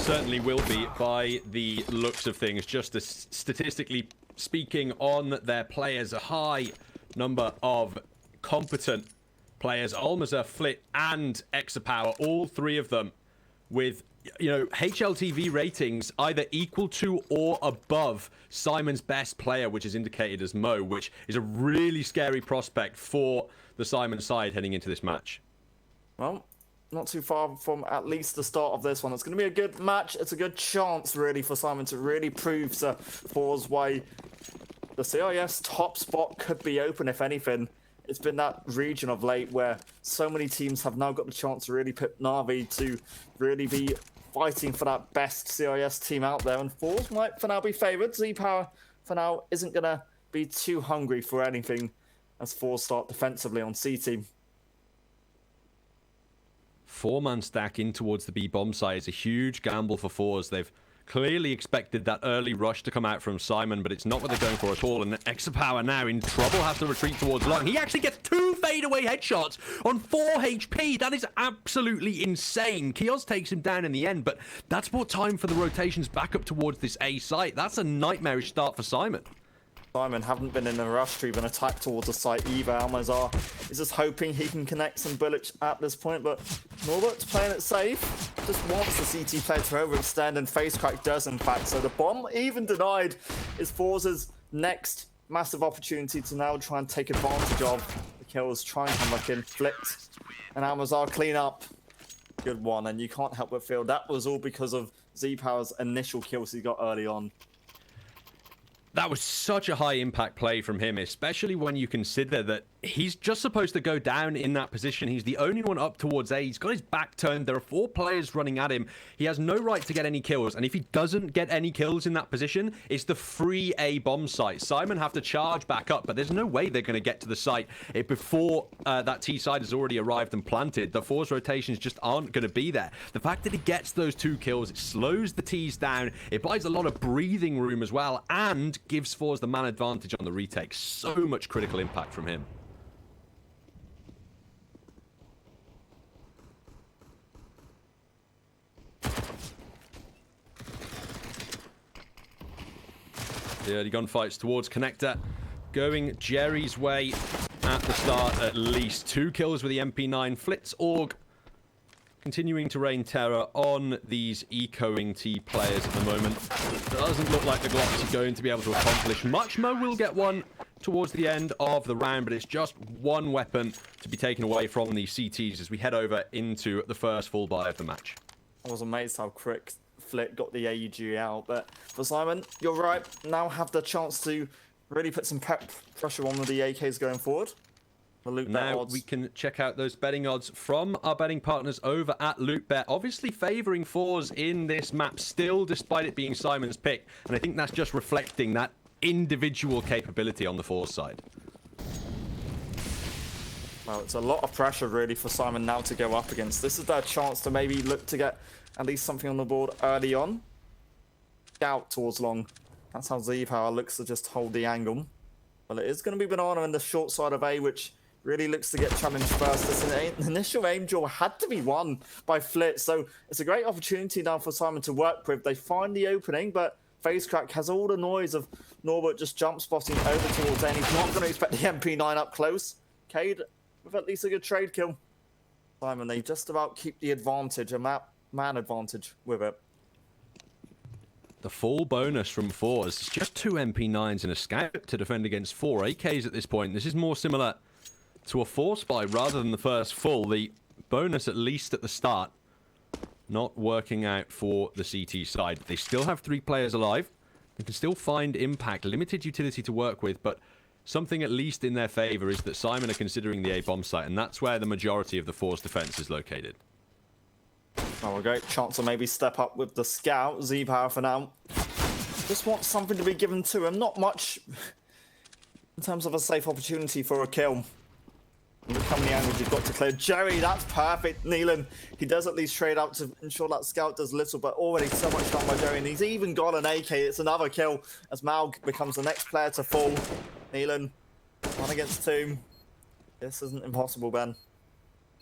certainly will be by the looks of things. Just statistically speaking on their players, a high number of competent players. Almaza, Flit, and Exapower, all three of them with, you know, HLTV ratings either equal to or above Simon's best player, which is indicated as Mo, which is a really scary prospect for the Simon side heading into this match. Well, not too far from at least the start of this one. It's going to be a good match. It's a good chance, really, for Simon to really prove to FORZE why the CIS top spot could be open, if anything. It's been that region of late where so many teams have now got the chance to really put Na'Vi to really be fighting for that best CIS team out there. And FORZE might, for now, be favoured. Z-Power, for now, isn't going to be too hungry for anything as FORZE start defensively on C-Team. Four-man stack in towards the B-bomb site is a huge gamble for FORZE. They've clearly expected that early rush to come out from Simon, but it's not what they're going for at all. And Exapower now in trouble, has to retreat towards long. He actually gets 2 fadeaway headshots on 4 HP. That is absolutely insane. Kios takes him down in the end, but that's brought time for the rotations back up towards this A site. That's a nightmarish start for Simon. Simon haven't been in a rush to even attack towards the site either. Almazar is just hoping he can connect some bullets at this point, but Norbert's playing it safe. Just wants the CT player to overextend, and FaceCrack does in fact. So the bomb, even denied, is FORZE's next massive opportunity to now try and take advantage of. The kills try and come back in, flipped, and Almazar clean up. Good one, and you can't help but feel that was all because of Z-Power's initial kills he got early on. That was such a high impact play from him, especially when you consider that he's just supposed to go down in that position. He's the only one up towards A. He's got his back turned. There are 4 players running at him. He has no right to get any kills. And if he doesn't get any kills in that position, it's the free A bomb site. Simon have to charge back up, but there's no way they're going to get to the site before that T side has already arrived and planted. The FORZE rotations just aren't going to be there. The fact that he gets those 2 kills, it slows the T's down. It buys a lot of breathing room as well, and gives FORZE the man advantage on the retake. So much critical impact from him. The early gunfights towards Connector going Jerry's way at the start. At least 2 kills with the MP9. Flitz Org continuing to rain terror on these ecoing T players at the moment. Doesn't look like the Glocks are going to be able to accomplish much. Mo will get one towards the end of the round, but it's just one weapon to be taken away from the CTs as we head over into the first full buy of the match. I was amazed how quick Flit got the AUG out, but for Simon, you're right, now have the chance to really put some pressure on with the AKs going forward. Now we can check out those betting odds from our betting partners over at LootBet. Obviously favouring FORZE in this map still, despite it being Simon's pick. And I think that's just reflecting that individual capability on the FORZE side. Well, it's a lot of pressure really for Simon now to go up against. This is their chance to maybe look to get at least something on the board early on. Scout towards long. That's how Z-Power looks to just hold the angle. Well, it is going to be Banana in the short side of A, which really looks to get challenged first. This initial aim duel had to be won by Flit, so it's a great opportunity now for Simon to work with. They find the opening, but FaceCrack has all the noise of Norbert just jump spotting over towards A, and he's not going to expect the MP9 up close. Cade with at least a good trade kill. Simon, they just about keep the advantage, a man advantage with it. The full bonus from FORZE is just 2 MP9s and a scout to defend against 4 AKs at this point. This is more similar to a force buy rather than the first full. The bonus, at least at the start, not working out for the CT side. They still have 3 players alive. They can still find impact, limited utility to work with, but something at least in their favor is that Simon are considering the A bomb site, and that's where the majority of the FORZE defense is located. Oh, a great chance to maybe step up with the scout. Z-Power for now just wants something to be given to him. Not much in terms of a safe opportunity for a kill. Look how many angles you've got to clear. Jerry, that's perfect. Nealon, he does at least trade out to ensure that scout does little, but already so much done by Jerry, and he's even got an AK. It's another kill as Mal becomes the next player to fall. Nealon, 1 against 2. This isn't impossible, Ben.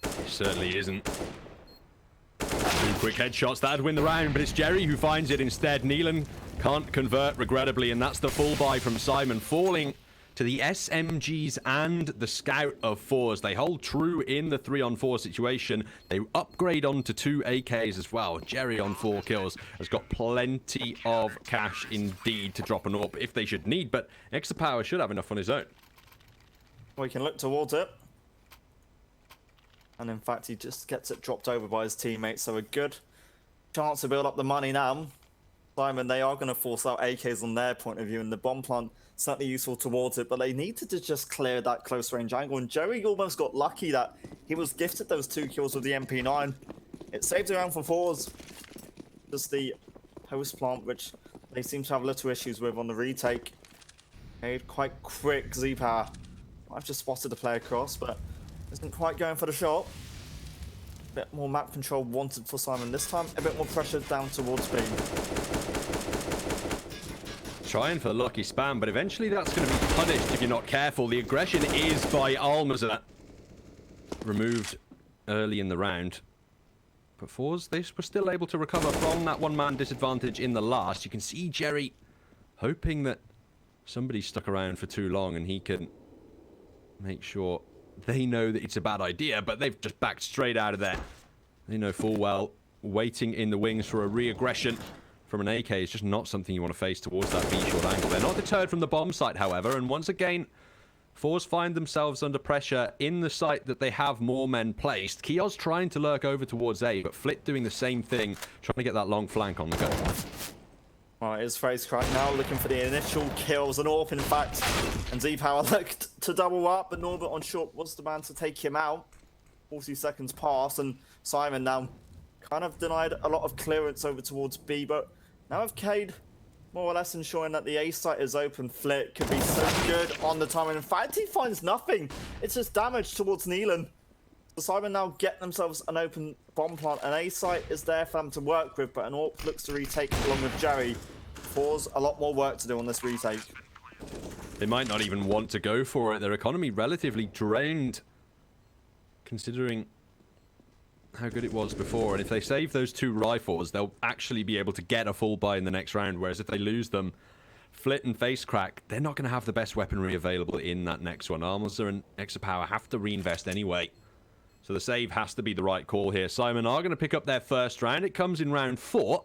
It certainly isn't. 2 Quick headshots, that'd win the round, but it's Jerry who finds it instead. Neelan can't convert, regrettably, and that's the full buy from SYMAN, falling to the SMGs and the Scout of FORZE. They hold true in the 3-on-4 situation. They upgrade onto 2 AKs as well. Jerry on 4 kills has got plenty of cash indeed to drop an AWP if they should need, but Exapower should have enough on his own. Well, he can look towards it. And in fact, he just gets it dropped over by his teammates, so a good chance to build up the money now. SYMAN, they are going to force out AKs on their point of view, and the bomb plant certainly useful towards it, but they needed to just clear that close range angle, and Jerry almost got lucky that he was gifted those 2 kills with the MP9. It saved around for FORZE. Just the host plant, which they seem to have little issues with on the retake. Made quite quick. Z-Power, I've just spotted the play across, but isn't quite going for the shot. A bit more map control wanted for SYMAN this time. A bit more pressure down towards B. Trying for the lucky spam, but eventually that's going to be punished if you're not careful. The aggression is by Almaza. Removed early in the round. But FORZE, they were still able to recover from that one-man disadvantage in the last. You can see Jerry hoping that somebody stuck around for too long and he can make sure they know that it's a bad idea, but they've just backed straight out of there. They know full well waiting in the wings for a re-aggression from an AK is just not something you want to face towards that B-short angle. They're not deterred from the bomb site, however, and once again, FORZE find themselves under pressure in the site that they have more men placed. Kio's trying to lurk over towards A, but Flit doing the same thing, trying to get that long flank on the go. Alright, it's FaZe Crack now looking for the initial kills and AWP in fact. And Z-Power looked to double up, but Norbert on short was the man to take him out. 40 seconds pass, and SYMAN now kind of denied a lot of clearance over towards B, but now with Cade more or less ensuring that the A site is open, Flit could be so good on the time, and in fact he finds nothing. It's just damage towards Neelan. So SYMAN now get themselves an open bomb plant. An A site is there for them to work with, but an AWP looks to retake along with Jerry. FORZE a lot more work to do on this retake. They might not even want to go for it. Their economy relatively drained, considering how good it was before, and if they save those 2 rifles, they'll actually be able to get a full buy in the next round, whereas if they lose them, Flit and FaZe Crack, they're not going to have the best weaponry available in that next one. Almaza and Exapower have to reinvest anyway, so the save has to be the right call here. SYMAN are going to pick up their first round. It comes in round 4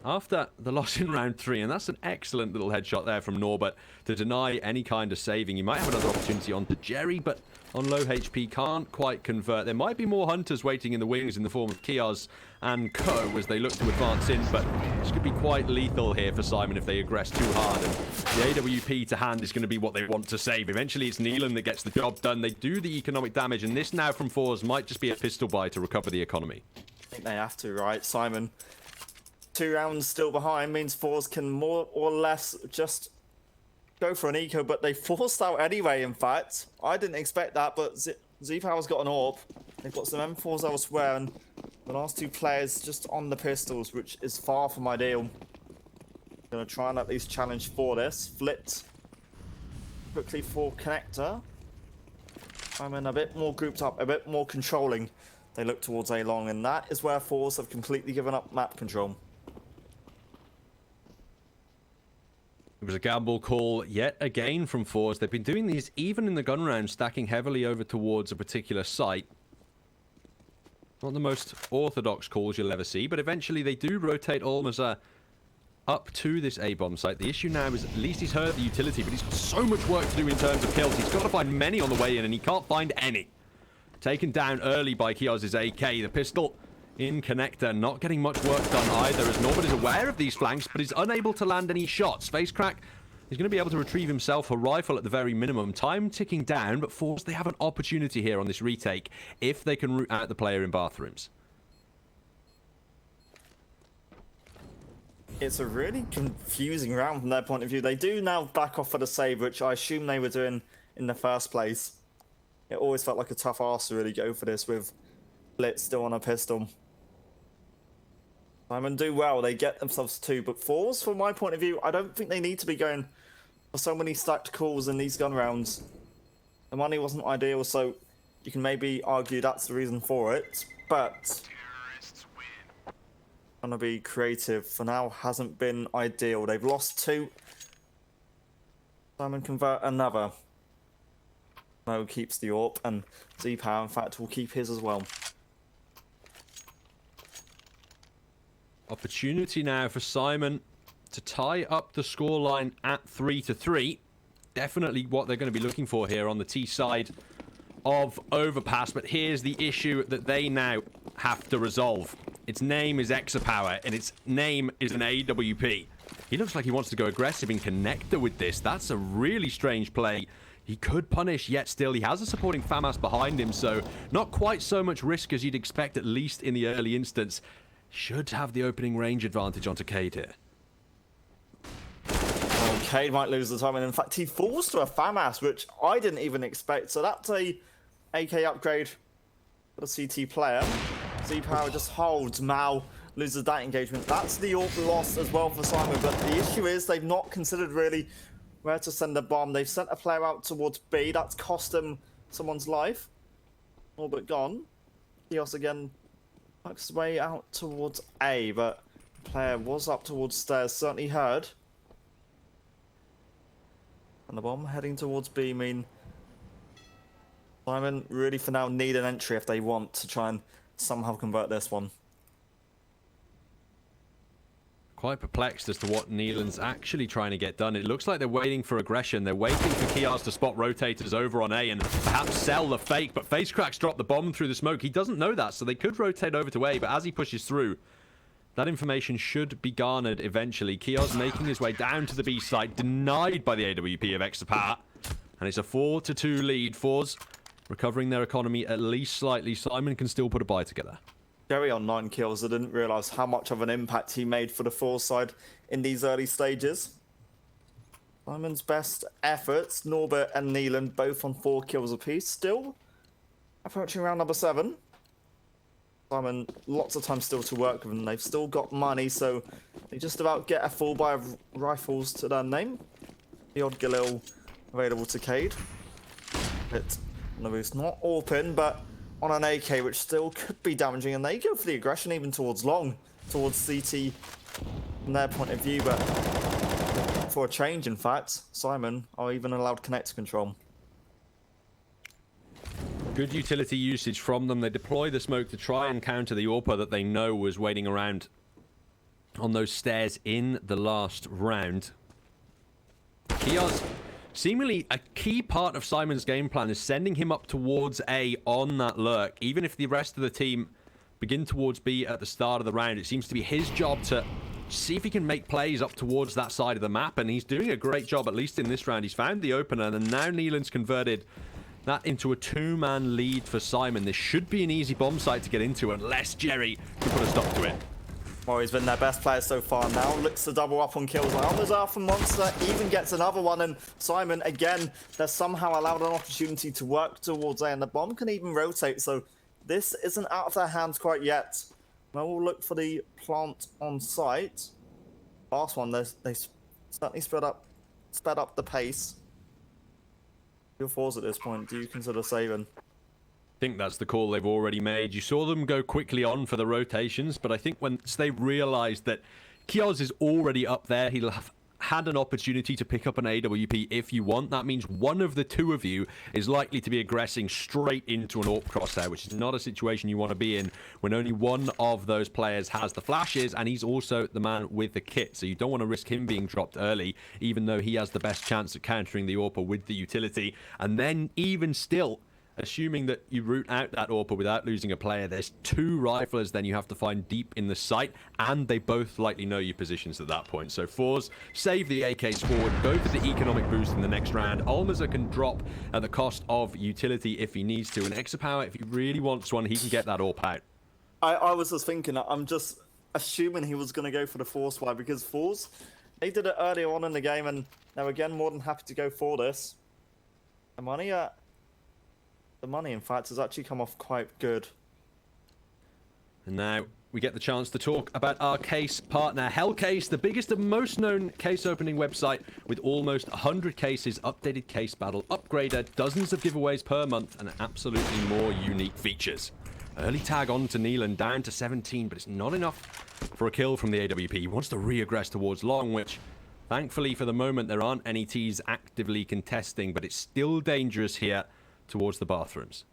after the loss in round 3, and that's an excellent little headshot there from Norbert to deny any kind of saving. You might have another opportunity onto Jerry, but on low HP can't quite convert. There might be more hunters waiting in the wings in the form of Kios and Co as they look to advance in, but this could be quite lethal here for SYMAN if they aggress too hard, and the AWP to hand is going to be what they want to save. Eventually it's Neelan that gets the job done. They do the economic damage, and this now from FORZE might just be a pistol buy to recover the economy. I think they have to, right? SYMAN 2 rounds still behind means FORZE can more or less just go for an eco, but they forced out anyway, in fact. I didn't expect that, but Z-Power's got an AWP. They've got some M4s elsewhere, and the last 2 players just on the pistols, which is far from ideal. Gonna try and at least challenge for this. Flit quickly for connector. SYMAN a bit more grouped up, a bit more controlling. They look towards A long, and that is where FORZE have completely given up map control. It was a gamble call yet again from FORZE. They've been doing these even in the gun round, stacking heavily over towards a particular site. Not the most orthodox calls you'll ever see, but eventually they do rotate Almaza up to this A-bomb site. The issue now is at least he's heard the utility, but he's got so much work to do in terms of kills. He's got to find many on the way in, and he can't find any. Taken down early by Kios's AK. The pistol in connector, not getting much work done either, as Norbert is aware of these flanks, but is unable to land any shots. FaZe Crack is going to be able to retrieve himself a rifle at the very minimum. Time ticking down, but FORZE, they have an opportunity here on this retake if they can root out the player in bathrooms. It's a really confusing round from their point of view. They do now back off for the save, which I assume they were doing in the first place. It always felt like a tough arse to really go for this with Blitz still on a pistol. SYMAN do well, they get themselves 2, but FORZE, from my point of view, I don't think they need to be going for so many stacked calls in these gun rounds. The money wasn't ideal, so you can maybe argue that's the reason for it, but Trying to be creative for now hasn't been ideal. They've lost 2. Simon convert another. Mo keeps the AWP, and Z-Power, in fact, will keep his as well. Opportunity now for Simon to tie up the scoreline at 3-3. Definitely what they're going to be looking for here on the T side of Overpass. But here's the issue that they now have to resolve. Its name is Exapower, and its name is an AWP. He looks like he wants to go aggressive in connector with this. That's a really strange play. He could punish, yet still he has a supporting FAMAS behind him, so not quite so much risk as you'd expect, at least in the early instance. Should have the opening range advantage onto Cade here. Well, Cade might lose the time, and in fact he falls to a FAMAS, which I didn't even expect. So that's a AK upgrade for the CT player. Z-Power just holds. Mal loses that engagement. That's the AWP loss as well for Simon, but the issue is they've not considered really where to send a bomb. They've sent a player out towards B. That's cost them someone's life. All but gone. Kios again works his way out towards A, but the player was up towards stairs, certainly heard. And the bomb heading towards B mean Simon really for now need an entry if they want to try and somehow convert this one. Quite perplexed as to what Neelan's actually trying to get done. It looks like they're waiting for aggression. They're waiting for Kios to spot rotators over on A and perhaps sell the fake, but FaceCrack's dropped the bomb through the smoke. He doesn't know that, so they could rotate over to A, but as he pushes through, that information should be garnered eventually. Kios making his way down to the B site, denied by the AWP of Exapower, and it's a 4-2 lead. FORZE recovering their economy at least slightly. Simon can still put a buy together. Jerry on 9 kills. I didn't realise how much of an impact he made for the FORZE side in these early stages. Simon's best efforts, Norbert and Neelan both on 4 kills apiece. Still approaching round number 7. Simon, lots of time still to work with, and they've still got money, so they just about get a full buy of rifles to their name. The odd Galil available to Cade. It's not open, but on an AK, which still could be damaging, and they go for the aggression even towards long, towards CT from their point of view, but for a change, in fact, Simon are even allowed connector control. Good utility usage from them. They deploy the smoke to try and counter the AWPer that they know was waiting around on those stairs in the last round. Kios, seemingly a key part of Simon's game plan is sending him up towards A on that lurk. Even if the rest of the team begin towards B at the start of the round, it seems to be his job to see if he can make plays up towards that side of the map, and he's doing a great job, at least in this round. He's found the opener, and now Neelan's converted that into a 2-man lead for Simon. This should be an easy bomb site to get into unless Jerry can put a stop to it. Well, he's been their best player so far now. Looks to double up on kills. Almost out from Monster, even gets another one. And Simon, again, they're somehow allowed an opportunity to work towards A, and the bomb can even rotate. So this isn't out of their hands quite yet. Now we'll look for the plant on site. Last one, they certainly sped up the pace. Your FORZE at this point, do you consider saving? I think that's the call they've already made. You saw them go quickly on for the rotations, but I think once they realized that Kios is already up there, he'll have had an opportunity to pick up an AWP if you want. That means one of the two of you is likely to be aggressing straight into an AWP crosshair, which is not a situation you want to be in when only one of those players has the flashes, and he's also the man with the kit. So you don't want to risk him being dropped early, even though he has the best chance of countering the AWPer with the utility. And then even still, assuming that you root out that AWPer without losing a player, there's 2 riflers then you have to find deep in the site, and they both likely know your positions at that point. So FORZE save the AKs forward, go for the economic boost in the next round. Almaza can drop at the cost of utility if he needs to, and Exapower, if he really wants one, he can get that AWP out. I was just thinking, I'm just assuming he was going to go for the FORZE buy, because FORZE, they did it earlier on in the game, and they're again more than happy to go for this. The money, in fact, has actually come off quite good. And now we get the chance to talk about our case partner, Hellcase, the biggest and most known case opening website with almost 100 cases, updated case battle upgrader, dozens of giveaways per month, and absolutely more unique features. Early tag on to Neelan, down to 17, but it's not enough for a kill from the AWP. He wants to re-aggress towards long, which thankfully for the moment there aren't any Ts actively contesting, but it's still dangerous here towards the bathrooms.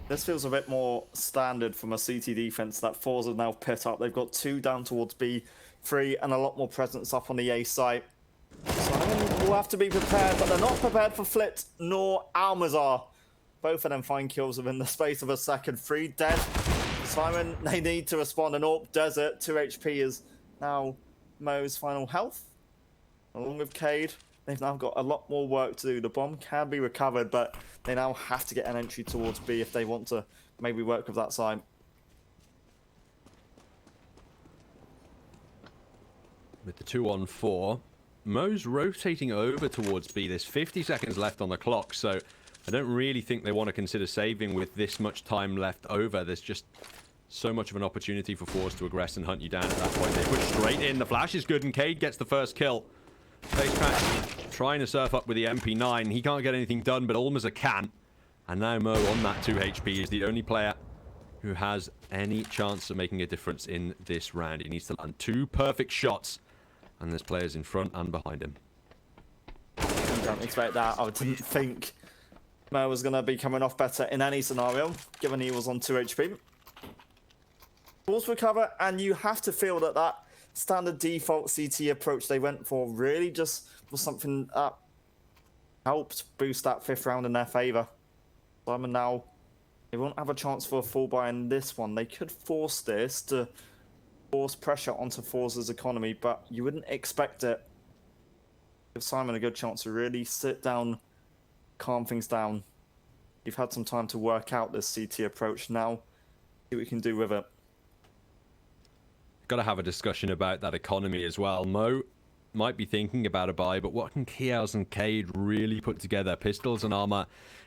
This feels a bit more standard from a CT defense that FORZE have now pit up. They've got 2 down towards B3 and a lot more presence up on the A site. SYMAN will have to be prepared, but they're not prepared for Flit nor Almazar. Both of them find kills within the space of a second. 3 dead. SYMAN, they need to respond. An AWP Desert, 2 HP is now Mo's final health. Along with Cade, they've now got a lot more work to do. The bomb can be recovered, but they now have to get an entry towards B if they want to maybe work with that side. With the 2-on-4, Mo's rotating over towards B. There's 50 seconds left on the clock, so I don't really think they want to consider saving with this much time left over. There's just so much of an opportunity for FORZE to aggress and hunt you down at that point. They push straight in. The flash is good, and Cade gets the first kill. Facecrack trying to surf up with the MP9. He can't get anything done, but Almazar can. And now Mo on that 2 HP is the only player who has any chance of making a difference in this round. He needs to land 2 perfect shots, and there's players in front and behind him. I don't expect that. I didn't think Mo was going to be coming off better in any scenario, given he was on 2 HP. FORZE recover, and you have to feel that that standard default CT approach they went for really just was something that helped boost that 5th round in their favour. SYMAN now, they won't have a chance for a full buy in this one. They could force this to force pressure onto FORZE's economy, but you wouldn't expect it. Give SYMAN a good chance to really sit down, calm things down. You've had some time to work out this CT approach. Now, see what you can do with it. Got to have a discussion about that economy as well. Mo might be thinking about a buy, but what can Kiels and Cade really put together? Pistols and armor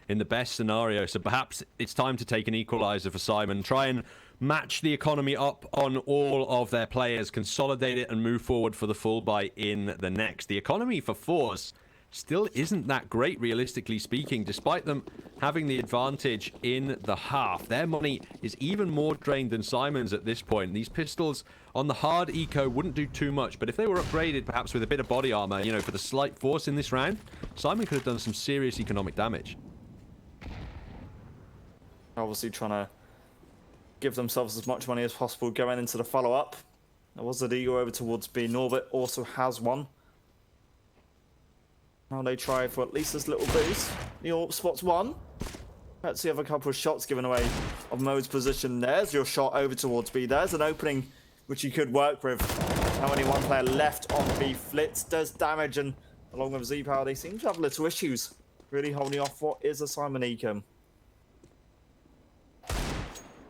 in the best scenario, so perhaps it's time to take an equalizer for SYMAN. Try and match the economy up on all of their players, consolidate it and move forward for the full buy in the next. The economy for FORZE still isn't that great, realistically speaking, despite them having the advantage in the half. Their money is even more drained than SYMAN's at this point. These pistols on the hard eco wouldn't do too much, but if they were upgraded perhaps with a bit of body armor, you know, for the slight force in this round, SYMAN could have done some serious economic damage. Obviously trying to give themselves as much money as possible going into the follow-up. There was a Deagle over towards B. Norbert also has one. Now they try for at least this little boost. The AWP spots one. Let's see if a couple of shots given away of Mo's position. There's your shot over towards B. There's an opening which you could work with. Now only one player left on B. Flitz does damage, and along with Z-Power, they seem to have little issues really holding off what is a SYMAN Ecom.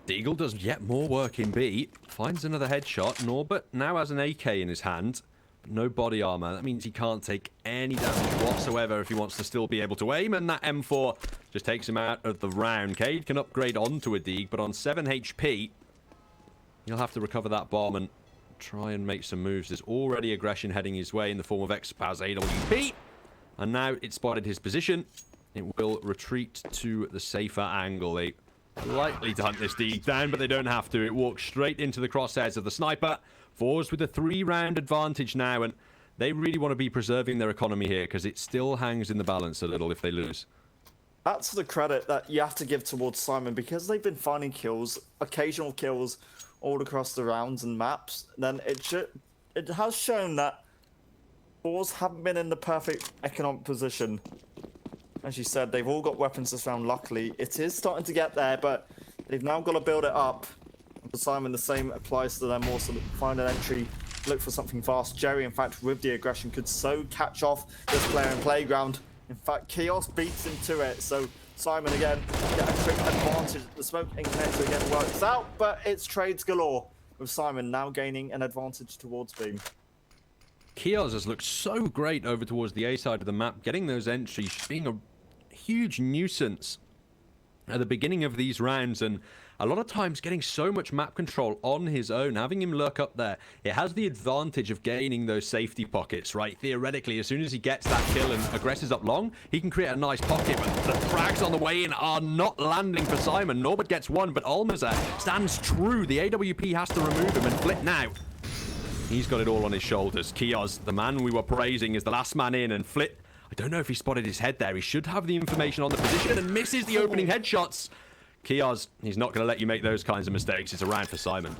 Deagle does yet more work in B. Finds another headshot. Norbert now has an AK in his hand. No body armor. That means he can't take any damage whatsoever if he wants to still be able to aim, and that M4 just takes him out of the round. Cade can upgrade onto a Deag, but on 7 HP, he'll have to recover that bomb and try and make some moves. There's already aggression heading his way in the form of X-Paz AWP, and now it's spotted his position. It will retreat to the safer angle. They are likely to hunt this Deag down, but they don't have to. It walks straight into the crosshairs of the sniper. FORZE with a 3-round advantage now, and they really want to be preserving their economy here because it still hangs in the balance a little if they lose. That's the credit that you have to give towards SYMAN, because they've been finding kills, occasional kills all across the rounds and maps. Then it has shown that FORZE haven't been in the perfect economic position. As you said, they've all got weapons this round, luckily. It is starting to get there, but they've now got to build it up. For SYMAN, the same applies to them also. Find an entry, look for something fast. Jerry, in fact, with the aggression, could so catch off this player in Playground. In fact, Chaos beats him to it. So SYMAN again get a quick advantage. The smoke connector again works out, but it's trades galore with SYMAN now gaining an advantage towards B. Kios has looked so great over towards the A side of the map, getting those entries, being a huge nuisance at the beginning of these rounds, and a lot of times getting so much map control on his own, having him lurk up there, it has the advantage of gaining those safety pockets, right? Theoretically, as soon as he gets that kill and aggresses up long, he can create a nice pocket, but the frags on the way in are not landing for Simon. Norbert gets one, but Almaza stands true. The AWP has to remove him, and Flit now, he's got it all on his shoulders. Kios, the man we were praising, is the last man in, and Flit, I don't know if he spotted his head there. He should have the information on the position and misses the opening headshots. Kios, he's not going to let you make those kinds of mistakes. It's a round for Simon.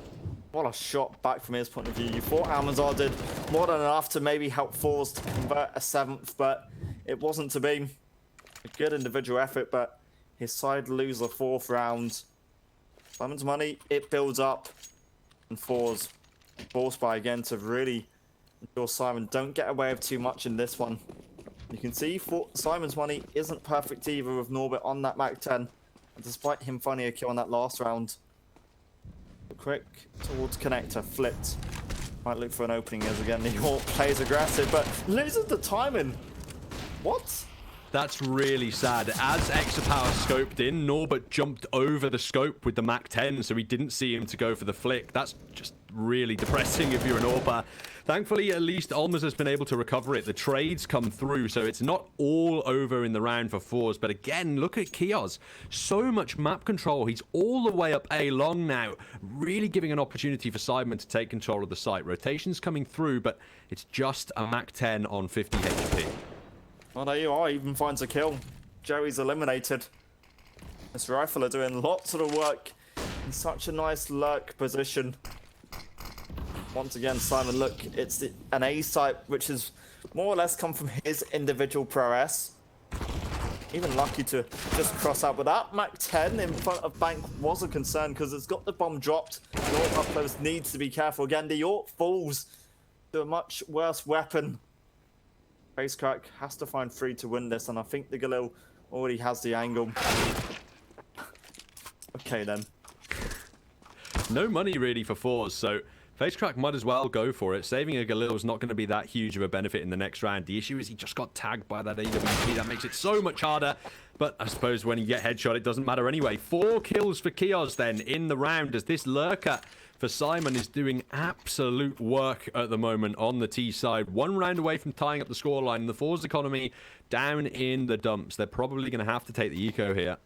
What a shot back from his point of view. You thought Almanzar did more than enough to maybe help FORZE to convert a 7th, but it wasn't to be. A good individual effort, but his side lose the 4th round. Simon's money, it builds up, and FORZE forced by again to really ensure Simon don't get away with too much in this one. You can see Simon's money isn't perfect either with Norbert on that Mac 10. And despite him finding a kill on that last round. Quick towards connector, flipped. Might look for an opening as again. New York plays aggressive, but loses the timing. What? That's really sad. As Exapower scoped in, Norbert jumped over the scope with the Mac 10, so he didn't see him to go for the flick. That's just really depressing if you're an AWPer. Thankfully, at least Almas has been able to recover it. The trades come through, so it's not all over in the round for FORZE. But again, look at Kios. So much map control. He's all the way up A long now, really giving an opportunity for Simon to take control of the site. Rotations coming through, but it's just a Mac 10 on 50 HP. Well, there you are. Even finds a kill. Joey's eliminated. This rifler doing lots of the work in such a nice lurk position. Once again, Simon, look, it's an A site which has more or less come from his individual prowess. Even lucky to just cross out, but that Mac 10 in front of Bank was a concern because it's got the bomb dropped. York up close needs to be careful. Again, the York falls to a much worse weapon. FaceCrack has to find 3 to win this, and I think the Galil already has the angle. Okay, then. No money really for FORZE, so FaceCrack might as well go for it. Saving a Galil is not going to be that huge of a benefit in the next round. The issue is he just got tagged by that AWP. That makes it so much harder. But I suppose when you get headshot, it doesn't matter anyway. 4 kills for Kios then in the round as this lurker for Simon is doing absolute work at the moment on the T side. 1 round away from tying up the scoreline. The FORZE economy down in the dumps. They're probably going to have to take the eco here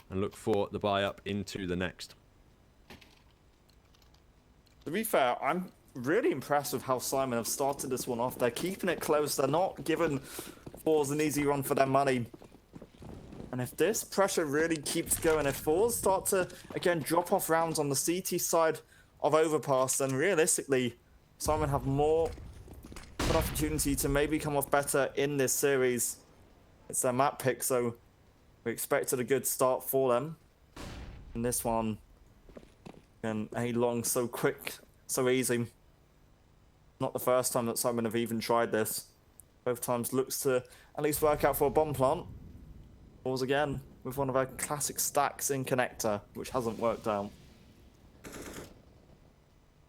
and look for the buy up into the next. To be fair, I'm really impressed with how Simon have started this one off. They're keeping it close. They're not giving FORZE an easy run for their money. And if this pressure really keeps going, if FORZE start to, again, drop off rounds on the CT side of Overpass, then realistically, Simon have more of an opportunity to maybe come off better in this series. It's their map pick, so we expected a good start for them. And this one, and A long, so quick, so easy. Not the first time that Simon have even tried this. Both times looks to at least work out for a bomb plant. FORZE again with one of our classic stacks in connector, which hasn't worked out.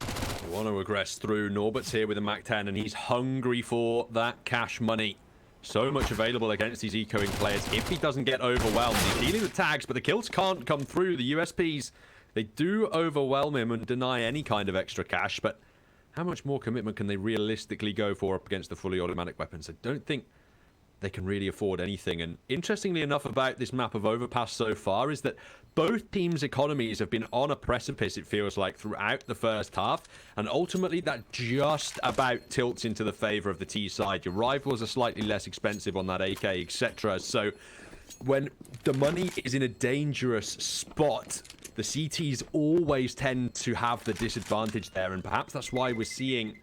They want to regress through. Norbert's here with a Mac 10, and he's hungry for that cash money. So much available against these ecoing players if he doesn't get overwhelmed. He's dealing with tags, but the kills can't come through. The USPs, they do overwhelm him and deny any kind of extra cash, but how much more commitment can they realistically go for up against the fully automatic weapons? I don't think they can really afford anything. And interestingly enough about this map of Overpass so far is that both teams' economies have been on a precipice, it feels like, throughout the first half. And ultimately, that just about tilts into the favor of the T side. Your rifles are slightly less expensive on that AK, etc. So when the money is in a dangerous spot, the CTs always tend to have the disadvantage there, and perhaps that's why we're seeing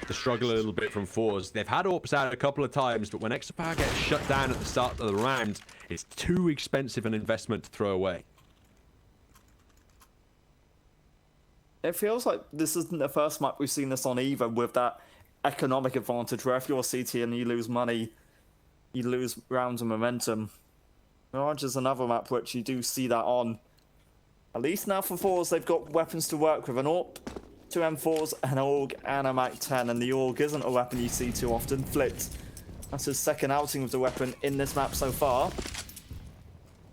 the struggle a little bit from FORZE. They've had AWPs out a couple of times, but when Exapower gets shut down at the start of the round, it's too expensive an investment to throw away. It feels like this isn't the first map we've seen this on either, with that economic advantage, where if you're CT and you lose money, you lose rounds of momentum. Mirage is another map which you do see that on. At least now for FORZE, they've got weapons to work with. An AWP, 2 M4s, an AUG, and a Mac 10. And the AUG isn't a weapon you see too often. Flit. That's his second outing with the weapon in this map so far.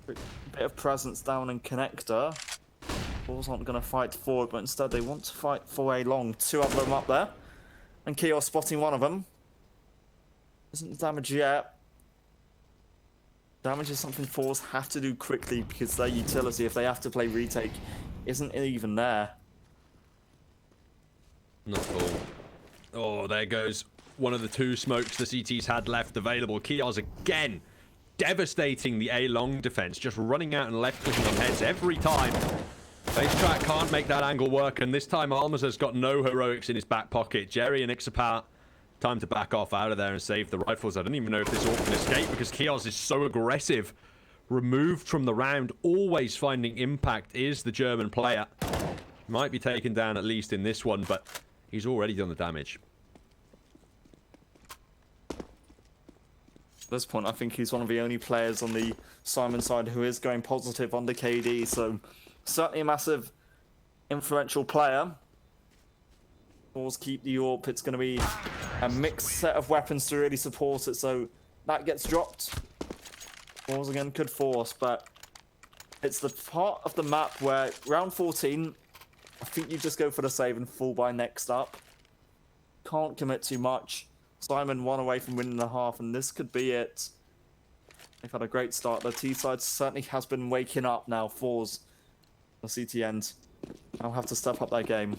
Bit of presence down in connector. Forze aren't going to fight forward, but instead they want to fight for a long. Two of them up there. And Chaos spotting one of them. Isn't damage yet. Damage is something Forze have to do quickly because their utility, if they have to play retake, isn't even there. Not at all. Oh, there goes one of the two smokes the CTs had left available. Kios again devastating the A-long defense, just running out and left clicking on heads every time. Facetrack can't make that angle work, and this time Almaz's got no heroics in his back pocket. Jerry and Ixapar, time to back off out of there and save the rifles. I don't even know if this all can escape because Kios is so aggressive. Removed from the round, always finding impact is the German player. Might be taken down at least in this one, but he's already done the damage. At this point, I think he's one of the only players on the SYMAN side who is going positive on the KD, so certainly a massive influential player. Forze keep the AWP. It's going to be a mixed set of weapons to really support it, so that gets dropped. Forze again could force, but it's the part of the map where round 14, I think you just go for the save and fall by next up. Can't commit too much. SYMAN 1 away from winning the half, and this could be it. They've had a great start. The T side certainly has been waking up now. Forze, the CT end, I'll have to step up their game.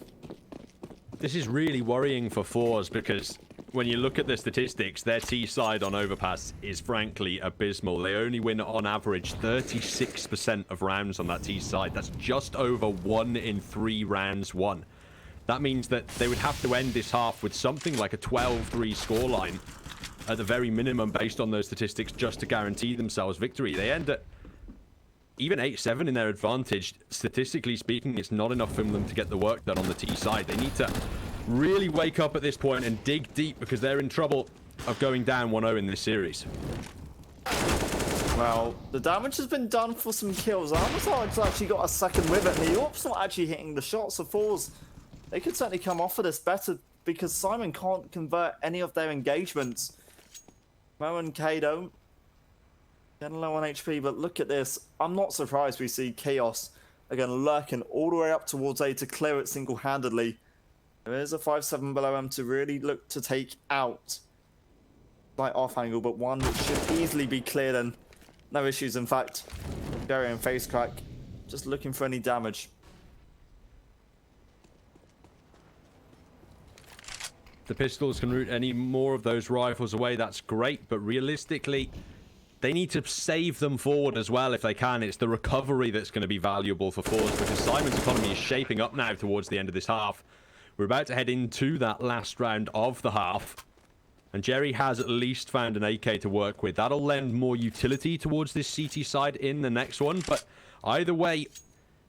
This is really worrying for Forze because when you look at the statistics, their T side on Overpass is frankly abysmal. They only win on average 36% of rounds on that T side. That's just over 1 in 3 rounds won. That means that they would have to end this half with something like a 12-3 scoreline at the very minimum based on those statistics just to guarantee themselves victory. They end at even 8-7 in their advantage. Statistically speaking, it's not enough for them to get the work done on the T side. They need to really wake up at this point and dig deep because they're in trouble of going down 1-0 in this series. Well, the damage has been done for some kills. Amazon's actually got a second with it, and the AWP's not actually hitting the shots. So Forze, they could certainly come off of this better because SYMAN can't convert any of their engagements. Mo and Kado getting low on HP, but look at this. I'm not surprised we see Chaos again lurking all the way up towards A to clear it single-handedly. There is a 5-7 below him to really look to take out. Slight off angle, but one that should easily be cleared and no issues. In fact, Jerry and Facecrack just looking for any damage. The pistols can root any more of those rifles away, that's great, but realistically, they need to save them forward as well if they can. It's the recovery that's going to be valuable for Forze because SYMAN's economy is shaping up now towards the end of this half. We're about to head into that last round of the half, and Jerry has at least found an AK to work with. That'll lend more utility towards this CT side in the next one, but either way,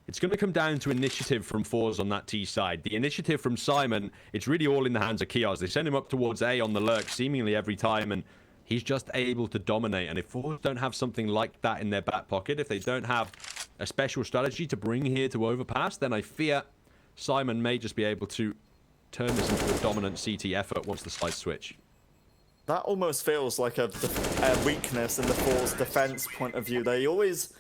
it's going to come down to initiative from Forze on that T side. The initiative from SYMAN, it's really all in the hands of Kios. They send him up towards A on the lurk seemingly every time, and he's just able to dominate. And if Forze don't have something like that in their back pocket, if they don't have a special strategy to bring here to Overpass, then I fear SYMAN may just be able to turn this into a dominant CT effort once the sides switch. That almost feels like a weakness in the Forze defense point of view. They always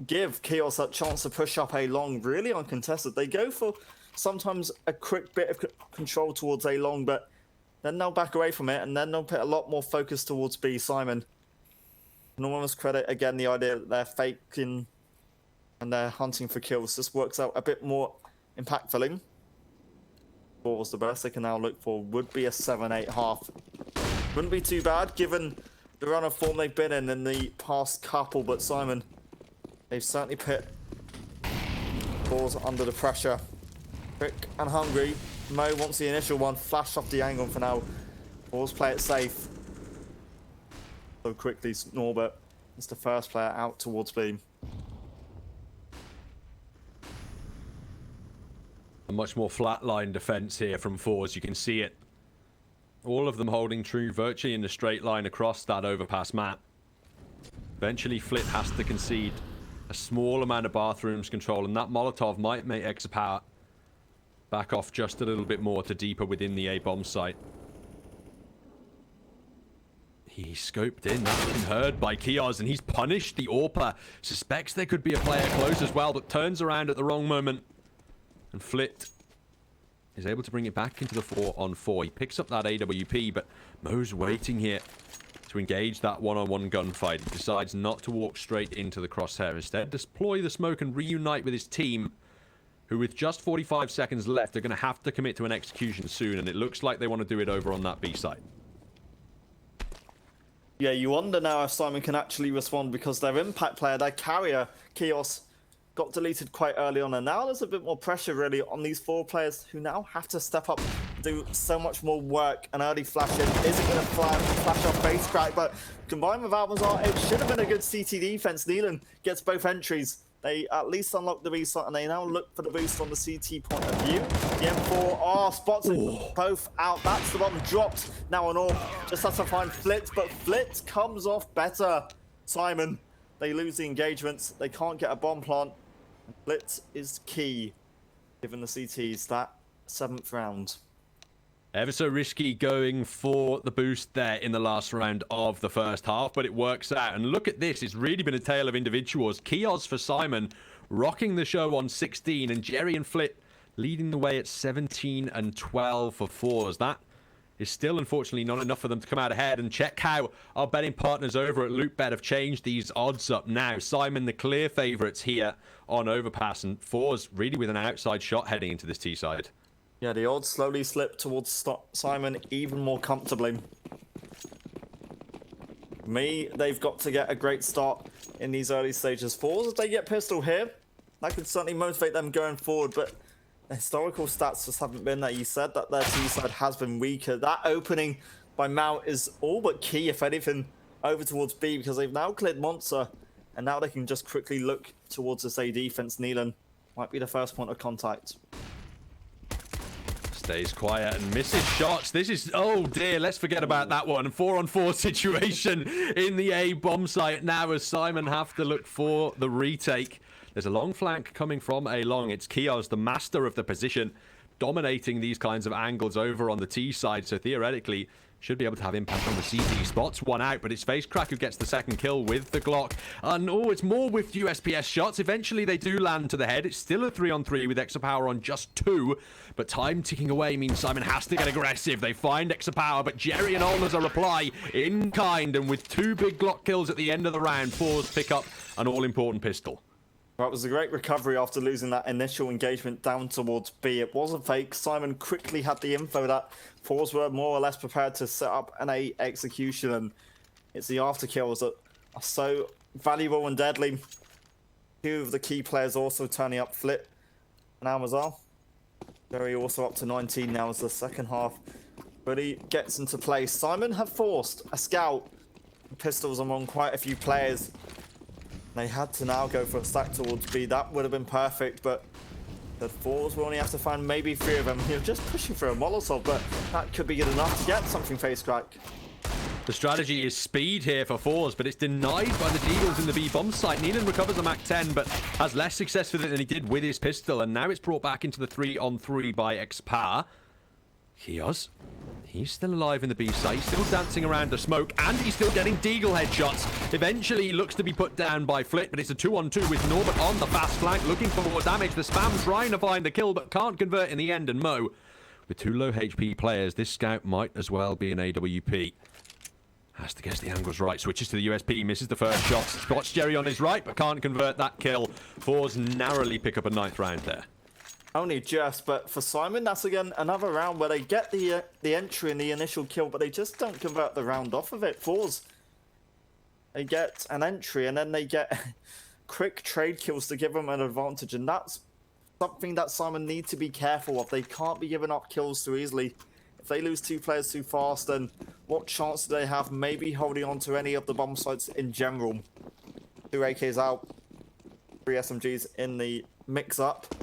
give Chaos that chance to push up A long really uncontested. They go for sometimes a quick bit of control towards A long, but then they'll back away from it, and then they'll put a lot more focus towards B. SYMAN, enormous credit again. The idea that they're faking and they're hunting for kills just works out a bit more impactfully. Forze, the best they can now look for would be a 7-8 half. Wouldn't be too bad given the run of form they've been in the past couple, but SYMAN, they've certainly put Forze under the pressure. Quick and hungry. Mo wants the initial one, flash off the angle for now. Forze play it safe. So quickly, Norbert is the first player out towards B. A much more flatline defense here from Forze. You can see it. All of them holding true virtually in a straight line across that Overpass map. Eventually, Flit has to concede a small amount of bathrooms control, and that Molotov might make Exapower back off just a little bit more to deeper within the A-bomb site. He scoped in, that's been heard by Kios, and he's punished the AWPer. Suspects there could be a player close as well, but turns around at the wrong moment. And Flit is able to bring it back into the 4-on-4. He picks up that AWP, but Mo's waiting here to engage that one-on-one gunfight. He decides not to walk straight into the crosshair. Instead, deploy the smoke and reunite with his team, who with just 45 seconds left are going to have to commit to an execution soon, and it looks like they want to do it over on that B side. Yeah, you wonder now if Simon can actually respond, because their impact player, their carrier, Kios, got deleted quite early on, and now there's a bit more pressure really on these 4 players who now have to step up, do so much more work. An early flash in isn't going to flash off face crack, but combined with Almazar, it should have been a good CT defense. Neelan gets both entries. They at least unlock the boost, and they now look for the boost on the CT point of view. The M4 spots it both out. That's the bomb dropped. Now an AWP just has to find Flit, but Flit comes off better. Simon, they lose the engagements. They can't get a bomb plant. Flit is key, given the CTs that 7th round. Ever so risky going for the boost there in the last round of the first half, but it works out. And look at this, it's really been a tale of individuals. Kios for Simon, rocking the show on 16, and Jerry and Flit leading the way at 17 and 12 for FORZE. That is still, unfortunately, not enough for them to come out ahead. And check how our betting partners over at LootBet have changed these odds up now. Simon, the clear favourites here on Overpass, and FORZE really with an outside shot heading into this T side. Yeah, the odds slowly slip towards Simon even more comfortably. They've got to get a great start in these early stages. FORZE, if they get pistol here, that could certainly motivate them going forward, but the historical stats just haven't been there. You said that their T side has been weaker. That opening by Mount is all but key, if anything, over towards B, because they've now cleared Monster, and now they can just quickly look towards this A defense. Neelan might be the first point of contact. Stays quiet and misses shots. This is, oh dear, let's forget about that one. 4-on-4 situation in the A bomb site now, as Simon have to look for the retake. There's a long flank coming from A long. It's Kios, the master of the position, dominating these kinds of angles over on the T side. So theoretically, should be able to have impact on the CT. Spots one out, but it's FaceCrack who gets the second kill with the Glock. And oh, it's more with USPS shots. Eventually, they do land to the head. It's still a 3-on-3 with Exapower on just 2. But time ticking away means Simon has to get aggressive. They find Exapower, but Jerry and Almazar reply in kind. And with 2 big Glock kills at the end of the round, FORZE pick up an all-important pistol. Well, it was a great recovery after losing that initial engagement down towards B. It wasn't fake. Simon quickly had the info that FORZE were more or less prepared to set up an A execution, and it's the after kills that are so valuable and deadly. 2 of the key players also turning up, Flit and Almazar. Jerry also up to 19 now as the second half really gets into play. Simon have forced a scout pistols among quite a few players. They had to now go for a stack towards B. That would have been perfect, but the FORZE will only have to find maybe 3 of them. You're just pushing for a Molotov, but that could be good enough to get something FaceCrack. The strategy is speed here for FORZE, but it's denied by the Deagles in the B bomb site. Neelan recovers the Mac-10, but has less success with it than he did with his pistol, and now it's brought back into the 3-on-3 by Xpar. Kios, he's still alive in the B site, he's still dancing around the smoke, and he's still getting Deagle headshots. Eventually, he looks to be put down by Flit, but it's a 2-on-2 with Norbert on the fast flank, looking for more damage. The Spam trying to find the kill, but can't convert in the end, and Mo, with 2 low HP players, this scout might as well be an AWP. Has to guess the angles right, switches to the USP, misses the first shot, spots Jerry on his right, but can't convert that kill. FORZE narrowly pick up a 9th round there. Only just, but for Simon, that's again another round where they get the entry and the initial kill, but they just don't convert the round off of it. FORZE, they get an entry and then they get quick trade kills to give them an advantage, and that's something that Simon need to be careful of. They can't be giving up kills too easily. If they lose 2 players too fast, then what chance do they have maybe holding on to any of the bomb sites in general? 2 AKs out, 3 SMGs in the mix-up.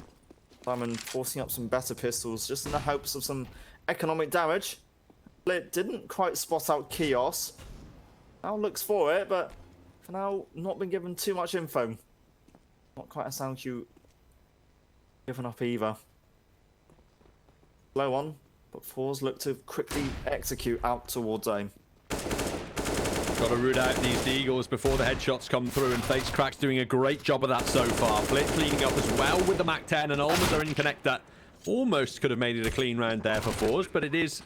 Simon forcing up some better pistols just in the hopes of some economic damage. It didn't quite spot out Kios. Now looks for it, but for now not been given too much info. Not quite a sound cue given up either. Low on, but FORZE look to quickly execute out towards A. Got to root out these Deagles before the headshots come through, and FaceCrack's doing a great job of that so far. Flitz leading up as well with the MAC-10, and almost are in connector. Almost could have made it a clean round there for FORZE, but it is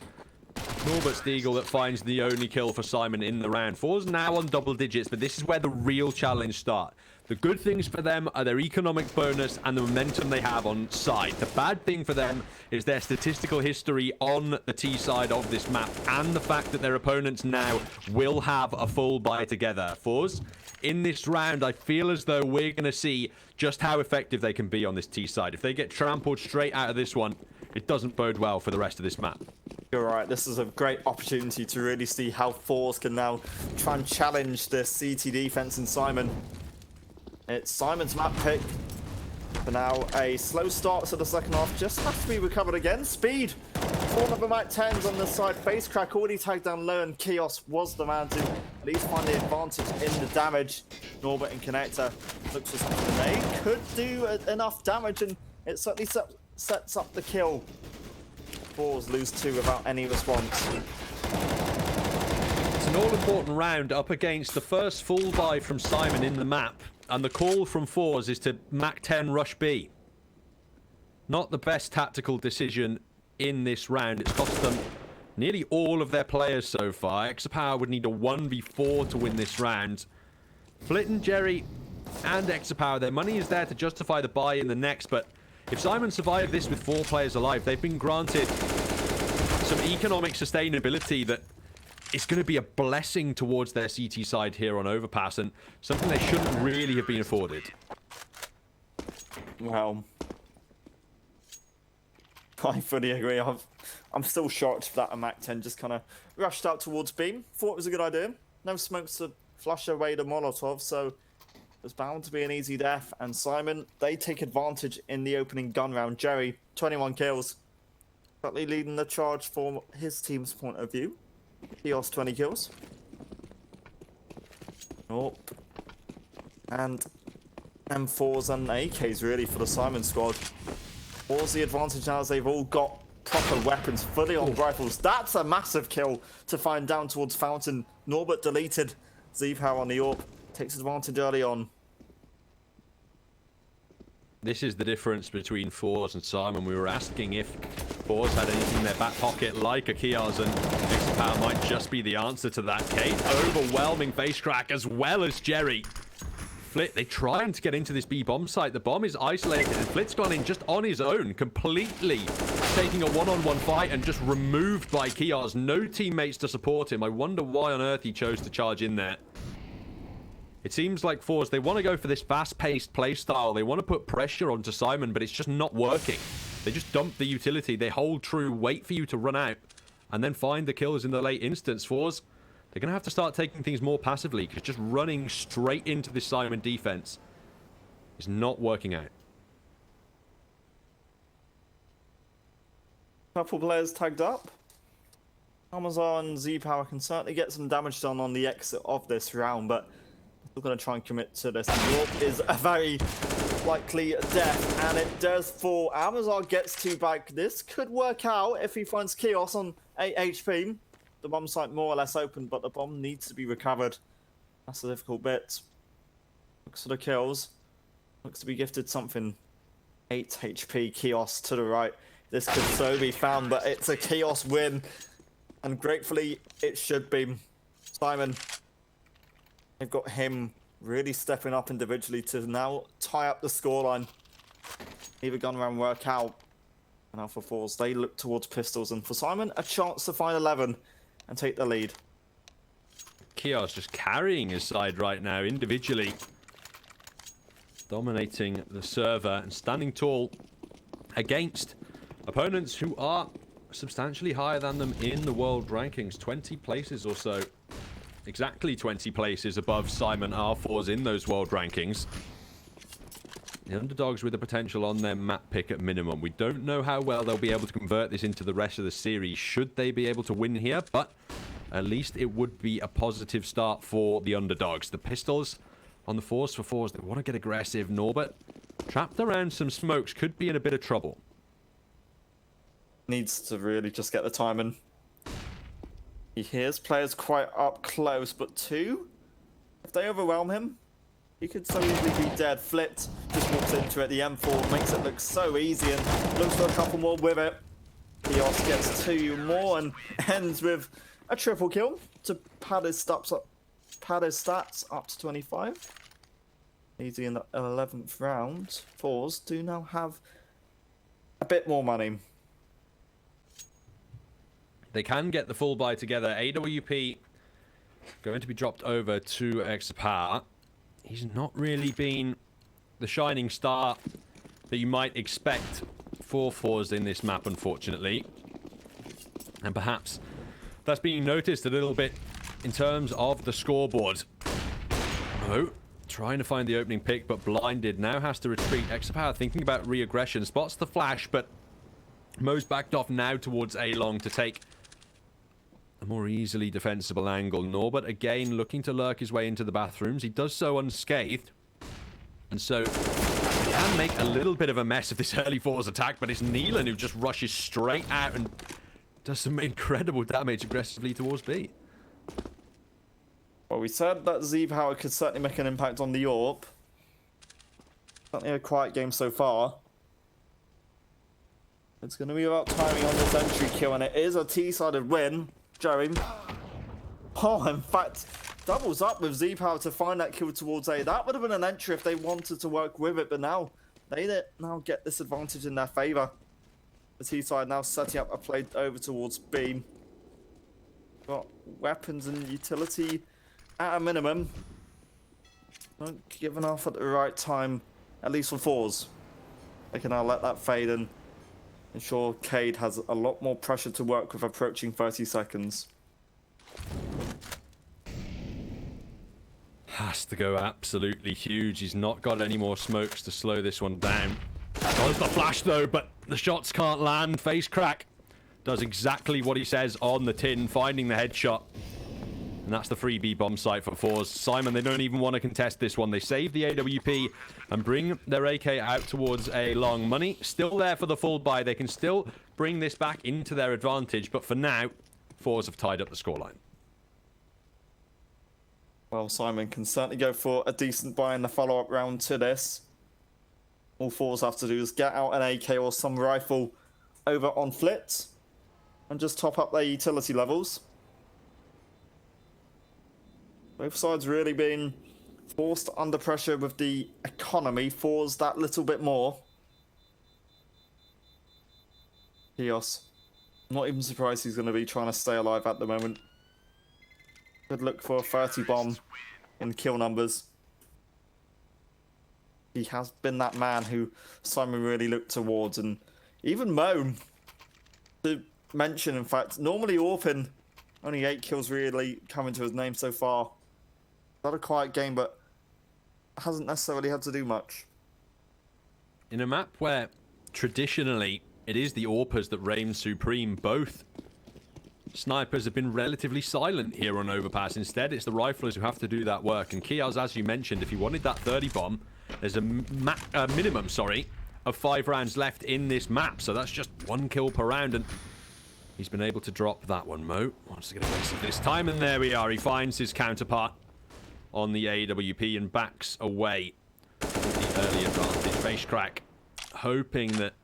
Norbert's Deagle that finds the only kill for SYMAN in the round. FORZE now on double digits, but this is where the real challenge starts. The good things for them are their economic bonus and the momentum they have on side. The bad thing for them is their statistical history on the T side of this map, and the fact that their opponents now will have a full buy together. FORZE, in this round, I feel as though we're going to see just how effective they can be on this T side. If they get trampled straight out of this one, it doesn't bode well for the rest of this map. You're right, this is a great opportunity to really see how FORZE can now try and challenge the CT defense in SYMAN. It's SYMAN's map pick. For now, a slow start to the second half. Just has to be recovered again. Speed. 4 number MAC-10s on the side. FaceCrack already tagged down low, and Kios was the man to at least find the advantage in the damage. Norbert and Connector looks for something. They could do enough damage, and it certainly sets up the kill. FORZE lose 2 without any response. It's an all-important round up against the first full buy from SYMAN in the map. And the call from FORZE is to MAC-10 rush B. Not the best tactical decision in this round. It's cost them nearly all of their players so far. Exapower would need a 1v4 to win this round. Flit and Jerry and Exapower, their money is there to justify the buy in the next, but if SYMAN survive this with 4 players alive, they've been granted some economic sustainability that it's going to be a blessing towards their CT side here on Overpass, and something they shouldn't really have been afforded. Well, I fully agree. I'm still shocked that a MAC-10 just kind of rushed out towards Beam. Thought it was a good idea. No smokes to flush away the Molotov, so there's bound to be an easy death. And SYMAN, they take advantage in the opening gun round. Jerry, 21 kills. Currently leading the charge from his team's point of view. Kios 20 kills. Oh. And M4s and AKs really for the SYMAN squad. What's the advantage now as they've all got proper weapons, fully on rifles. That's a massive kill to find down towards Fountain. Norbert deleted. Zeephow on the AWP takes advantage early on. This is the difference between FORZE and SYMAN. We were asking if FORZE had anything in their back pocket like a Kios, and Exapower might just be the answer to that. Kate overwhelming FaceCrack as well as Jerry. Flit, they trying to get into this B bomb site. The bomb is isolated, and Flit's gone in just on his own, completely taking a one-on-one fight and just removed by Kios. No teammates to support him. I wonder why on earth he chose to charge in there. It seems like FORZE, they want to go for this fast-paced playstyle. They want to put pressure onto SYMAN, but it's just not working. They just dump the utility. They hold true, wait for you to run out, and then find the kills in the late instance. FORZE, they're going to have to start taking things more passively, because just running straight into this SYMAN defense is not working out. Couple players tagged up. Amazon and Z-Power can certainly get some damage done on the exit of this round, but still going to try and commit to this. York is a very likely death, and it does fall. Amazon gets 2 back. This could work out if he finds Kios on 8 HP. The bomb site more or less open, but the bomb needs to be recovered. That's the difficult bit. Looks for the kills. Looks to be gifted something. 8 HP Kios to the right. This could so be found, but it's a Kios win. And gratefully, it should be. SYMAN, they've got him really stepping up individually to now tie up the scoreline. Leave a gun round work out. And now for FORZE, they look towards pistols. And for SYMAN, a chance to find 11 and take the lead. Kios just carrying his side right now individually. Dominating the server and standing tall against opponents who are substantially higher than them in the world rankings. 20 places or so. Exactly 20 places above SYMAN are FORZE in those world rankings. The underdogs with the potential on their map pick at minimum. We don't know how well they'll be able to convert this into the rest of the series should they be able to win here, but at least it would be a positive start for the underdogs. The pistols on the FORZE for FORZE. They want to get aggressive. Norbert, trapped around some smokes, could be in a bit of trouble. Needs to really just get the timing. He hears players quite up close, but 2, if they overwhelm him, he could so easily be dead. Flipped, just walks into it. The M4 makes it look so easy and looks for a couple more with it. Kios gets 2 more and ends with a triple kill to pad his stats up to 25. Easy in the 11th round. FORZE do now have a bit more money. They can get the full buy together. AWP going to be dropped over to Exapar. He's not really been the shining star that you might expect for FORZE in this map, unfortunately. And perhaps that's being noticed a little bit in terms of the scoreboard. Oh, trying to find the opening pick, but blinded. Now has to retreat. Exapar thinking about re-aggression. Spots the flash, but Mo's backed off now towards A-Long to take a more easily defensible angle. Norbert again looking to lurk his way into the bathrooms. He does so unscathed. And so he can make a little bit of a mess of this early FORZE attack, but it's Neelan who just rushes straight out and does some incredible damage aggressively towards B. Well, we said that Z-Power could certainly make an impact on the AWP. Certainly a quiet game so far. It's going to be about timing on this entry kill, and it is a T-sided win. Joey. Oh, in fact, doubles up with Z-Power to find that kill towards A. That would have been an entry if they wanted to work with it, but now they now get this advantage in their favour. The T-side now setting up a play over towards B. Got weapons and utility at a minimum. Not given off at the right time, at least for FORZE. They can now let that fade and ensure Cade has a lot more pressure to work with approaching 30 seconds. Has to go absolutely huge. He's not got any more smokes to slow this one down. Does the flash though, but the shots can't land. Face crack does exactly what he says on the tin, finding the headshot. And that's the free B bomb site for FORZE. SYMAN, they don't even want to contest this one. They save the AWP and bring their AK out towards a long. Money still there for the full buy. They can still bring this back into their advantage. But for now, FORZE have tied up the scoreline. Well, SYMAN can certainly go for a decent buy in the follow-up round to this. All FORZE have to do is get out an AK or some rifle over on Flit and just top up their utility levels. Both sides really being forced under pressure with the economy. FORZE that little bit more. Kios. Not even surprised he's going to be trying to stay alive at the moment. Could look for a 30 bomb in kill numbers. He has been that man who SYMAN really looked towards. And even Mo, to mention, in fact, normally Orpin, only 8 kills really coming to his name so far. Not a quiet game, but hasn't necessarily had to do much. In a map where traditionally it is the AWPers that reign supreme, both snipers have been relatively silent here on Overpass. Instead, it's the riflers who have to do that work. And Kiaz, as you mentioned, if he wanted that 30 bomb, there's a minimum, of 5 rounds left in this map. So that's just 1 kill per round, and he's been able to drop that one. Mo wants to get a face of this time, and there we are. He finds his counterpart on the AWP and backs away with the early advantage. Face crack, hoping that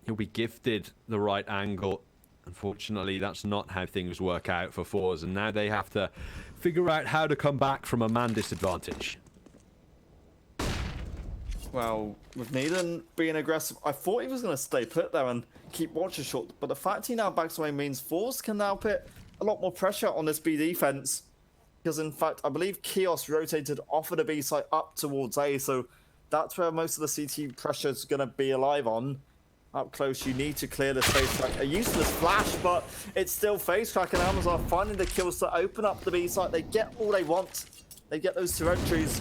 he'll be gifted the right angle. Unfortunately, that's not how things work out for FORZE, and now they have to figure out how to come back from a man disadvantage. Well, with Neelan being aggressive, I thought he was going to stay put there and keep watching short, but the fact he now backs away means FORZE can now put a lot more pressure on this B defense. Because in fact, I believe Kios rotated off of the B site up towards A, so that's where most of the CT pressure is going to be alive on. Up close, you need to clear the face crack. A useless flash, but it's still face crack, and Amazon finding the kills to open up the B site. They get all they want. They get those 2 entries.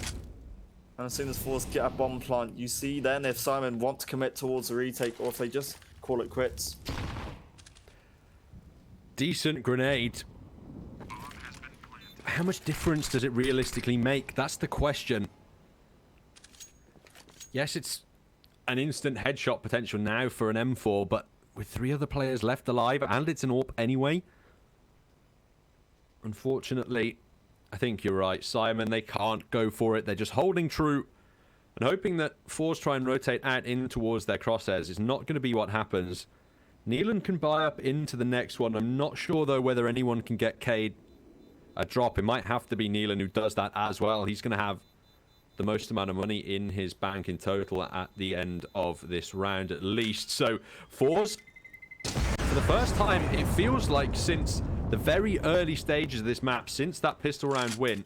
And as soon as FORZE get a bomb plant, you see then if SYMAN want to commit towards a retake or if they just call it quits. Decent grenade. How much difference does it realistically make? That's the question. Yes, it's an instant headshot potential now for an M4, but with 3 other players left alive, and it's an AWP anyway, Unfortunately, I think you're right, Simon. They can't go for it. They're just holding true and hoping that FORZE try and rotate out in towards their crosshairs is not going to be what happens. Neelan can buy up into the next one. I'm not sure, though, whether anyone can get Cade a drop. It might have to be Neelan who does that as well. He's going to have the most amount of money in his bank in total at the end of this round, at least. So, FORZE, for the first time, it feels like since the very early stages of this map, since that pistol round win,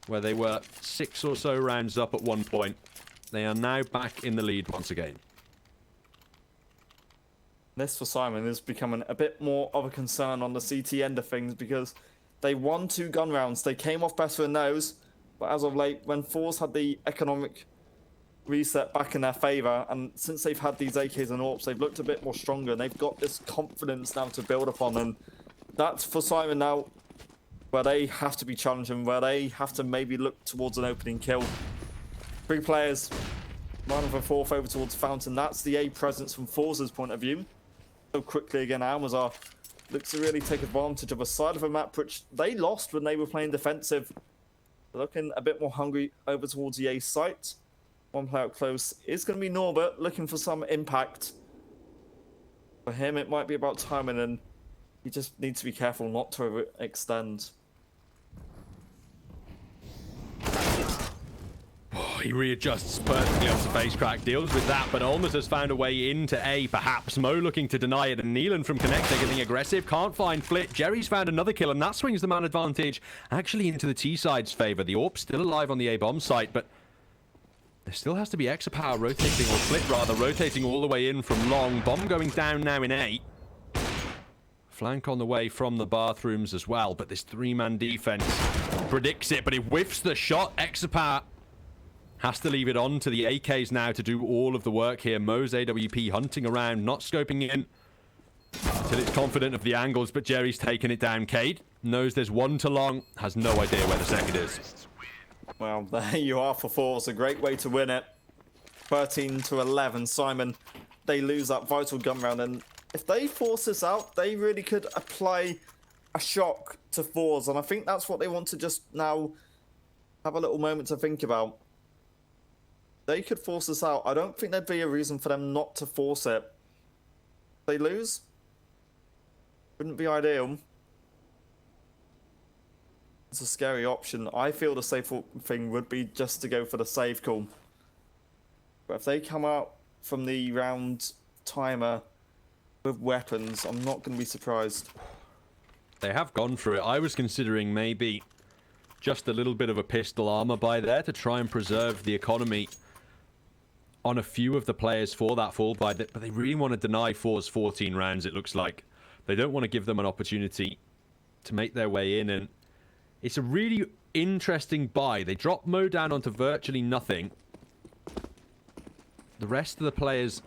where they were 6 or so rounds up at one point, they are now back in the lead once again. This for Simon is becoming a bit more of a concern on the CT end of things because they won 2 gun rounds. They came off better in those, but as of late, when FORZE had the economic reset back in their favour, and since they've had these AKs and AWPs, they've looked a bit more stronger, and they've got this confidence now to build upon, and that's for Simon now, where they have to be challenging, where they have to maybe look towards an opening kill. 3 players, 1 of a 4th over towards Fountain. That's the A presence from FORZE's point of view. So quickly again, Almazar looks to really take advantage of a side of a map which they lost when they were playing defensive. They're looking a bit more hungry over towards the A site. 1 player up close is going to be Norbert, looking for some impact. For him, it might be about timing, and he just needs to be careful not to extend. He readjusts perfectly off the face crack, deals with that, but almost has found a way into A, perhaps. Mo looking to deny it, and Neelan from Connect, they're getting aggressive, can't find Flit. Jerry's found another kill, and that swings the man advantage actually into the T-side's favour. The AWP's still alive on the A-bomb site, but there still has to be Exapower rotating, or Flit rather, rotating all the way in from long. Bomb going down now in A. Flank on the way from the bathrooms as well, but this 3-man defense predicts it, but it whiffs the shot. Exapower has to leave it on to the AKs now to do all of the work here. Mo's AWP hunting around, not scoping in until it's confident of the angles, but Jerry's taken it down. Cade knows there's 1 to long, has no idea where the second is. Well, there you are for FORZE. A great way to win it. 13 to 11. Simon, they lose that vital gun round, and if they force this out, they really could apply a shock to FORZE, and I think that's what they want to just now have a little moment to think about. They could force this out. I don't think there'd be a reason for them not to force it. If they lose, wouldn't be ideal. It's a scary option. I feel the safe thing would be just to go for the save call. But if they come out from the round timer with weapons, I'm not going to be surprised. They have gone for it. I was considering maybe just a little bit of a pistol armor by there to try and preserve the economy on a few of the players for that fall buy, but they really want to deny FORZE 14 rounds, it looks like. They don't want to give them an opportunity to make their way in, and it's a really interesting buy. They drop Mo down onto virtually nothing. The rest of the players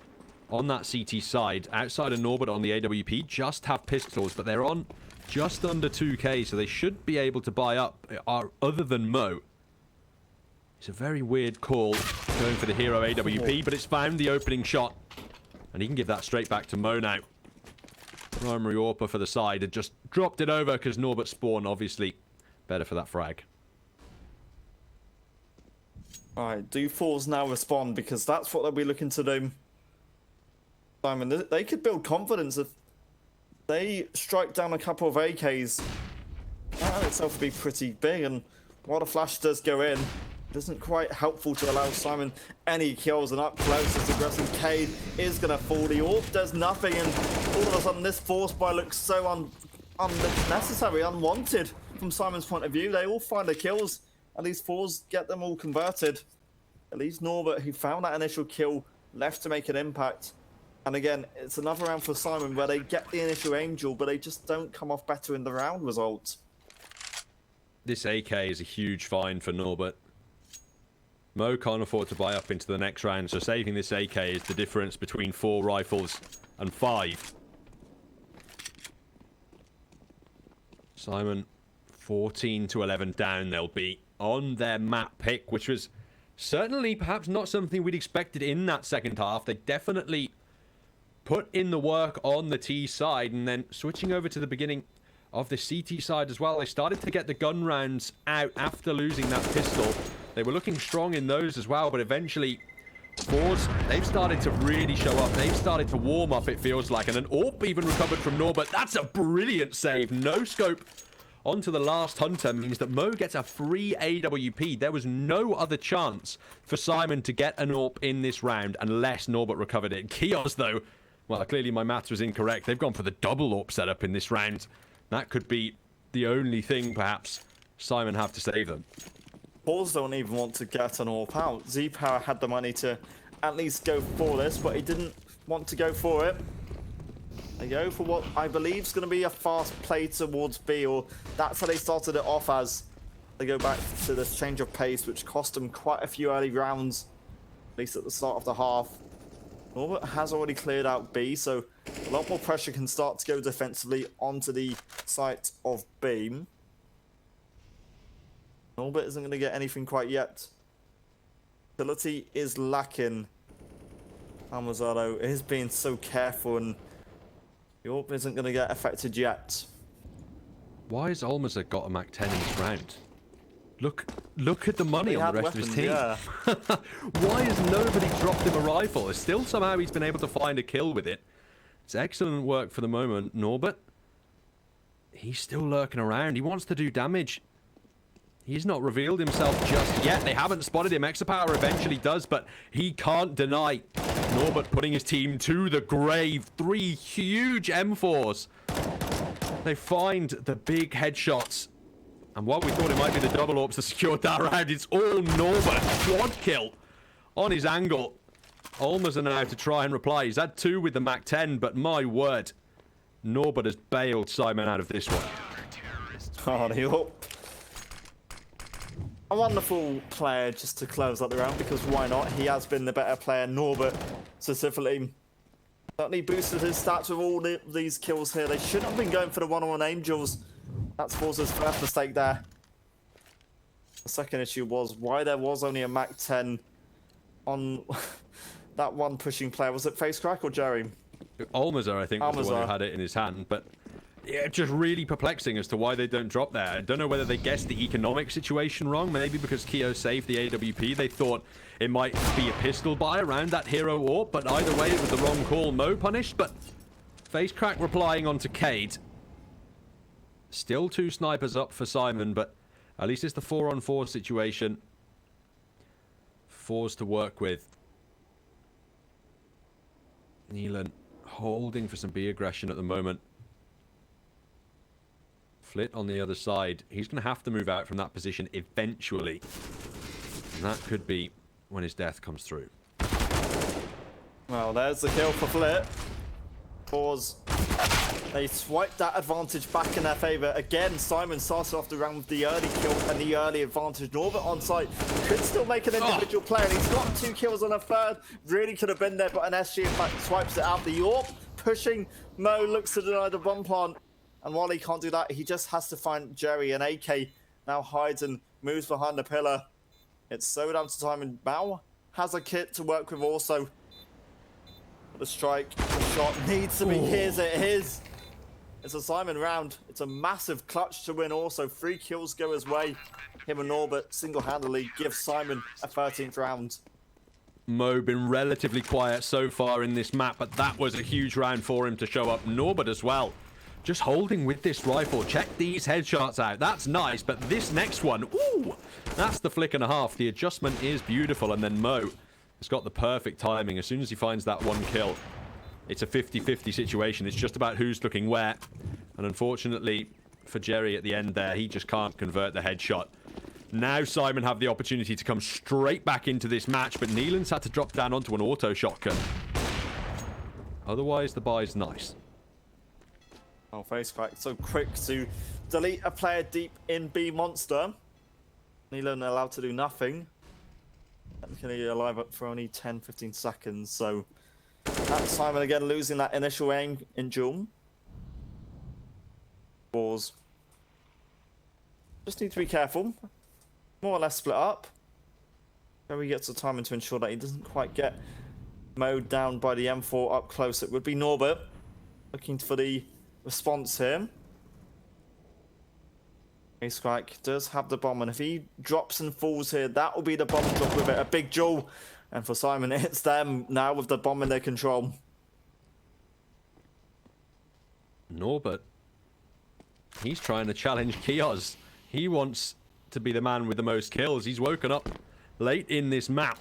on that CT side, outside of Norbert on the AWP, just have pistols, but they're on just under 2k, so they should be able to buy up, other than Mo. It's a very weird call going for the hero AWP, but it's found the opening shot, and he can give that straight back to Mo now. Primary AWPer for the side had just dropped it over because Norbert spawned, obviously better for that frag. Alright, do FORZE now respond, because that's what they'll be looking to do. Simon, they could build confidence if they strike down a couple of AKs. That in itself would be pretty big, and while the flash does go in, it isn't quite helpful to allow Simon any kills, and up close this aggressive Cade is going to fall. The AWP does nothing, and all of a sudden this force buy looks so unnecessary, unwanted from Simon's point of view. They all find the kills, at least FORZE get them all converted. At least Norbert, who found that initial kill, left to make an impact. And again, it's another round for Simon where they get the initial angel, but they just don't come off better in the round results. This AK is a huge find for Norbert. Mo can't afford to buy up into the next round, so saving this AK is the difference between 4 rifles and 5. Simon, 14 to 11 down they'll be on their map pick, which was certainly perhaps not something we'd expected in that second half. They definitely put in the work on the T side, and then switching over to the beginning of the CT side as well. They started to get the gun rounds out after losing that pistol. They were looking strong in those as well, but eventually FORZE, they've started to really show up. They've started to warm up, it feels like. And an AWP even recovered from Norbert. That's a brilliant save. No scope onto the last hunter means that Mo gets a free AWP. There was no other chance for SYMAN to get an AWP in this round unless Norbert recovered it. Kios, though, well, clearly my maths was incorrect. They've gone for the double AWP setup in this round. That could be the only thing, perhaps, SYMAN have to save them. FORZE don't even want to get an AWP out. Z-Power had the money to at least go for this, but he didn't want to go for it. They go for what I believe is going to be a fast play towards B, or that's how they started it off as. They go back to this change of pace, which cost them quite a few early rounds, at least at the start of the half. Norbert has already cleared out B, so a lot more pressure can start to go defensively onto the site of B. Norbert isn't going to get anything quite yet. Ability is lacking. Almazado is being so careful, and the AWP isn't going to get affected yet. Why has Almaza got a Mac 10 in this round? Look at the money on the rest of his team. Yeah. Why has nobody dropped him a rifle? Still somehow he's been able to find a kill with it. It's excellent work for the moment. Norbert, he's still lurking around. He wants to do damage. He's not revealed himself just yet. They haven't spotted him. Exapower eventually does, but he can't deny Norbert putting his team to the grave. 3 huge M4s. They find the big headshots. And what we thought it might be the double AWPs that secured that round, it's all Norbert. Quad kill on his angle. Almaza now to try and reply. He's had 2 with the Mac 10, but my word, Norbert has bailed SYMAN out of this one. Oh, the AWP. A wonderful player just to close out the round, because why not? He has been the better player. Norbert specifically certainly boosted his stats with all these kills here. They shouldn't have been going for the one-on-one Angels. That's FORZE's first mistake there. The second issue was why there was only a Mac 10 on that one pushing player. Was it FaceCrack or Jerry? Almaza, I think, was the one who had it in his hand, but yeah, just really perplexing as to why they don't drop there. I don't know whether they guessed the economic situation wrong. Maybe because Keo saved the AWP, they thought it might be a pistol buy around that hero AWP, but either way, it was the wrong call. Mo punished, but FaceCrack replying onto Cade. Still 2 snipers up for SYMAN, but at least it's the 4-on-4 situation. FORZE to work with. Neelan holding for some B aggression at the moment. Flit on the other side. He's going to have to move out from that position eventually. And that could be when his death comes through. Well, there's the kill for Flit. FORZE. They swiped that advantage back in their favour. Again, SYMAN started off the round with the early kill and the early advantage. Norbert on site could still make an individual play, and he's got 2 kills on a third. Really could have been there, but an SG in fact swipes it out. The AWP pushing. Mo looks to deny the bomb plant, and while he can't do that, he just has to find Jerry. And AK now hides and moves behind the pillar. It's so down to time, and Mao has a kit to work with also. The strike, the shot needs to be his. It is. It's a SYMAN round. It's a massive clutch to win also. 3 kills go his way. Him and Norbert single-handedly give SYMAN a 13th round. Mo been relatively quiet so far in this map, but that was a huge round for him to show up. Norbert as well. Just holding with this rifle. Check these headshots out. That's nice, but this next one, ooh, that's the flick and a half. The adjustment is beautiful, and then Mo has got the perfect timing. As soon as he finds that 1 kill, it's a 50-50 situation. It's just about who's looking where. And unfortunately for Jerry at the end there, he just can't convert the headshot. Now SYMAN have the opportunity to come straight back into this match, but Neelan's had to drop down onto an auto shotgun. Otherwise, the buy's nice. Oh, FaceCrack so quick to delete a player deep in B Monster. Neelan allowed to do nothing. Technically alive up for only 10-15 seconds, so that's SYMAN again losing that initial aim in June. FORZE. Just need to be careful. More or less split up. Jerry gets the timing to ensure that he doesn't quite get mowed down by the M4 up close. It would be Norbert looking for the response here. FaceCrack does have the bomb, and if he drops and falls here, that will be the bomb drop with it. A big jewel. And for SYMAN, it's them now with the bomb in their control. Norbert. He's trying to challenge Kios. He wants to be the man with the most kills. He's woken up late in this map.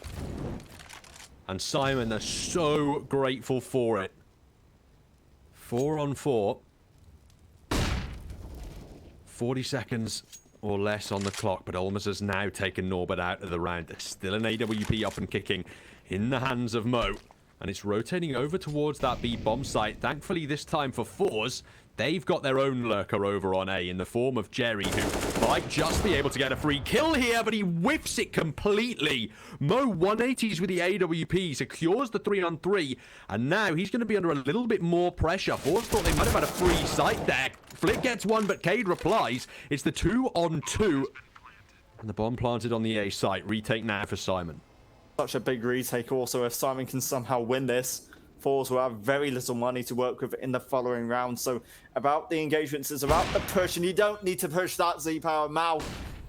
And SYMAN are so grateful for it. 4 on 4. 40 seconds or less on the clock, but Olmos has now taken Norbert out of the round. There's still an AWP up and kicking in the hands of Mo. And it's rotating over towards that B bomb site. Thankfully, this time for FORZE, they've got their own lurker over on A in the form of Jerry, who might just be able to get a free kill here, but he whiffs it completely. Mo 180s with the AWP, secures the 3-on-3, and now he's going to be under a little bit more pressure. FORZE thought they might have had a free site there. Flick gets one, but Cade replies. It's the 2-on-2, and the bomb planted on the A site. Retake now for SYMAN. Such a big retake also. If SYMAN can somehow win this, FORZE will have very little money to work with in the following round. So about the engagements, it's about the push, and you don't need to push that Z-Power. Mao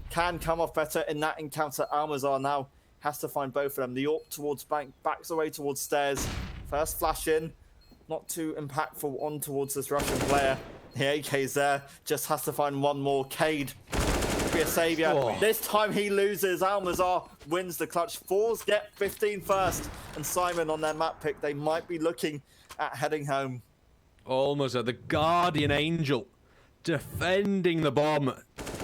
can come off better in that encounter. Almazar now has to find both of them. The AWP towards bank, backs away towards stairs. First flash in, not too impactful on towards this Russian player. The AK's there, just has to find one more. Cade be a saviour. Oh. This time he loses. Almazar wins the clutch. FORZE get 15 first, and SYMAN on their map pick. They might be looking at heading home. Almazar, the guardian angel, defending the bomb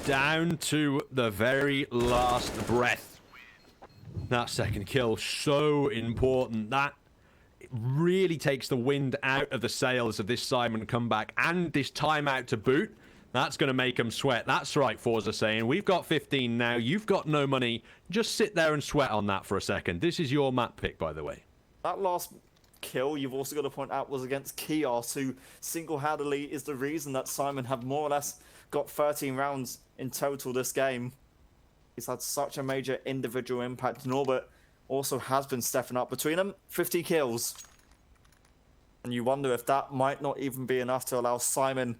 down to the very last breath. That second kill, so important. That really takes the wind out of the sails of this SYMAN comeback and this timeout to boot. That's going to make them sweat. That's right, FORZE are saying. We've got 15 now. You've got no money. Just sit there and sweat on that for a second. This is your map pick, by the way. That last kill, you've also got to point out, was against Kios, who single-handedly is the reason that SYMAN have more or less got 13 rounds in total this game. He's had such a major individual impact. Norbert also has been stepping up. Between them, 50 kills. And you wonder if that might not even be enough to allow SYMAN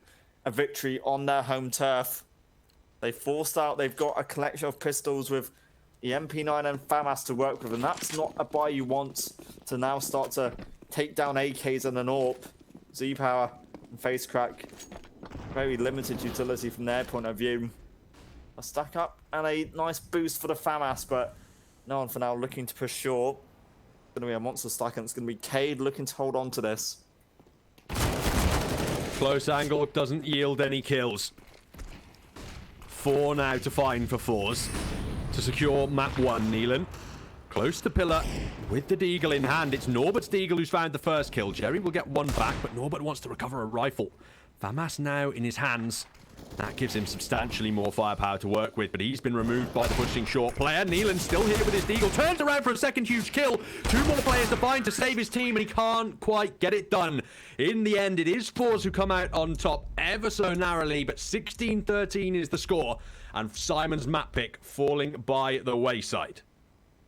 a victory on their home turf. They forced out, they've got a collection of pistols with the MP9 and FAMAS to work with, and that's not a buy you want to now start to take down AKs and an AWP. Z-Power and FaceCrack, very limited utility from their point of view. A stack up and a nice boost for the FAMAS, but no one for now looking to push short. It's going to be a monster stack, and it's going to be Cade looking to hold on to this. Close angle doesn't yield any kills. 4 now to find for FORZE to secure map 1. Neelan close to pillar with the deagle in hand. It's Norbert's deagle who's found the first kill. Jerry will get one back, but Norbert wants to recover a rifle. FAMAS now in his hands. That gives him substantially more firepower to work with, but he's been removed by the pushing short player. Neelan's still here with his deagle. Turns around for a second huge kill. 2 more players to find to save his team, and he can't quite get it done. In the end, it is FORZE who come out on top ever so narrowly, but 16-13 is the score, and SYMAN's map pick falling by the wayside.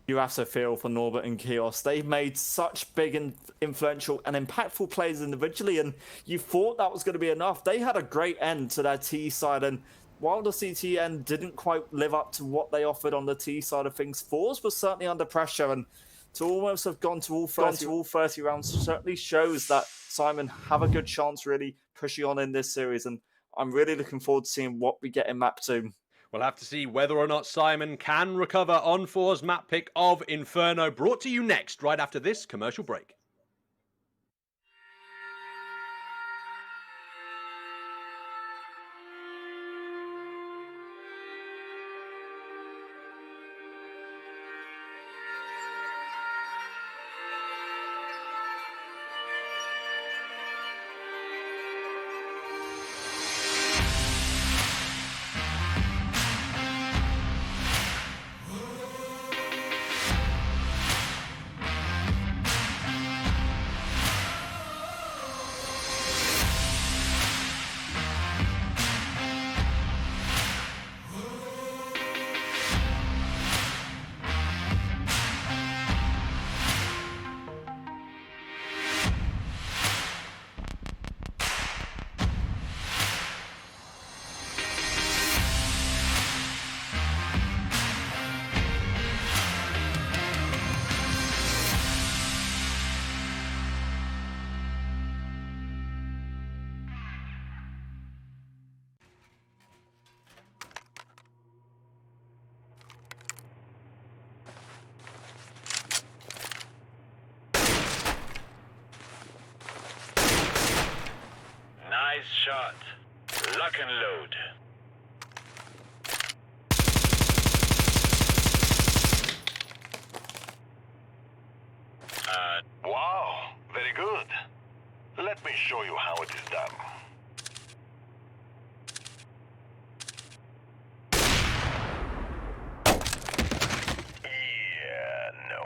You have to feel for Norbert and Kios. They've made such big and influential and impactful plays individually, and you thought that was going to be enough. They had a great end to their T side, and while the CT end didn't quite live up to what they offered on the T side of things, FORZE was certainly under pressure, and to almost have gone to all 30 rounds certainly shows that SYMAN have a good chance really pushing on in this series, and I'm really looking forward to seeing what we get in map 2. We'll have to see whether or not SYMAN can recover on FORZE map pick of Inferno. Brought to you next, right after this commercial break. Lock and load. Wow, very good. Let me show you how it is done. Yeah, no.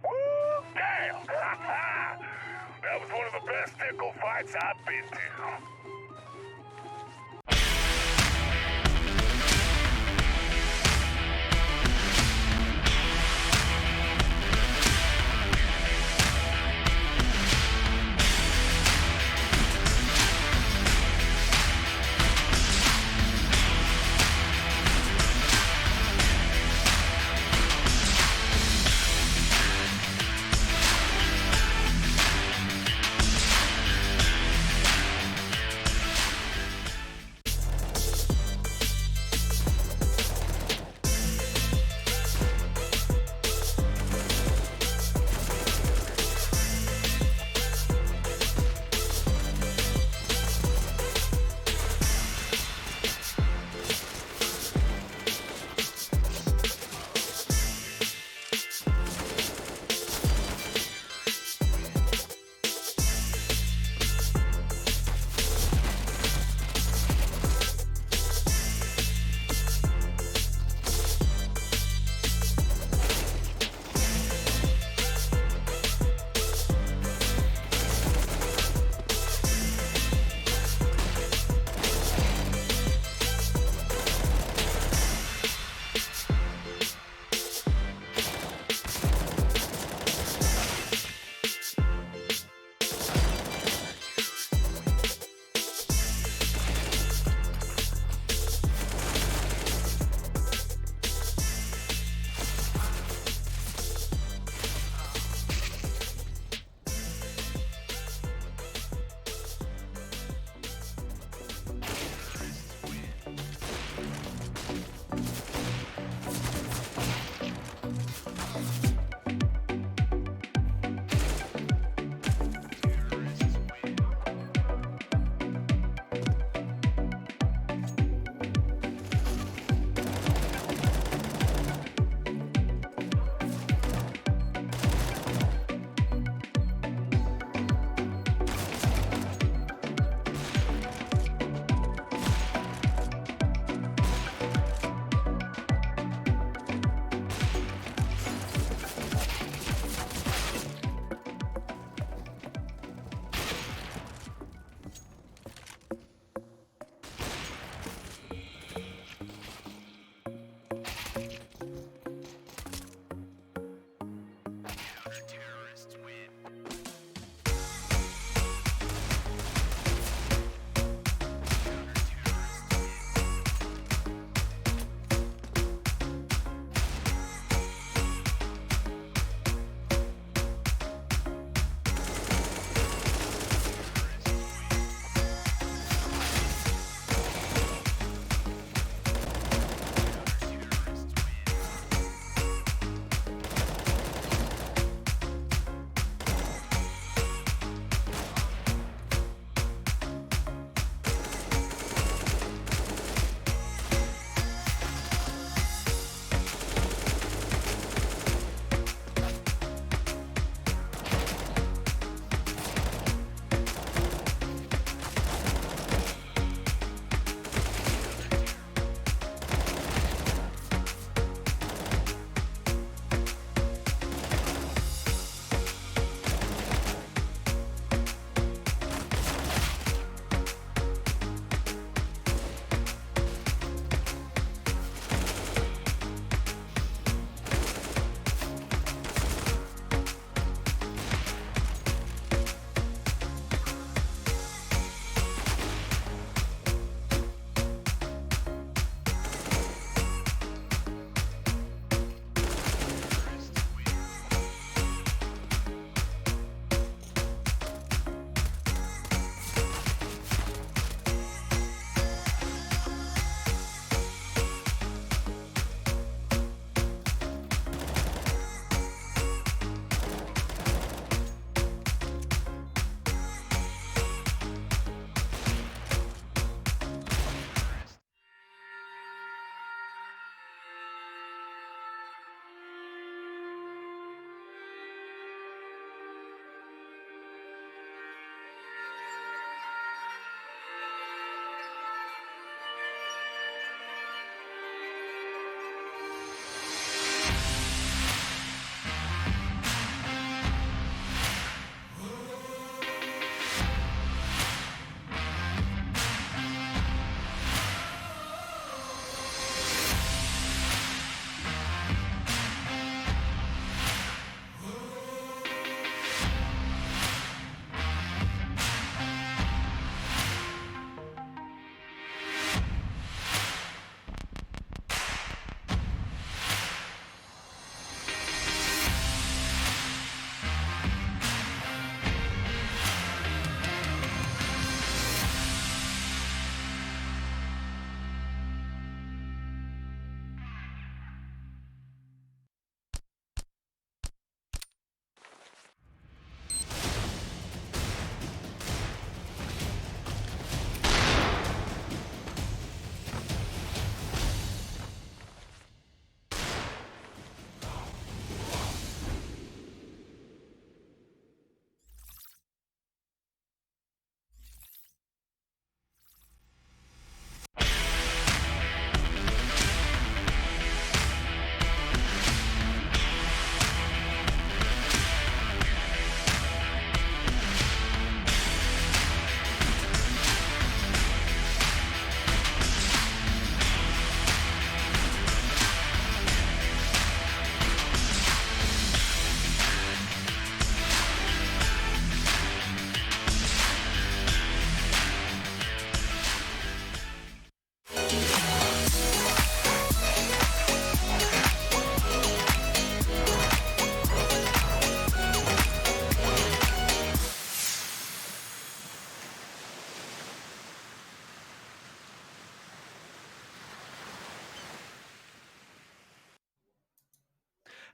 Woo, damn! That was one of the best tickle fights I've been to.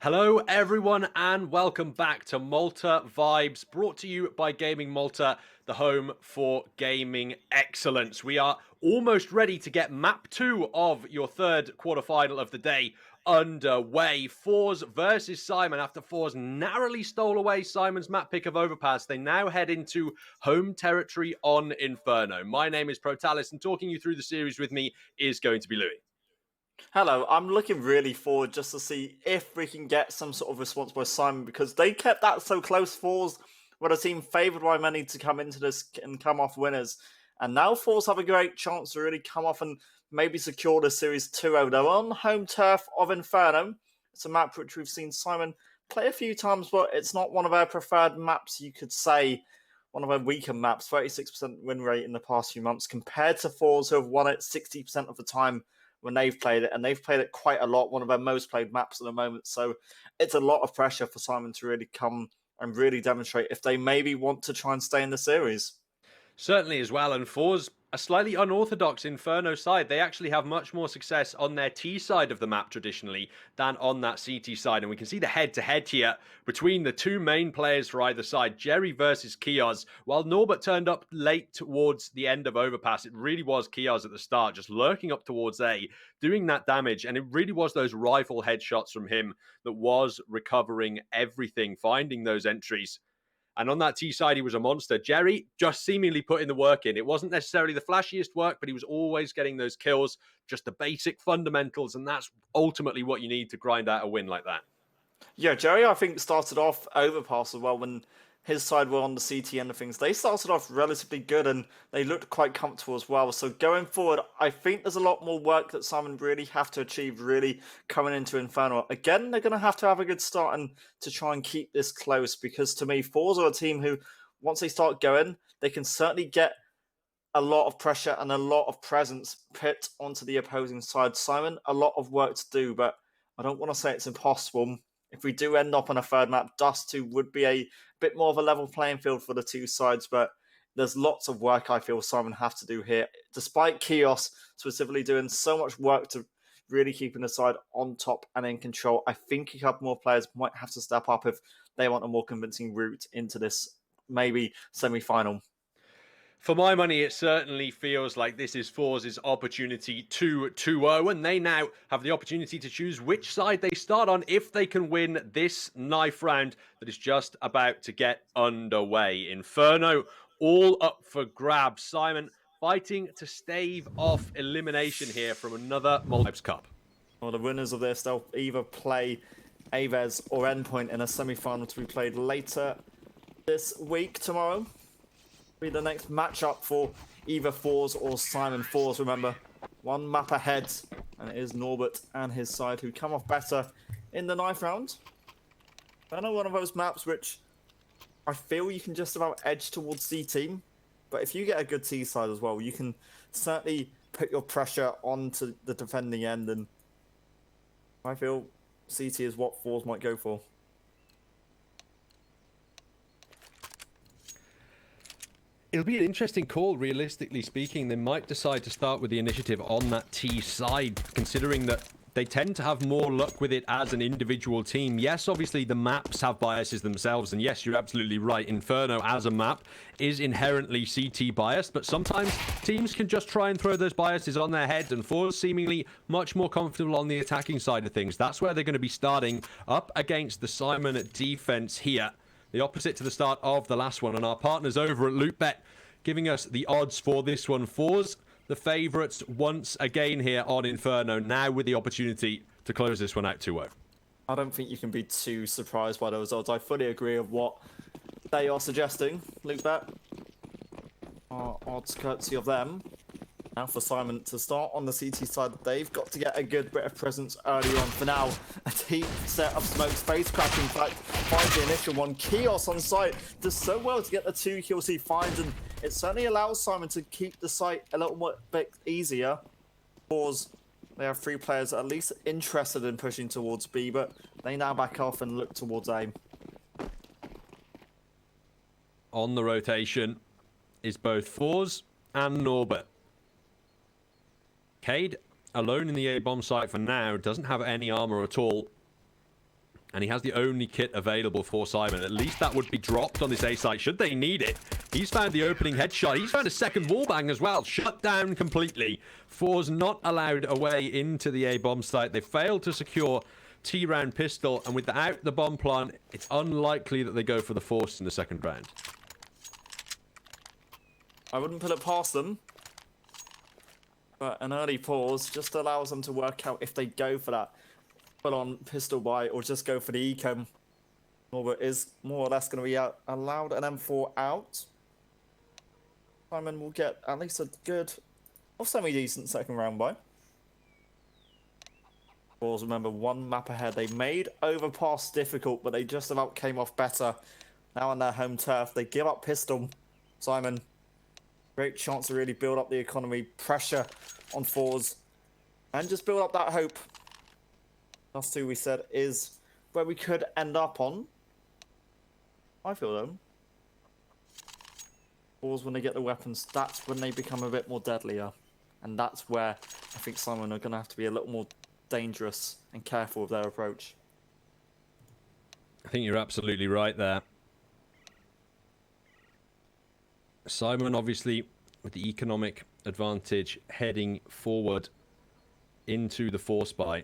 Hello, everyone, and welcome back to Malta Vibes, brought to you by Gaming Malta, the home for gaming excellence. We are almost ready to get map 2 of your third quarterfinal of the day underway. FORZE versus SYMAN. After FORZE narrowly stole away SYMAN's map pick of Overpass, they now head into home territory on Inferno. My name is Protalis, and talking you through the series with me is going to be Louis. Hello, I'm looking really forward just to see if we can get some sort of response by SYMAN because they kept that so close. FORZE were a team favoured by many to come into this and come off winners. And now FORZE have a great chance to really come off and maybe secure the Series 2-0. They're on home turf of Inferno. It's a map which we've seen SYMAN play a few times, but it's not one of our preferred maps, you could say. One of our weaker maps, 36% win rate in the past few months, compared to FORZE who have won it 60% of the time when they've played it, and they've played it quite a lot, one of their most played maps at the moment. So it's a lot of pressure for SYMAN to really come and really demonstrate if they maybe want to try and stay in the series. Certainly as well, and FORZE, a slightly unorthodox Inferno side. They actually have much more success on their T side of the map traditionally than on that CT side, and we can see the head-to-head here between the two main players for either side, Jerry versus Kios. While Norbert turned up late towards the end of Overpass, it really was Kios at the start, just lurking up towards A, doing that damage, and it really was those rifle headshots from him that was recovering everything, finding those entries. And on that T side, he was a monster. Jerry just seemingly putting the work in. It wasn't necessarily the flashiest work, but he was always getting those kills, just the basic fundamentals. And that's ultimately what you need to grind out a win like that. Yeah, Jerry, I think, started off Overpass as well when his side were on the CT end of things. They started off relatively good and they looked quite comfortable as well. So going forward, I think there's a lot more work that SYMAN really have to achieve really coming into Inferno. Again, they're going to have a good start and to try and keep this close because to me, FORZE are a team who, once they start going, they can certainly get a lot of pressure and a lot of presence put onto the opposing side. SYMAN, a lot of work to do, but I don't want to say it's impossible. If we do end up on a third map, Dust 2 would be a bit more of a level playing field for the two sides, but there's lots of work I feel SYMAN have to do here. Despite Kios specifically doing so much work to really keeping the side on top and in control, I think a couple more players might have to step up if they want a more convincing route into this maybe semi-final. For my money, it certainly feels like this is FORZE's opportunity to 2-0, and they now have the opportunity to choose which side they start on if they can win this knife round that is just about to get underway. Inferno, all up for grabs. SYMAN fighting to stave off elimination here from another Malta Cup. Well, the winners of this, they'll either play Aves or Endpoint in a semi-final to be played later this week, tomorrow. Be the next matchup for either FORZE or SYMAN. FORZE, remember, one map ahead, and it is Norbert and his side who come off better in the knife round. I know one of those maps which I feel you can just about edge towards C team, but if you get a good T side as well, you can certainly put your pressure onto the defending end, and I feel CT is what FORZE might go for. It'll be an interesting call, realistically speaking. They might decide to start with the initiative on that T side, considering that they tend to have more luck with it as an individual team. Yes, obviously the maps have biases themselves, and yes, you're absolutely right. Inferno as a map is inherently CT biased, but sometimes teams can just try and throw those biases on their heads, and FORZE seemingly much more comfortable on the attacking side of things. That's where they're going to be starting up against the SYMAN defense here. The opposite to the start of the last one, and our partners over at LootBet giving us the odds for this one. FORZE, the favourites once again here on Inferno, now with the opportunity to close this one out 2-0. I don't think you can be too surprised by those odds. I fully agree with what they are suggesting. LootBet, odds courtesy of them. Now for SYMAN to start on the CT side, they've got to get a good bit of presence early on. For now, a deep set of smoke, space crack, in fact, finds the initial one. Kios on site does so well to get the 2 kills he finds, and it certainly allows SYMAN to keep the site a little bit easier. FORZE, they have 3 players at least interested in pushing towards B, but they now back off and look towards A. On the rotation is both FORZE and Norbert. Cade, alone in the A-bomb site for now, doesn't have any armor at all. And he has the only kit available for Simon. At least that would be dropped on this A site should they need it. He's found the opening headshot. He's found a second wallbang as well. Shut down completely. FORZE not allowed a way into the A bomb site. They failed to secure T-round pistol. And without the bomb plant, it's unlikely that they go for the force in the second round. I wouldn't put it past them. But an early pause just allows them to work out if they go for that full-on pistol buy or just go for the ecom. Norbert is more or less going to be allowed an M4 out. Simon will get at least a good or semi-decent second round buy. FORZE, remember, one map ahead. They made overpass difficult, but they just about came off better. Now on their home turf, they give up pistol. Simon, great chance to really build up the economy, pressure on FORZE, and just build up that hope. Last two we said is where we could end up on. I feel though. FORZE, when they get the weapons, that's when they become a bit more deadlier. And that's where I think Simon are going to have to be a little more dangerous and careful with their approach. I think you're absolutely right there. Simon, obviously, with the economic advantage heading forward into the force buy.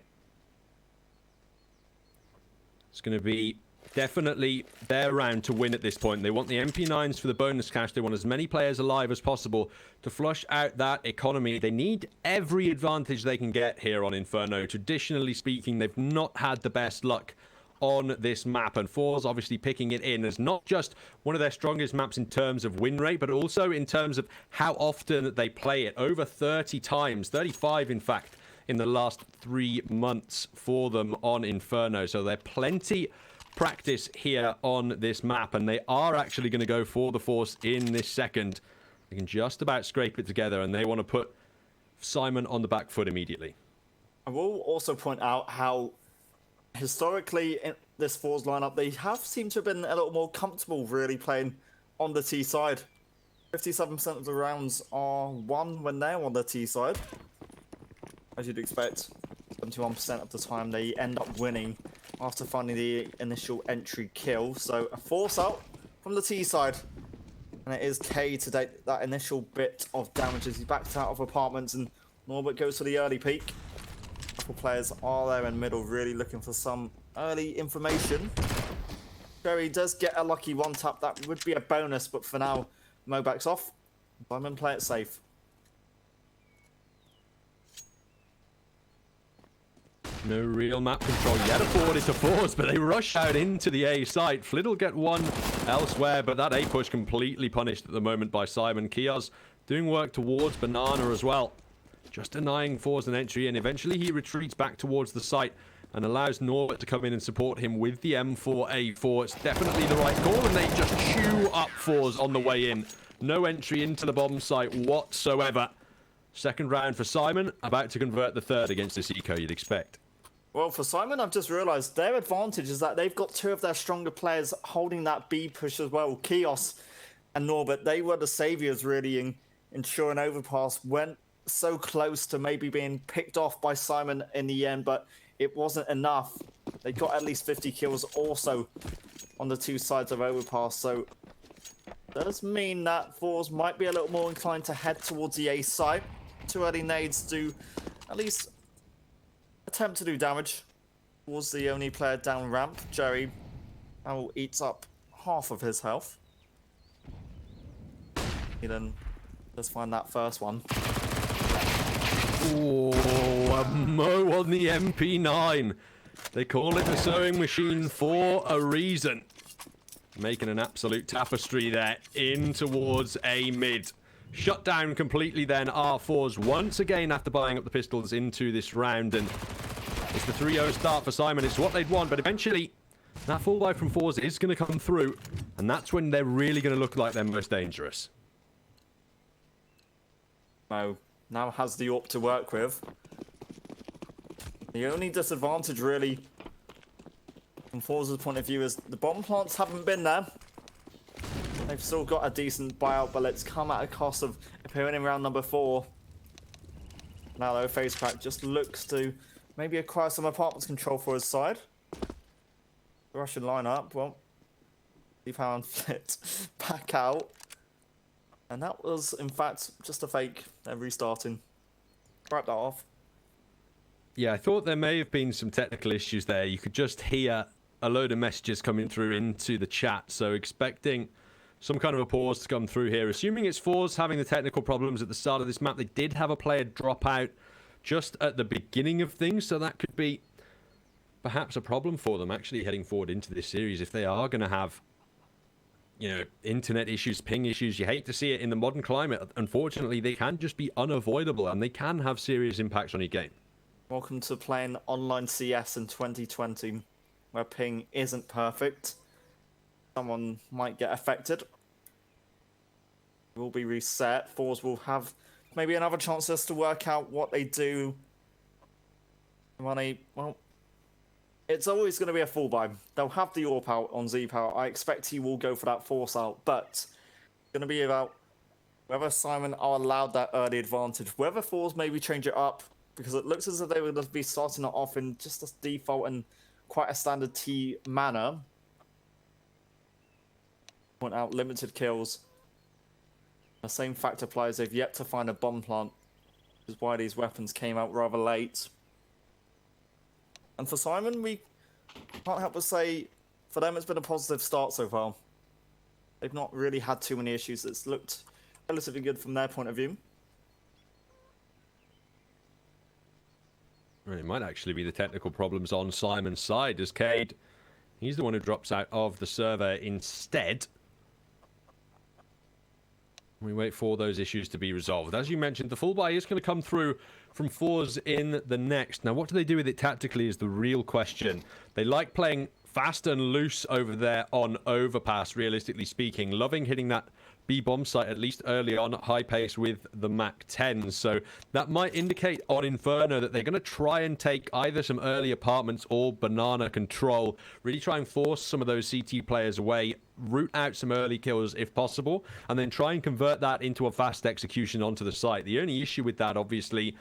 It's going to be definitely their round to win at this point. They want the MP9s for the bonus cash. They want as many players alive as possible to flush out that economy. They need every advantage they can get here on Inferno. Traditionally speaking, they've not had the best luck on this map, and FORZE obviously picking it in as not just one of their strongest maps in terms of win rate, but also in terms of how often they play it. Over 30 times, 35 in fact, in the last 3 months for them on Inferno. So they're plenty practice here on this map, and they are actually going to go for the force in this second. They can just about scrape it together, and they want to put Simon on the back foot immediately. I will also point out how historically in this FORZE lineup, they have seemed to have been a little more comfortable really playing on the T side. 57% of the rounds are won when they're on the T side. As you'd expect, 71% of the time they end up winning after finding the initial entry kill. So a force out from the T side. And it is K to take that initial bit of damage as he backs out of apartments, and Norbert goes for the early peek. A couple players are there in middle really looking for some early information. Jerry does get a lucky one tap. That would be a bonus, but for now, Mo backs off. Simon, play it safe. No real map control yet afforded to FORZE, but they rush out into the A site. Flid will get one elsewhere, but that A push completely punished at the moment by Simon. Kios doing work towards Banana as well, just denying FORZE an entry, and eventually he retreats back towards the site and allows Norbert to come in and support him with the M4A4. It's definitely the right call, and they just chew up FORZE on the way in. No entry into the bomb site whatsoever. Second round for Simon, about to convert the third against this eco, you'd expect. Well, for Simon, I've just realised their advantage is that they've got two of their stronger players holding that B push as well. Kios and Norbert, they were the saviours really in ensuring overpass. Went so close to maybe being picked off by Simon in the end, but it wasn't enough. They got at least 50 kills also on the two sides of overpass, so does mean that FORZE might be a little more inclined to head towards the A site. Two early nades do at least attempt to do damage. Was the only player down ramp. Jerry now eats up half of his health. He then does find that first one. Oh, a Mo on the MP9. They call it the sewing machine for a reason. Making an absolute tapestry there in towards A mid. Shut down completely then are FORZE once again after buying up the pistols into this round, and it's the 3-0 start for Simon. It's what they'd want, but eventually that full buy from FORZE is going to come through, and that's when they're really going to look like they're most dangerous. Mo now has the AWP to work with. The only disadvantage really from FORZE's point of view is the bomb plants haven't been there. They've still got a decent buyout, but it's come at a cost of appearing in round number 4. Now though, FaceCrack just looks to maybe acquire some apartments control for his side. Russian lineup. Well, Pound flipped back out. And that was, in fact, just a fake. They're restarting. Wrap that off. Yeah, I thought there may have been some technical issues there. You could just hear a load of messages coming through into the chat. So expecting some kind of a pause to come through here. Assuming it's FORZE having the technical problems at the start of this map. They did have a player drop out just at the beginning of things. So that could be perhaps a problem for them actually heading forward into this series. If they are going to have, you know, internet issues, ping issues, you hate to see it in the modern climate. Unfortunately, they can just be unavoidable and they can have serious impacts on your game. Welcome to playing online CS in 2020, where ping isn't perfect. Someone might get affected. Will be reset. FORZE will have maybe another chance just to work out what they do. Well, it's always going to be a full buy. They'll have the AWP out on Z-Power. I expect he will go for that force out, but it's going to be about whether SYMAN are allowed that early advantage, whether FORZE maybe change it up, because it looks as if they would be starting it off in just a default and quite a standard T manner. Point out limited kills. The same fact applies. They've yet to find a bomb plant, which is why these weapons came out rather late. And for SYMAN, we can't help but say, for them it's been a positive start so far. They've not really had too many issues. It's looked relatively good from their point of view. It might actually be the technical problems on SYMAN's side, as Cade, he's the one who drops out of the server instead. We wait for those issues to be resolved. As you mentioned, the full buy is going to come through from FORZE in the next. Now, what do they do with it tactically is the real question. They like playing fast and loose over there on Overpass, realistically speaking. Loving hitting that B-bomb site, at least early on, at high pace with the MAC-10. So that might indicate on Inferno that they're going to try and take either some early apartments or banana control. Really try and force some of those CT players away, root out some early kills if possible, and then try and convert that into a fast execution onto the site. The only issue with that, obviously,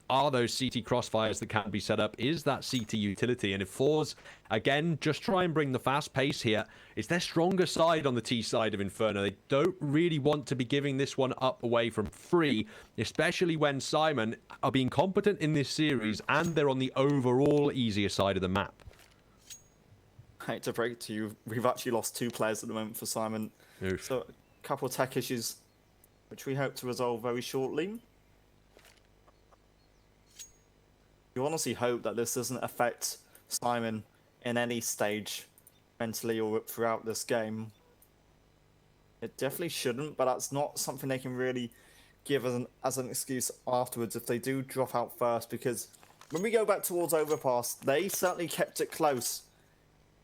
are those CT crossfires that can be set up, is that CT utility. And if FORZE, again, just try and bring the fast pace here, it's their stronger side on the T side of Inferno. They don't really want to be giving this one up away from free, especially when SYMAN are being competent in this series and they're on the overall easier side of the map. I hate to break it to you, we've actually lost 2 players at the moment for SYMAN. Oof. So a couple of tech issues, which we hope to resolve very shortly. You honestly hope that this doesn't affect SYMAN in any stage, mentally or throughout this game. It definitely shouldn't, but that's not something they can really give as an excuse afterwards if they do drop out first, because when we go back towards Overpass, they certainly kept it close.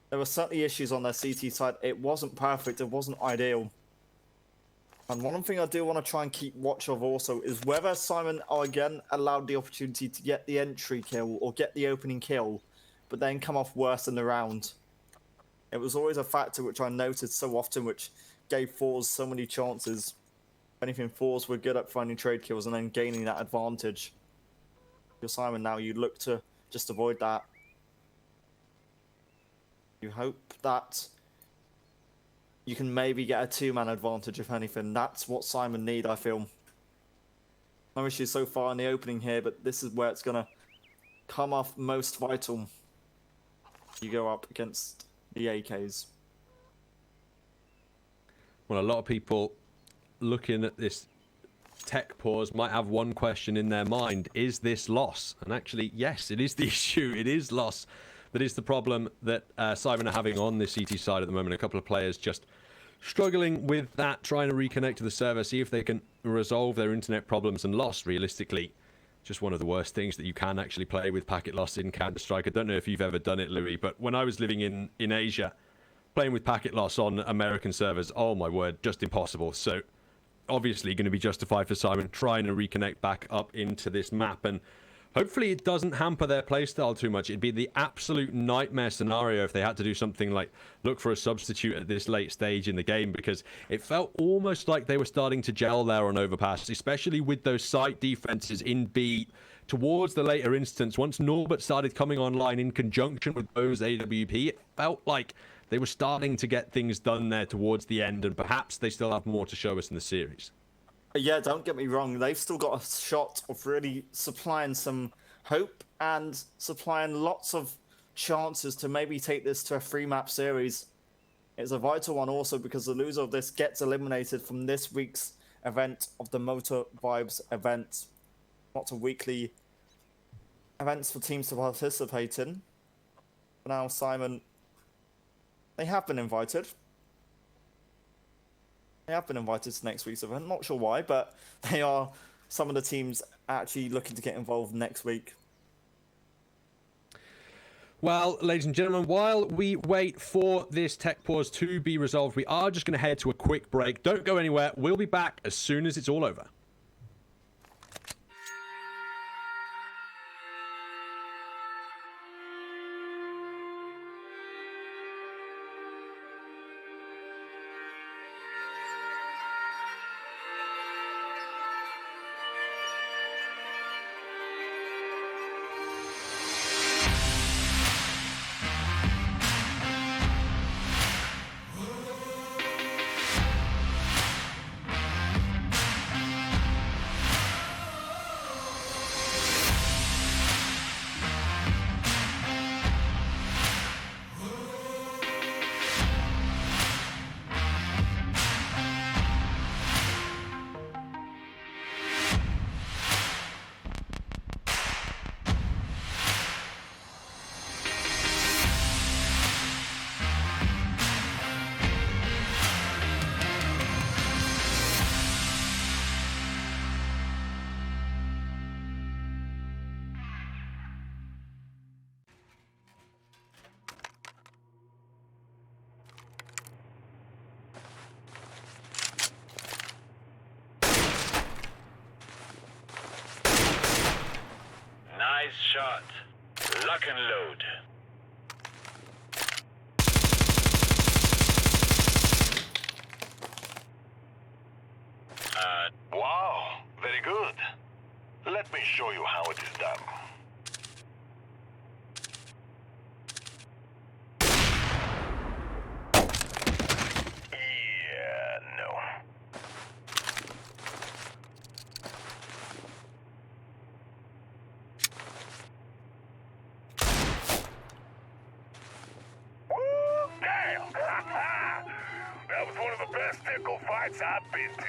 There were certainly issues on their CT side. It wasn't perfect, it wasn't ideal. And one thing I do want to try and keep watch of also is whether SYMAN are again allowed the opportunity to get the entry kill or get the opening kill, but then come off worse in the round. It was always a factor which I noticed so often, which gave FORZE so many chances. If anything, FORZE were good at finding trade kills and then gaining that advantage. If you're SYMAN now, you look to just avoid that. You hope that you can maybe get a 2-man advantage, if anything. That's what SYMAN need, I feel. No issues so far in the opening here, but this is where it's going to come off most vital. You go up against the AKs. Well, a lot of people looking at this tech pause might have one question in their mind. Is this loss? And actually, yes, it is the issue. It is loss. That is the problem that SYMAN are having on the CT side at the moment. A couple of players just struggling with that, trying to reconnect to the server, see if they can resolve their internet problems. And loss, realistically, just one of the worst things that you can actually play with packet loss in Counter-Strike. I don't know if you've ever done it, Louis, but when I was living in Asia, playing with packet loss on American servers, oh my word, just impossible. So obviously going to be justified for SYMAN trying to reconnect back up into this map, and hopefully it doesn't hamper their playstyle too much. It'd be the absolute nightmare scenario if they had to do something like look for a substitute at this late stage in the game, because it felt almost like they were starting to gel there on Overpass, especially with those site defenses in B, towards the later instance, once Norbert started coming online in conjunction with those AWP, it felt like they were starting to get things done there towards the end, and perhaps they still have more to show us in the series. Yeah, don't get me wrong. They've still got a shot of really supplying some hope and supplying lots of chances to maybe take this to a 3-map series. It's a vital one also because the loser of this gets eliminated from this week's event of the Motor Vibes event. Lots of weekly events for teams to participate in. But now, SYMAN, they have been invited. They have been invited to next week's event. Not sure why, but they are some of the teams actually looking to get involved next week. Well, ladies and gentlemen, while we wait for this tech pause to be resolved, we are just going to head to a quick break. Don't go anywhere. We'll be back as soon as it's all over. Nice shot. Lock and load. Wow, very good. Let me show you how it is done. Yeah, no. Damn! That was one of the best tickle fights I've been to.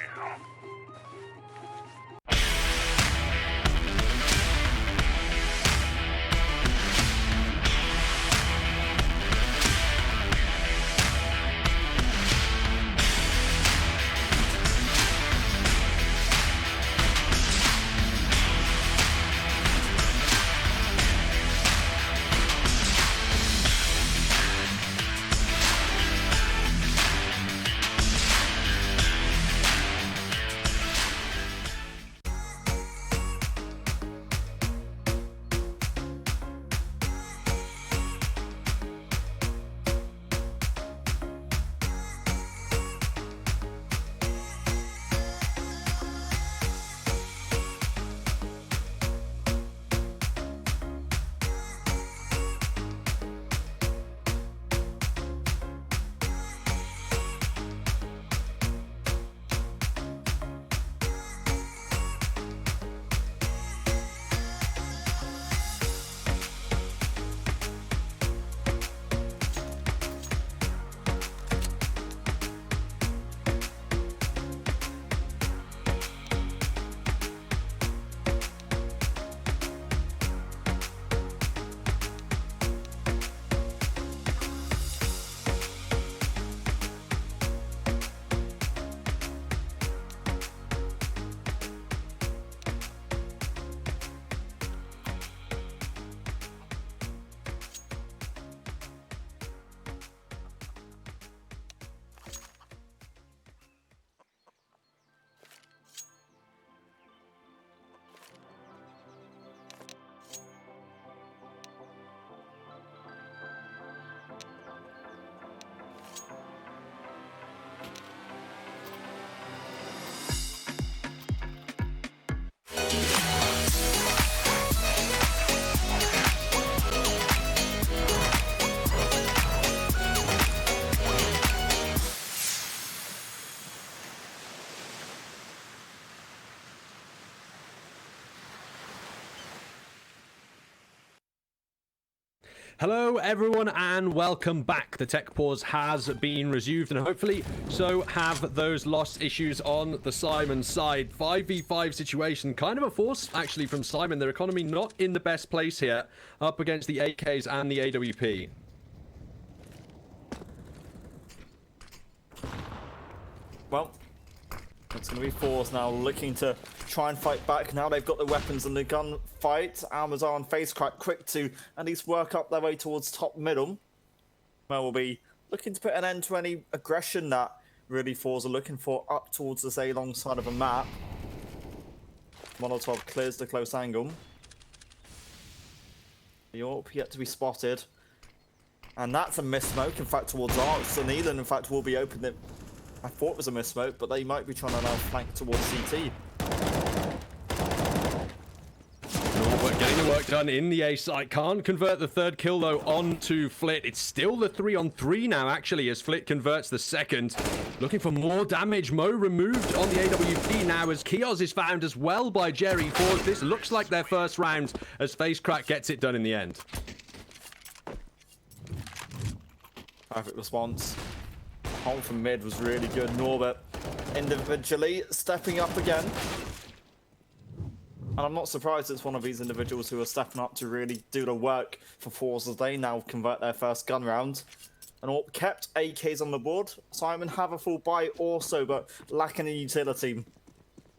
Hello everyone and welcome back. The tech pause has been resumed and hopefully so have those lost issues on the SYMAN side. 5v5 situation, kind of a force actually from SYMAN. Their economy not in the best place here, up against the AKs and the AWP. Well, it's going to be FORZE now looking to try and fight back. Now they've got the weapons and the gun fight. Almazar and FaceCrack quick to at least work up their way towards top middle. Well, we'll be looking to put an end to any aggression that really FORZE are looking for up towards this A long side of a map. Molotov clears the close angle. The AWP yet to be spotted. And that's a miss-smoke, in fact, towards Arch. So Neelan, in fact, will be opening. I thought it was a miss-smoke, but they might be trying to now flank towards CT. Norbert getting the work done in the A site. Can't convert the third kill, though, onto Flit. It's still the 3-on-3 now, actually, as Flit converts the second. Looking for more damage. Mo removed on the AWP now as Kios is found as well by Jerry. FORZE. This looks like their first round as FaceCrack gets it done in the end. Perfect response. Hold from mid was really good. Norbert individually stepping up again. And I'm not surprised it's one of these individuals who are stepping up to really do the work for FORZE as they now convert their first gun round. And all kept AKs on the board. SYMAN have a full buy also, but lacking a utility.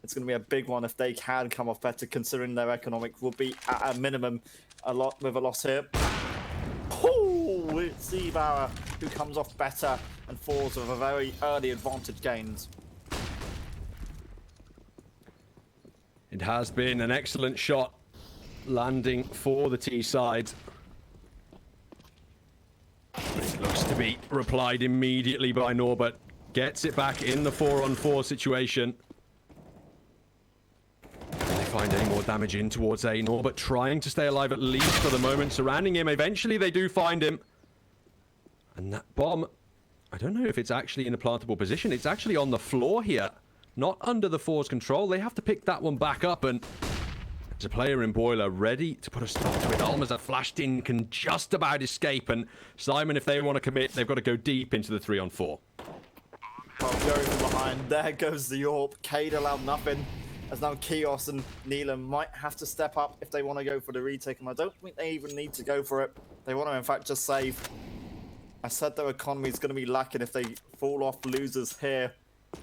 It's going to be a big one if they can come off better, considering their economic will be at a minimum a lot with a loss here. Oh, it's Zebara who comes off better and FORZE with a very early advantage gains. It has been an excellent shot landing for the T side. It looks to be replied immediately by Norbert. Gets it back in the 4-on-4 situation. Can they find any more damage in towards A? Norbert trying to stay alive at least for the moment, surrounding him. Eventually they do find him. And that bomb, I don't know if it's actually in a plantable position. It's actually on the floor here, not under the FORZE control. They have to pick that one back up, and there's a player in Boiler ready to put a stop to it. Almazar flashed in, can just about escape, and SYMAN, if they want to commit, they've got to go deep into the 3-on-4. Well, going from behind, there goes the AWP. Cade allowed nothing, as now Kios and Neelan might have to step up if they want to go for the retake, and I don't think they even need to go for it. They want to, in fact, just save. I said their economy is going to be lacking if they fall off losers here.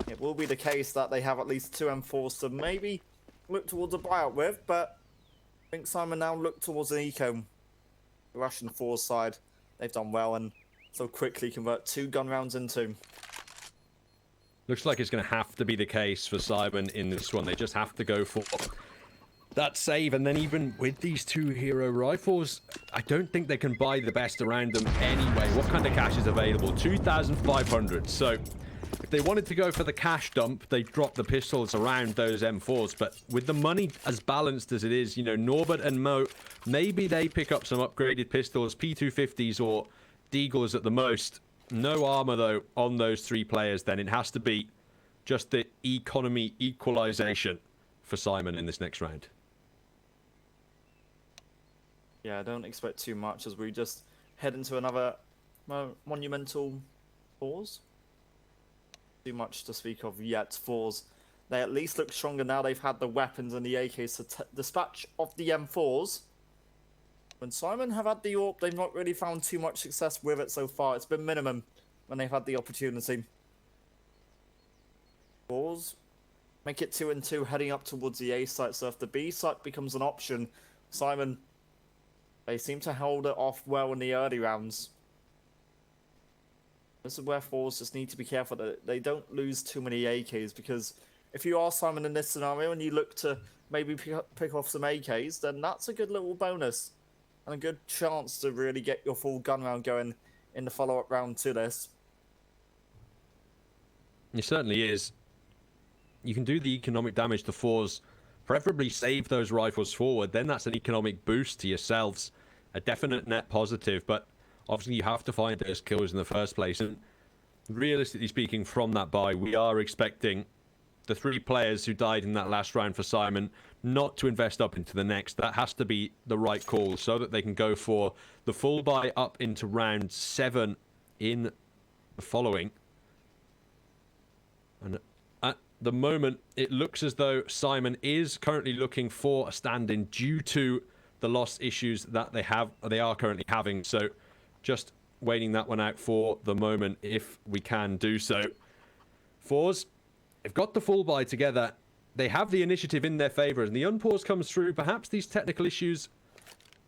It will be the case that they have at least 2 M4s to maybe look towards a buyout with, but I think SYMAN now look towards an eco. The Russian FORZE side, they've done well and so quickly convert 2 gun rounds into. Looks like it's going to have to be the case for SYMAN in this one. They just have to go for that save, and then even with these 2 hero rifles, I don't think they can buy the best around them anyway. What kind of cash is available? 2,500. So if they wanted to go for the cash dump, they drop the pistols around those M4s. But with the money as balanced as it is, you know, Norbert and Mo, maybe they pick up some upgraded pistols, P250s or Deagles at the most. No armor, though, on those 3 players. Then it has to be just the economy equalization for SYMAN in this next round. Yeah, I don't expect too much as we just head into another monumental pause. Too much to speak of yet. FORZE, they at least look stronger now. They've had the weapons and the AKs to dispatch of the M4s. When SYMAN have had the AWP, they've not really found too much success with it so far. It's been minimum when they've had the opportunity. FORZE make it 2-2 heading up towards the A site. So if the B site becomes an option, SYMAN, they seem to hold it off well in the early rounds. This is where FORZE just need to be careful that they don't lose too many AKs, because if you are SYMAN in this scenario and you look to maybe pick off some AKs, then that's a good little bonus and a good chance to really get your full gun round going in the follow-up round to this. It certainly is. You can do the economic damage to FORZE, preferably save those rifles forward, then that's an economic boost to yourselves. A definite net positive, but obviously you have to find those kills in the first place. And realistically speaking, from that buy, we are expecting the 3 players who died in that last round for SYMAN not to invest up into the next. That has to be the right call so that they can go for the full buy up into round 7 in the following. And at the moment, it looks as though SYMAN is currently looking for a stand-in due to the loss issues that they are currently having. So just waiting that one out for the moment if we can do so. FORZE, they've got the full buy together. They have the initiative in their favor, and the unpause comes through. Perhaps these technical issues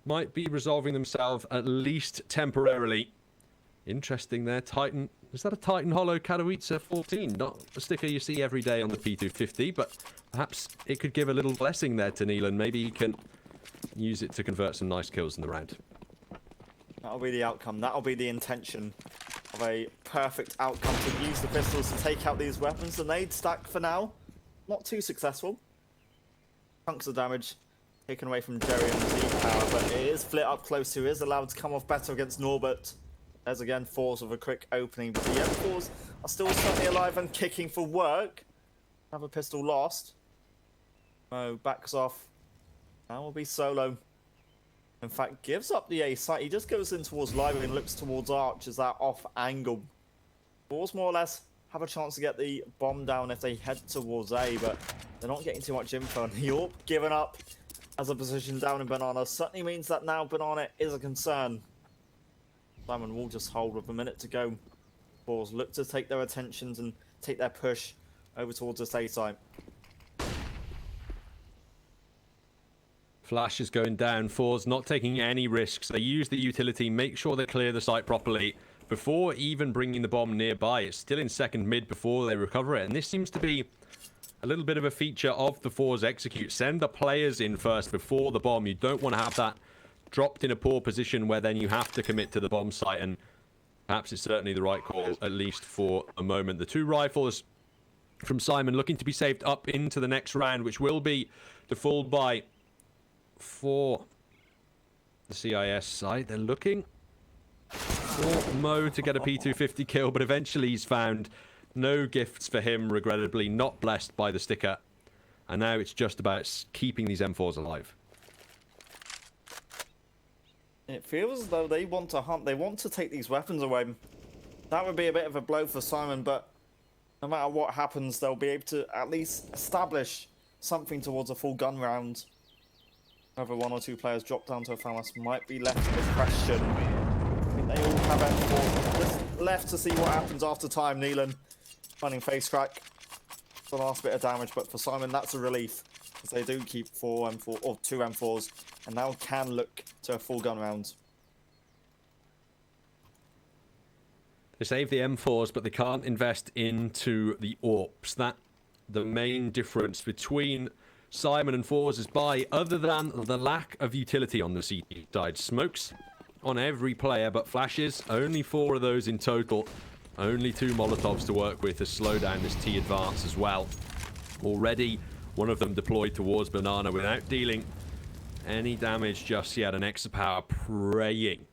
might be resolving themselves, at least temporarily. Interesting there. Titan. Is that a Titan Hollow Katowice 14? Not a sticker you see every day on the P250, but perhaps it could give a little blessing there to Neelan. Maybe he can use it to convert some nice kills in the round. That'll be the outcome. That'll be the intention of a perfect outcome, to use the pistols to take out these weapons. The nade stack for now, not too successful. Chunks of damage taken away from Jerry on the Z-power, but it is Flit up close, who is allowed to come off better against Norbert. There's again FORZE with a quick opening, but the M4s are still certainly alive and kicking for work. Another pistol lost. Oh, backs off. That will be solo. In fact, gives up the A site. He just goes in towards Live and looks towards Arch as that off angle. FORZE more or less have a chance to get the bomb down if they head towards A, but they're not getting too much info. And York giving up as a position down in Banana certainly means that now Banana is a concern. SYMAN will just hold with a minute to go. FORZE look to take their attentions and take their push over towards the A site. Flash is going down. FORZE not taking any risks. They use the utility, make sure they clear the site properly before even bringing the bomb nearby. It's still in second mid before they recover it. And this seems to be a little bit of a feature of the FORZE execute. Send the players in first before the bomb. You don't want to have that dropped in a poor position where then you have to commit to the bomb site. And perhaps it's certainly the right call, at least for a moment. The 2 rifles from SYMAN looking to be saved up into the next round, which will be the full buy for the CIS side. They're looking for Mo to get a P250 kill, but eventually he's found. No gifts for him, regrettably. Not blessed by the sticker. And now it's just about keeping these M4s alive. It feels as though they want to hunt. They want to take these weapons away. That would be a bit of a blow for SYMAN, but no matter what happens, they'll be able to at least establish something towards a full gun round. Whether 1 or 2 players drop down to a Famas might be left with question. I think they all have M4. Just left to see what happens after time. Neelan running face crack. The last bit of damage, but for SYMAN, that's a relief, because they do keep 4 M4 or 2 M4s, and now can look to a full gun round. They save the M4s, but they can't invest into the AWPs. That's the main difference between SYMAN and FORZE's buy, other than the lack of utility on the CT side. Smokes on every player, but flashes, only 4 of those in total. Only 2 Molotovs to work with to slow down this T advance as well. Already, one of them deployed towards Banana without dealing any damage just yet. An extra power praying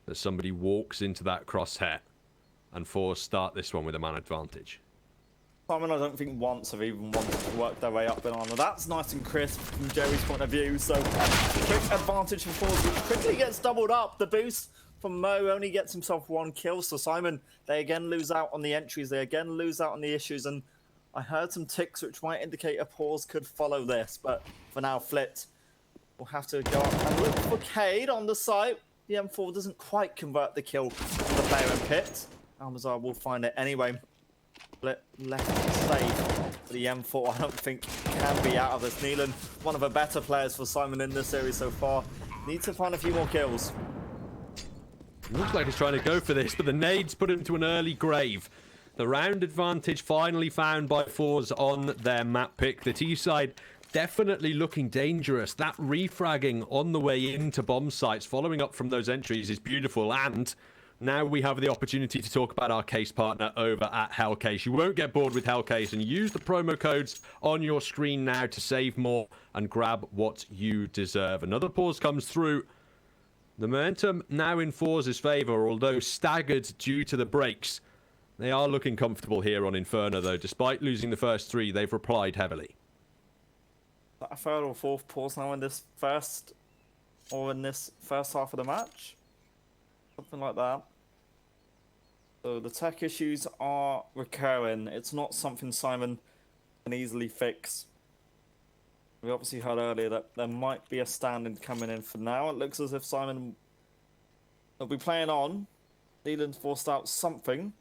that somebody walks into that crosshair, and FORZE start this one with a man advantage. SYMAN, I don't think once have even wanted to work their way up Banana. That's nice and crisp from Jerry's point of view. So, quick advantage for FORZE, which quickly gets doubled up. The boost from Mo only gets himself 1 kill. So SYMAN, they again lose out on the entries. They again lose out on the issues. And I heard some ticks which might indicate a pause could follow this. But for now, Flit will have to go up and look for Cade on the site. The M4 doesn't quite convert the kill from the player in pit. Almazar will find it anyway. Flit left safe. But the M4, I don't think, can be out of this. Neelan, one of the better players for SYMAN in this series so far. Needs to find a few more kills. Looks like he's trying to go for this, but the nades put him to an early grave. The round advantage finally found by FORZE on their map pick. The T side definitely looking dangerous. That refragging on the way into bomb sites, following up from those entries, is beautiful. And now we have the opportunity to talk about our case partner over at Hellcase. You won't get bored with Hellcase, and use the promo codes on your screen now to save more and grab what you deserve. Another pause comes through. The momentum now in FORZE's favour, although staggered due to the breaks. They are looking comfortable here on Inferno, though. Despite losing the first 3, they've replied heavily. a third or fourth pause now in this first half of the match. Something like that. So the tech issues are recurring. It's not something SYMAN can easily fix. We obviously heard earlier that there might be a stand-in coming in. For now, it looks as if SYMAN will be playing on. Neelan's forced out something.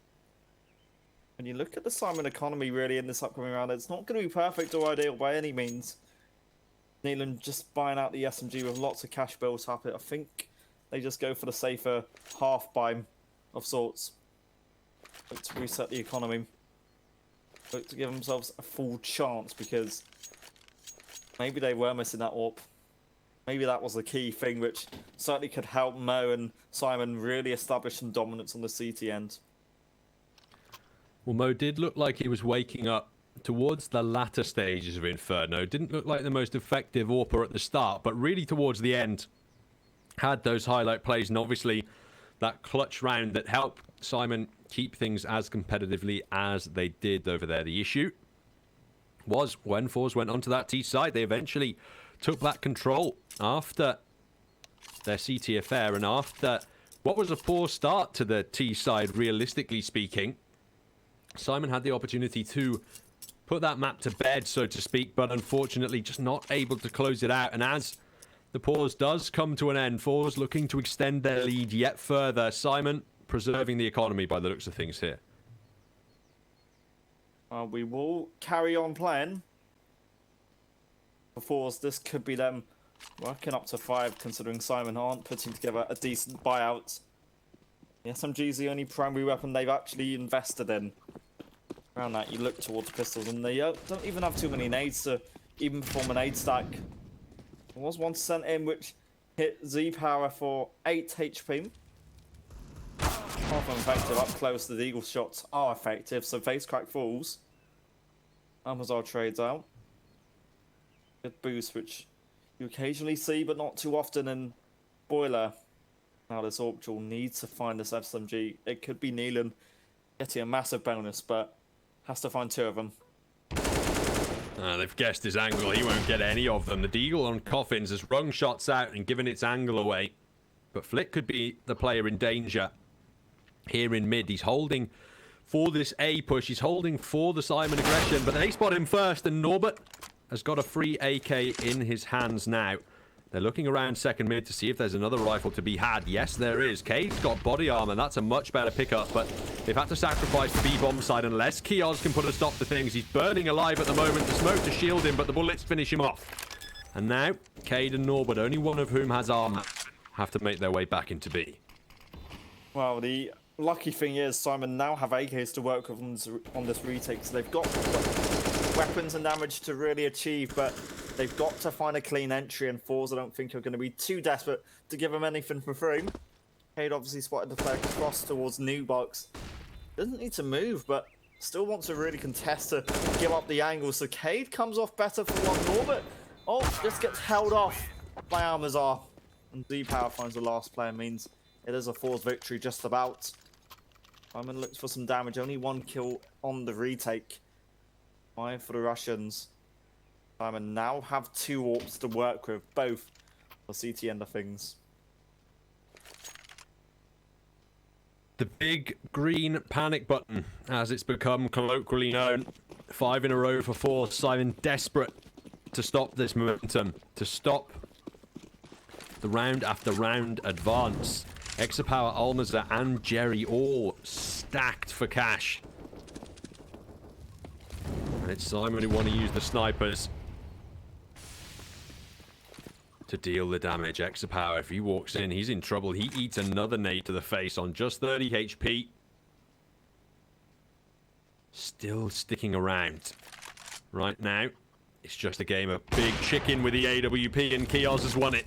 When you look at the SYMAN economy really in this upcoming round, it's not going to be perfect or ideal by any means. Neelan just buying out the SMG with lots of cash built up. I think they just go for the safer half buy of sorts. Look to reset the economy. Look to give themselves a full chance, because maybe they were missing that AWP. Maybe that was the key thing, which certainly could help Mo and SYMAN really establish some dominance on the CT end. Well, Mo did look like he was waking up towards the latter stages of Inferno. Didn't look like the most effective AWPer at the start, but really towards the end had those highlight plays, and obviously that clutch round that helped SYMAN keep things as competitively as they did over there. The issue was when FORZE went onto that T side, they eventually took back control after their CT affair, and after what was a poor start to the T side, realistically speaking. SYMAN had the opportunity to put that map to bed, so to speak, but unfortunately just not able to close it out. And as the pause does come to an end, FORZE looking to extend their lead yet further. SYMAN preserving the economy by the looks of things here. We will carry on playing. For FORZE, this could be them working up to 5, considering SYMAN aren't putting together a decent buyout. The SMG is the only primary weapon they've actually invested in. Around that, you look towards pistols, and they don't even have too many nades to even perform a nade stack. There was one sent in which hit Z-Power for 8 HP. Half effective up close. The Eagle shots are effective, so face crack falls. Amazar trades out. Good boost, which you occasionally see, but not too often in Boiler. Now this Orbital needs to find this SMG. It could be Neelan getting a massive bonus, but has to find 2 of them. They've guessed his angle. He won't get any of them. The Deagle on Coffins has rung shots out and given its angle away. But Flick could be the player in danger here in mid. He's holding for this A push. He's holding for the SYMAN aggression, but they spot him first, and Norbert has got a free AK in his hands now. They're looking around second mid to see if there's another rifle to be had. Yes, there is. Cade's got body armor. That's a much better pickup, but they've had to sacrifice the B-bomb side unless Kioz can put a stop to things. He's burning alive at the moment. The smoke to shield him, but the bullets finish him off. And now, Cade and Norbert, only one of whom has armor, have to make their way back into B. Well, the lucky thing is SYMAN now have AKs to work with on this retake, so they've got weapons and damage to really achieve, but they've got to find a clean entry, and FORZE I don't think are going to be too desperate to give them anything for free. Cade obviously spotted the player cross towards New Box. Doesn't need to move, but still wants to really contest to give up the angle, so Cade comes off better for one Norbert. Oh, just gets held off by Amazar. And Z-Power finds the last player, means it is a FORZE victory just about. SYMAN looks for some damage, only 1 kill on the retake. 5 for the Russians. SYMAN now have 2 AWPs to work with, both for CT end of things. The big green panic button, as it's become colloquially known. 5 in a row for FORZE. SYMAN desperate to stop this momentum, to stop the round after round advance. Exapower, Almaza, and Jerry all stacked for cash. And it's SYMAN who want to use the snipers to deal the damage. Exapower, if he walks in, he's in trouble. He eats another nade to the face on just 30 HP. Still sticking around. Right now, it's just a game of big chicken with the AWP, and Kioz has won it.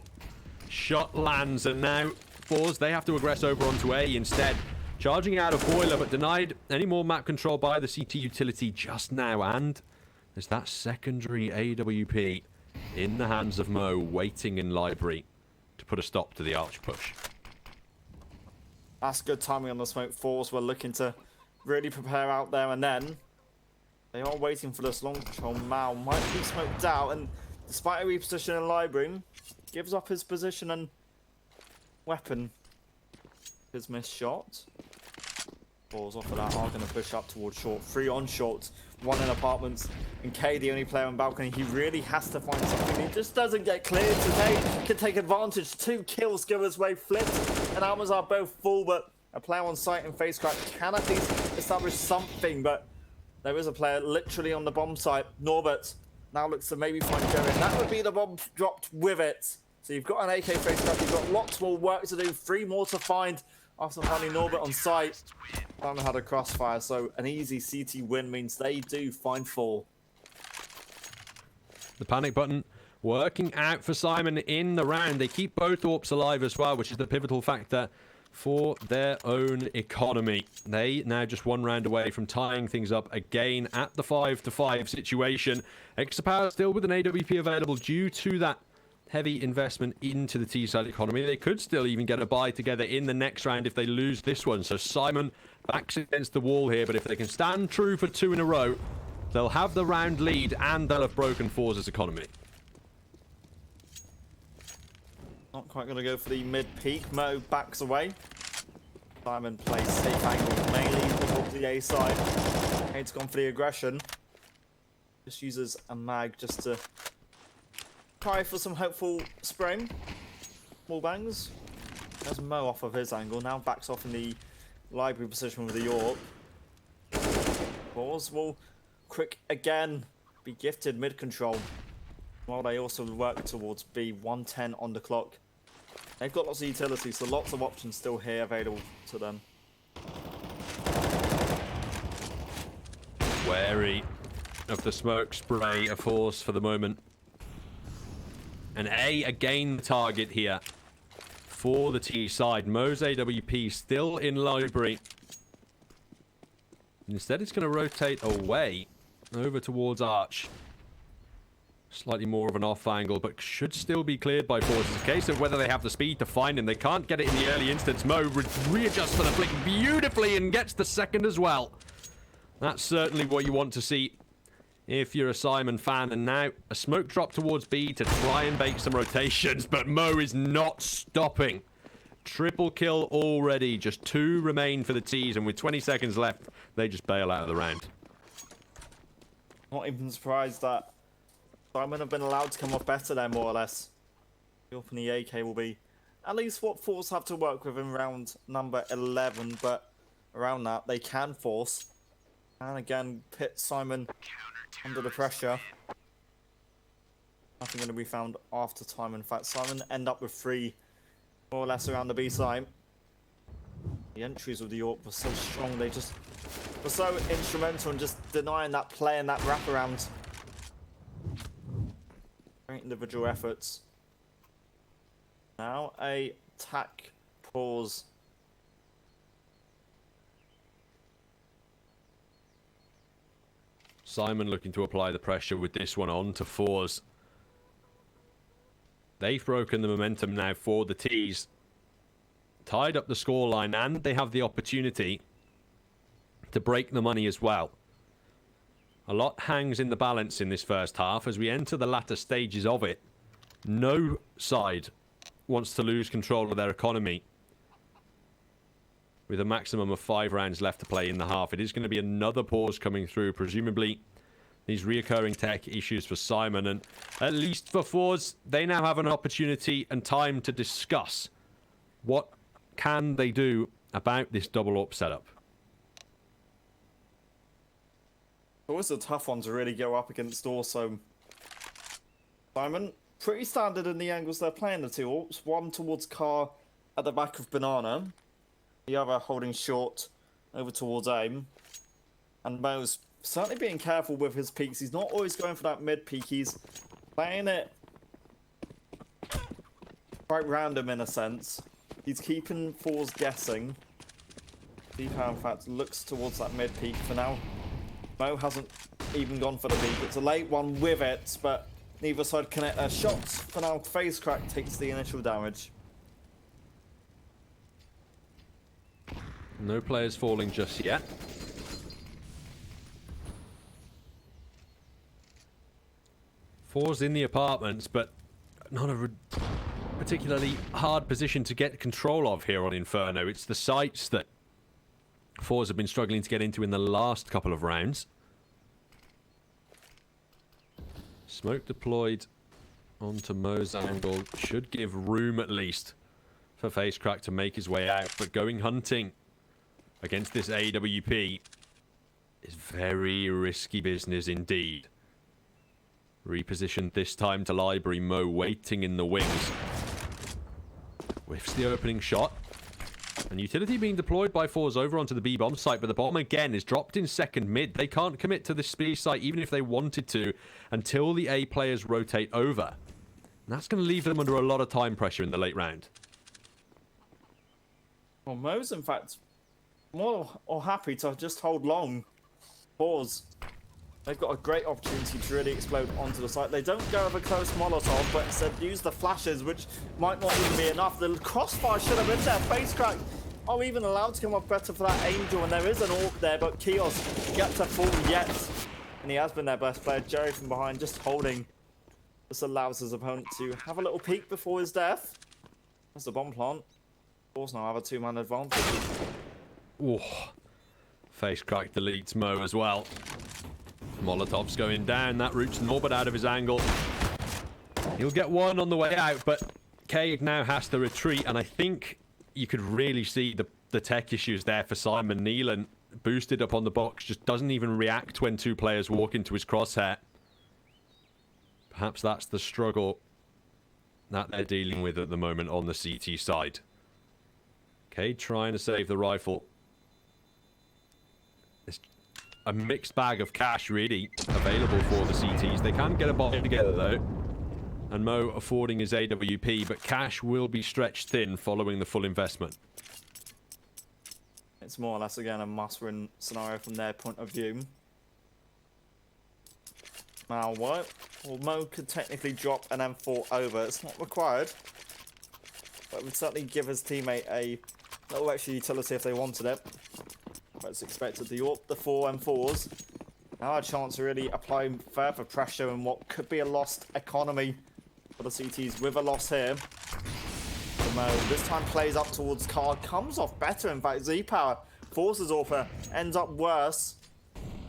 Shot lands, and now FORZE, they have to aggress over onto A instead. Charging out of Boiler, but denied any more map control by the CT utility just now. And there's that secondary AWP in the hands of Mo, waiting in library to put a stop to the arch push. That's good timing on the smoke. FORZE were looking to really prepare out there, and then they are waiting for this long control. Mal might be smoked out, and despite a reposition in library, gives up his position and weapon. His missed shot. Balls off of that are going to push up towards short. 3 on short, 1 in apartments. And K, the only player on balcony, he really has to find something. He just doesn't get cleared. So K can take advantage. 2 kills go his way. Flipped and Almas are both full, but a player on site in face crack can at least establish something. But there is a player literally on the bomb site. Norbert now looks to maybe find Joe in. That would be the bomb dropped with it. So you've got an AK face crack. You've got lots more work to do. 3 more to find after finding Norbert on site. Simon had a crossfire, so an easy CT win means they do find 4. The panic button working out for Simon in the round. They keep both AWPs alive as well, which is the pivotal factor for their own economy. They now just 1 round away from tying things up again at the 5-5 situation. Extra Power still with an AWP available due to that heavy investment into the T-side economy. They could still even get a buy together in the next round if they lose this one. So Simon backs against the wall here, but if they can stand true for 2 in a row, they'll have the round lead and they'll have broken FORZE's economy. Not quite going to go for the mid-peak. Mo backs away. Simon plays safe angle, mainly towards the A side. Hate's gone for the aggression. Just uses a mag just to try for some hopeful spraying. Wall bangs. There's Mo off of his angle. Now backs off in the library position with the York. FORZE will quick again be gifted mid control. While they also work towards B. 110 on the clock. They've got lots of utility, so lots of options still here available to them. Wary of the smoke spray of FORZE for the moment. And A again the target here for the T side. Mo's AWP still in library. Instead it's going to rotate away over towards Arch. Slightly more of an off angle, but should still be cleared by FORZE. It's a case of whether they have the speed to find him. They can't get it in the early instance. Mo readjusts for the flick beautifully and gets the second as well. That's certainly what you want to see if you're a Simon fan. And now a smoke drop towards B to try and bake some rotations, but Mo is not stopping. Triple kill already. Just 2 remain for the T's, and with 20 seconds left, they just bail out of the round. Not even surprised that Simon have been allowed to come off better there, more or less. The open the AK will be at least what FORZE have to work with in round number 11, but around that they can force. And again, pit Simon under the pressure. Nothing going to be found after time. In fact, Simon end up with 3 more or less around the B side. The entries of the York were so strong, they just were so instrumental in just denying that play and that wraparound. Great individual efforts. Now a attack pause. Simon looking to apply the pressure with this one on to FORZE. They've broken the momentum now for the T's. Tied up the scoreline, and they have the opportunity to break the money as well. A lot hangs in the balance in this first half as we enter the latter stages of it. No side wants to lose control of their economy. With a maximum of 5 rounds left to play in the half, it is going to be another pause coming through. Presumably, these reoccurring tech issues for Simon, and at least for FORZE, they now have an opportunity and time to discuss what can they do about this double up setup. Always a tough one to really go up against also. Simon, pretty standard in the angles they're playing, the 2 AWPs. One towards Car at the back of Banana. The other holding short over towards aim. And Mo's certainly being careful with his peaks. He's not always going for that mid peak. He's playing it quite random in a sense. He's keeping FORZE guessing. D-Power, in fact, looks towards that mid peak for now. Mo hasn't even gone for the peak. It's a late one with it, but neither side connect their shots. For now, Face Crack takes the initial damage. No players falling just yet. FORZE in the apartments, but not a particularly hard position to get control of here on Inferno. It's the sites that FORZE have been struggling to get into in the last couple of rounds. Smoke deployed onto Mo's angle. Should give room at least for FaceCrack to make his way out. But going hunting against this AWP is very risky business indeed. Repositioned this time to library. Mo waiting in the wings. Whiffs the opening shot. And utility being deployed by FORZE over onto the B bomb site, but the bomb again is dropped in second mid. They can't commit to this B site even if they wanted to until the A players rotate over. And that's going to leave them under a lot of time pressure in the late round. Well, Mo's in fact more or happy to just hold long. FORZE. They've got a great opportunity to really explode onto the site. They don't go with a close Molotov, but instead use the flashes, which might not even be enough. The crossfire should have been there. FaceCrack are even allowed to come up better for that Angel, and there is an AWP there, but Kios yet to fall yet. And he has been their best player. Jerry from behind just holding. This allows his opponent to have a little peek before his death. That's the bomb plant. FORZE now have a two-man advantage. Ooh. FaceCrack deletes Mo as well. Molotov's going down. That roots Norbert out of his angle. He'll get one on the way out, but Cade now has to retreat, and I think you could really see the tech issues there for Simon. Nealon boosted up on the box, just doesn't even react when two players walk into his crosshair. Perhaps that's the struggle that they're dealing with at the moment on the CT side. Cade trying to save the rifle. It's a mixed bag of cash, really, available for the CTs. They can get a bomb together, though. And Mo affording his AWP, but cash will be stretched thin following the full investment. It's more or less, again, a must-win scenario from their point of view. Now, what? Well, Mo could technically drop an M4 over. It's not required. But it would certainly give his teammate a little extra utility if they wanted it. But it's expected. The AWP, the 4 M4s. Now a chance to really apply further pressure in what could be a lost economy for the CTs with a loss here. So Mo this time plays up towards Card. Comes off better, in fact. Z-Power forces offer. Ends up worse.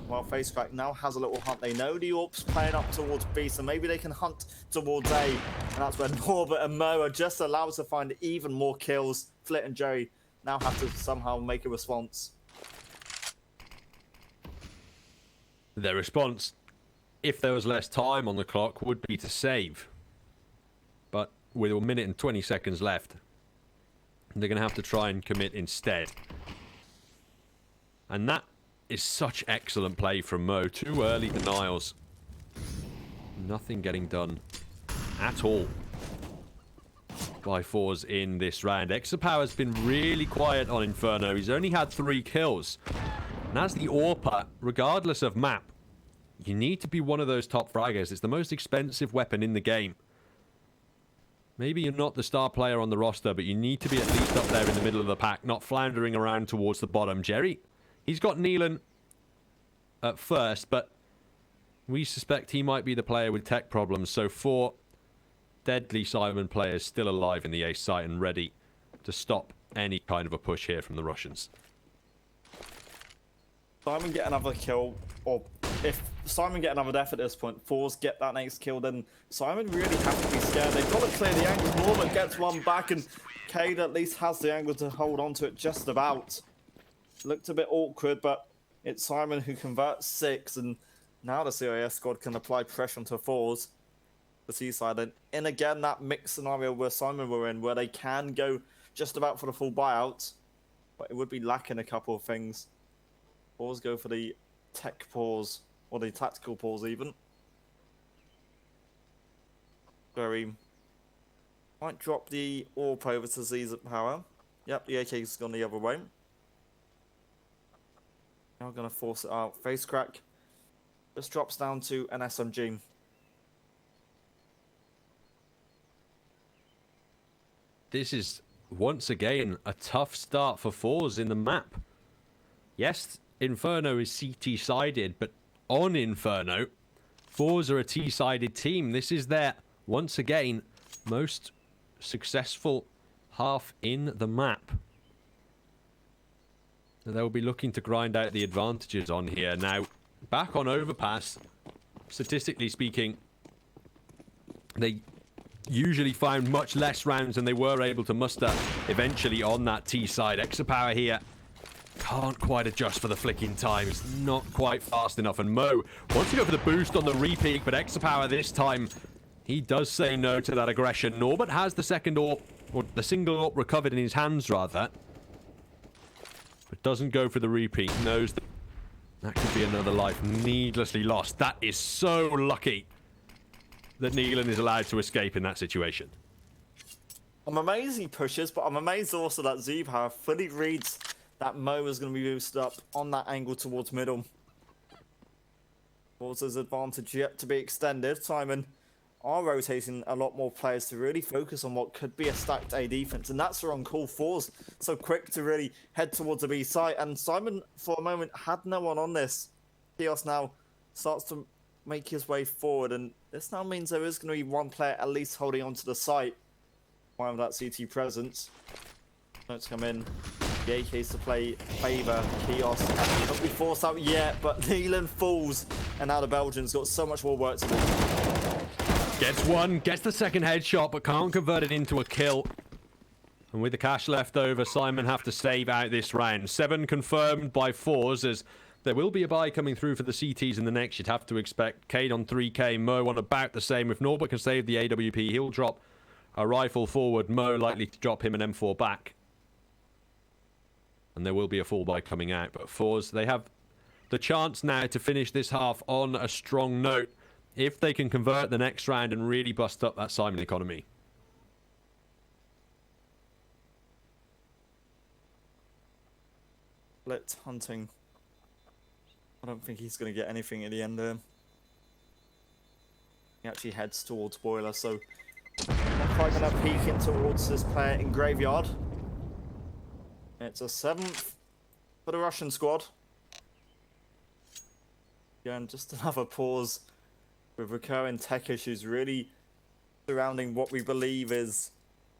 While FaceCrack now has a little hunt. They know the AWP's playing up towards B, so maybe they can hunt towards A. And that's where Norbert and Mo are just allowed to find even more kills. Flit and Jerry now have to somehow make a response. Their response, if there was less time on the clock, would be to save. But with 1 minute and 20 seconds left, they're going to have to try and commit instead. And that is such excellent play from Mo. Too early denials. Nothing getting done at all by FORZE in this round. Exapower's been really quiet on Inferno. He's only had 3 kills. And as the AWPer, regardless of map, you need to be one of those top fraggers. It's the most expensive weapon in the game. Maybe you're not the star player on the roster, but you need to be at least up there in the middle of the pack, not floundering around towards the bottom. Jerry, he's got Nealon at first, but we suspect he might be the player with tech problems. So 4 deadly Simon players still alive in the ace site and ready to stop any kind of a push here from the Russians. Simon get another kill, or if Simon get another death at this point, FORZE get that next kill, then Simon really have to be scared. They've got to clear the angle. Norman gets one back, and Cade at least has the angle to hold on to it just about. Looked a bit awkward, but it's Simon who converts 6, and now the CIS squad can apply pressure onto FORZE, the C-side. And in again, that mixed scenario where Simon were in, where they can go just about for the full buyout, but it would be lacking a couple of things. FORZE go for the tech pause, or the tactical pause even. Very might drop the AWP over to Z's power. Yep, the AK's gone the other way. Now gonna force it out. FaceCrack. This drops down to an SMG. This is once again a tough start for FORZE in the map. Yes, Inferno is CT-sided, but on Inferno, FORZE are a T-sided team. This is their, once again, most successful half in the map. They'll be looking to grind out the advantages on here. Now, back on Overpass, statistically speaking, they usually found much less rounds than they were able to muster eventually on that T side. Exapower here can't quite adjust for the flicking time. It's not quite fast enough. And Mo wants to go for the boost on the repeat, but Exapower this time, he does say no to that aggression. Norbert has the second AWP, or the single AWP recovered in his hands, rather. But doesn't go for the repeat. Knows that could be another life needlessly lost. That is so lucky that Neelan is allowed to escape in that situation. I'm amazed he pushes, but I'm amazed also that Zubhar fully reads that Mo is going to be boosted up on that angle towards middle. FORZE's advantage yet to be extended. SYMAN are rotating a lot more players to really focus on what could be a stacked A defense, and that's the wrong call. FORZE so quick to really head towards the B site, and SYMAN for a moment had no one on this. Chaos now starts to make his way forward, and this now means there is going to be one player at least holding on to the site. Why with that CT presence? Don't come in. The AKs to play favor Chaos. Not be forced out yet, but Neelan falls, and now the Belgians got so much more work to do. Gets one, gets the second headshot, but can't convert it into a kill. And with the cash left over, SYMAN have to save out this round. 7 confirmed by FORZE, as there will be a buy coming through for the CTs in the next. You'd have to expect Cade on 3k, Mo on about the same. If Norbert can save the AWP, he'll drop a rifle forward. Mo likely to drop him an M4 back. And there will be a full buy coming out. But FORZE, they have the chance now to finish this half on a strong note, if they can convert the next round and really bust up that SYMAN economy. Split hunting. I don't think he's going to get anything at the end there. He actually heads towards Boiler, so not quite going to peek in towards this player in Graveyard. It's a 7th for the Russian squad. Again, just another pause with recurring tech issues really surrounding what we believe is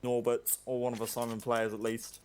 Norbert, or one of the SYMAN players at least.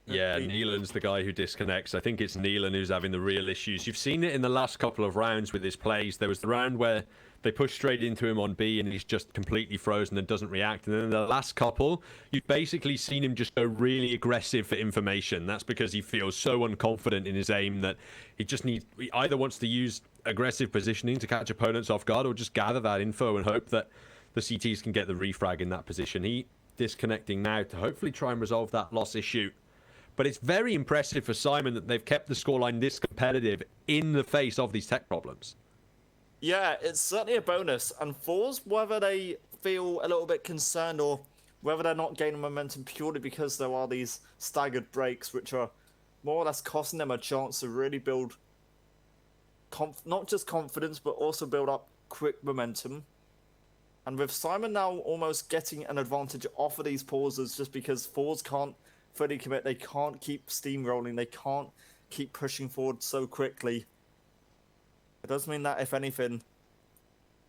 Yeah, Neelan's the guy who disconnects. I think it's Neelan who's having the real issues. You've seen it in the last couple of rounds with his plays. There was the round where they push straight into him on B and he's just completely frozen and doesn't react. And then in the last couple, you've basically seen him just go really aggressive for information. That's because he feels so unconfident in his aim that he either wants to use aggressive positioning to catch opponents off guard, or just gather that info and hope that the CTs can get the refrag in that position. He disconnecting now to hopefully try and resolve that loss issue. But it's very impressive for SYMAN that they've kept the scoreline this competitive in the face of these tech problems. Yeah, it's certainly a bonus. And FORZE, whether they feel a little bit concerned or whether they're not gaining momentum purely because there are these staggered breaks, which are more or less costing them a chance to really build not just confidence, but also build up quick momentum. And with SYMAN now almost getting an advantage off of these pauses just because FORZE can't fully commit, they can't keep steamrolling, they can't keep pushing forward so quickly. It does mean that, if anything,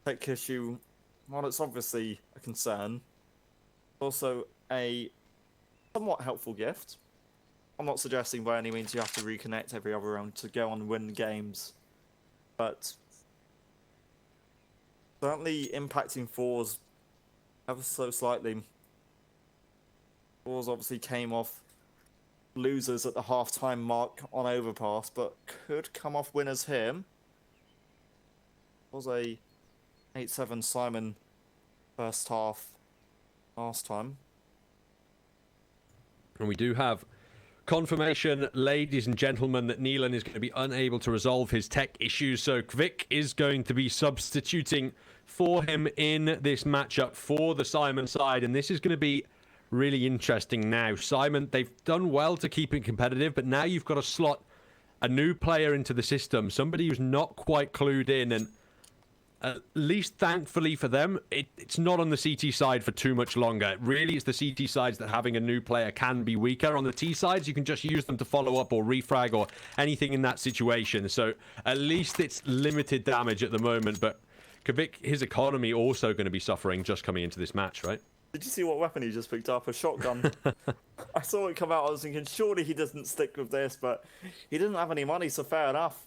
tech issue, while it's obviously a concern, also a somewhat helpful gift. I'm not suggesting by any means you have to reconnect every other round to go on and win games, but certainly impacting FORZE ever so slightly. FORZE obviously came off losers at the half-time mark on Overpass, but could come off winners here. Was a 8-7 SYMAN first half last time. And we do have confirmation, ladies and gentlemen, that Neelan is going to be unable to resolve his tech issues, so Kvik is going to be substituting for him in this matchup for the SYMAN side, and this is going to be really interesting now. SYMAN, they've done well to keep it competitive, but now you've got to slot a new player into the system, somebody who's not quite clued in, and At least, thankfully for them, it's not on the CT side for too much longer. Really, it's the CT sides that having a new player can be weaker. On the T sides, you can just use them to follow up or refrag or anything in that situation. So at least it's limited damage at the moment. But Kvik, his economy also going to be suffering just coming into this match, right? Did you see what weapon he just picked up? A shotgun. I saw it come out. I was thinking, surely he doesn't stick with this, but he didn't have any money, so fair enough.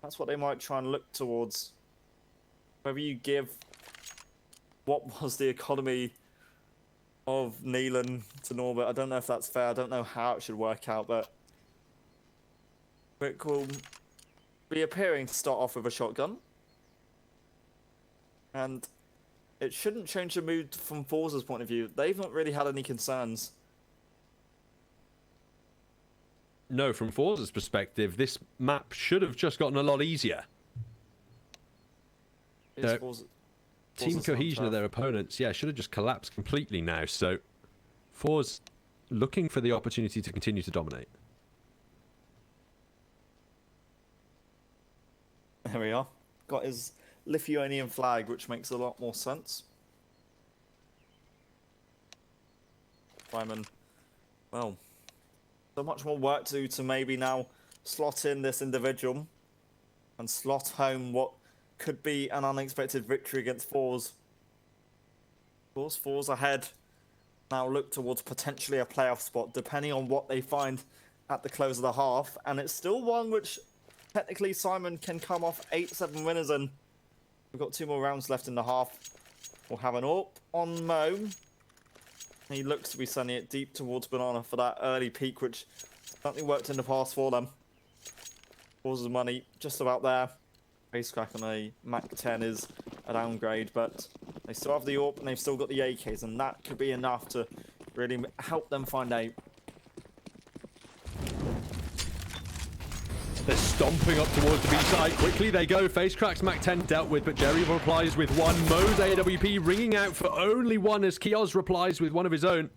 That's what they might try and look towards. Whether you give what was the economy of Neelan to Norbert, I don't know if that's fair. I don't know how it should work out, but Rick will be appearing to start off with a shotgun. And it shouldn't change the mood from FORZE's point of view. They've not really had any concerns. No, from FORZE's perspective, this map should have just gotten a lot easier. Team cohesion of their opponents, yeah, should have just collapsed completely now. So, FORZE looking for the opportunity to continue to dominate. There we are. Got his Lithuanian flag, which makes a lot more sense. SYMAN, well, so much more work to do to maybe now slot in this individual and slot home what could be an unexpected victory against FORZE. Of course, FORZE ahead. Now look towards potentially a playoff spot, depending on what they find at the close of the half. And it's still one which, technically, SYMAN can come off 8-7 winners in. We've got 2 more rounds left in the half. We'll have an AWP on Mo. He looks to be sending it deep towards Banana for that early peak, which certainly worked in the past for them. FORZE's money just about there. Face crack on a Mac 10 is a downgrade, but they still have the AWP and they've still got the AKs, and that could be enough to really help them find out. They're stomping up towards the B side. Quickly they go. Face cracks Mac 10 dealt with, but Jerry replies with one. Mo's AWP ringing out for only one as Kios replies with one of his own.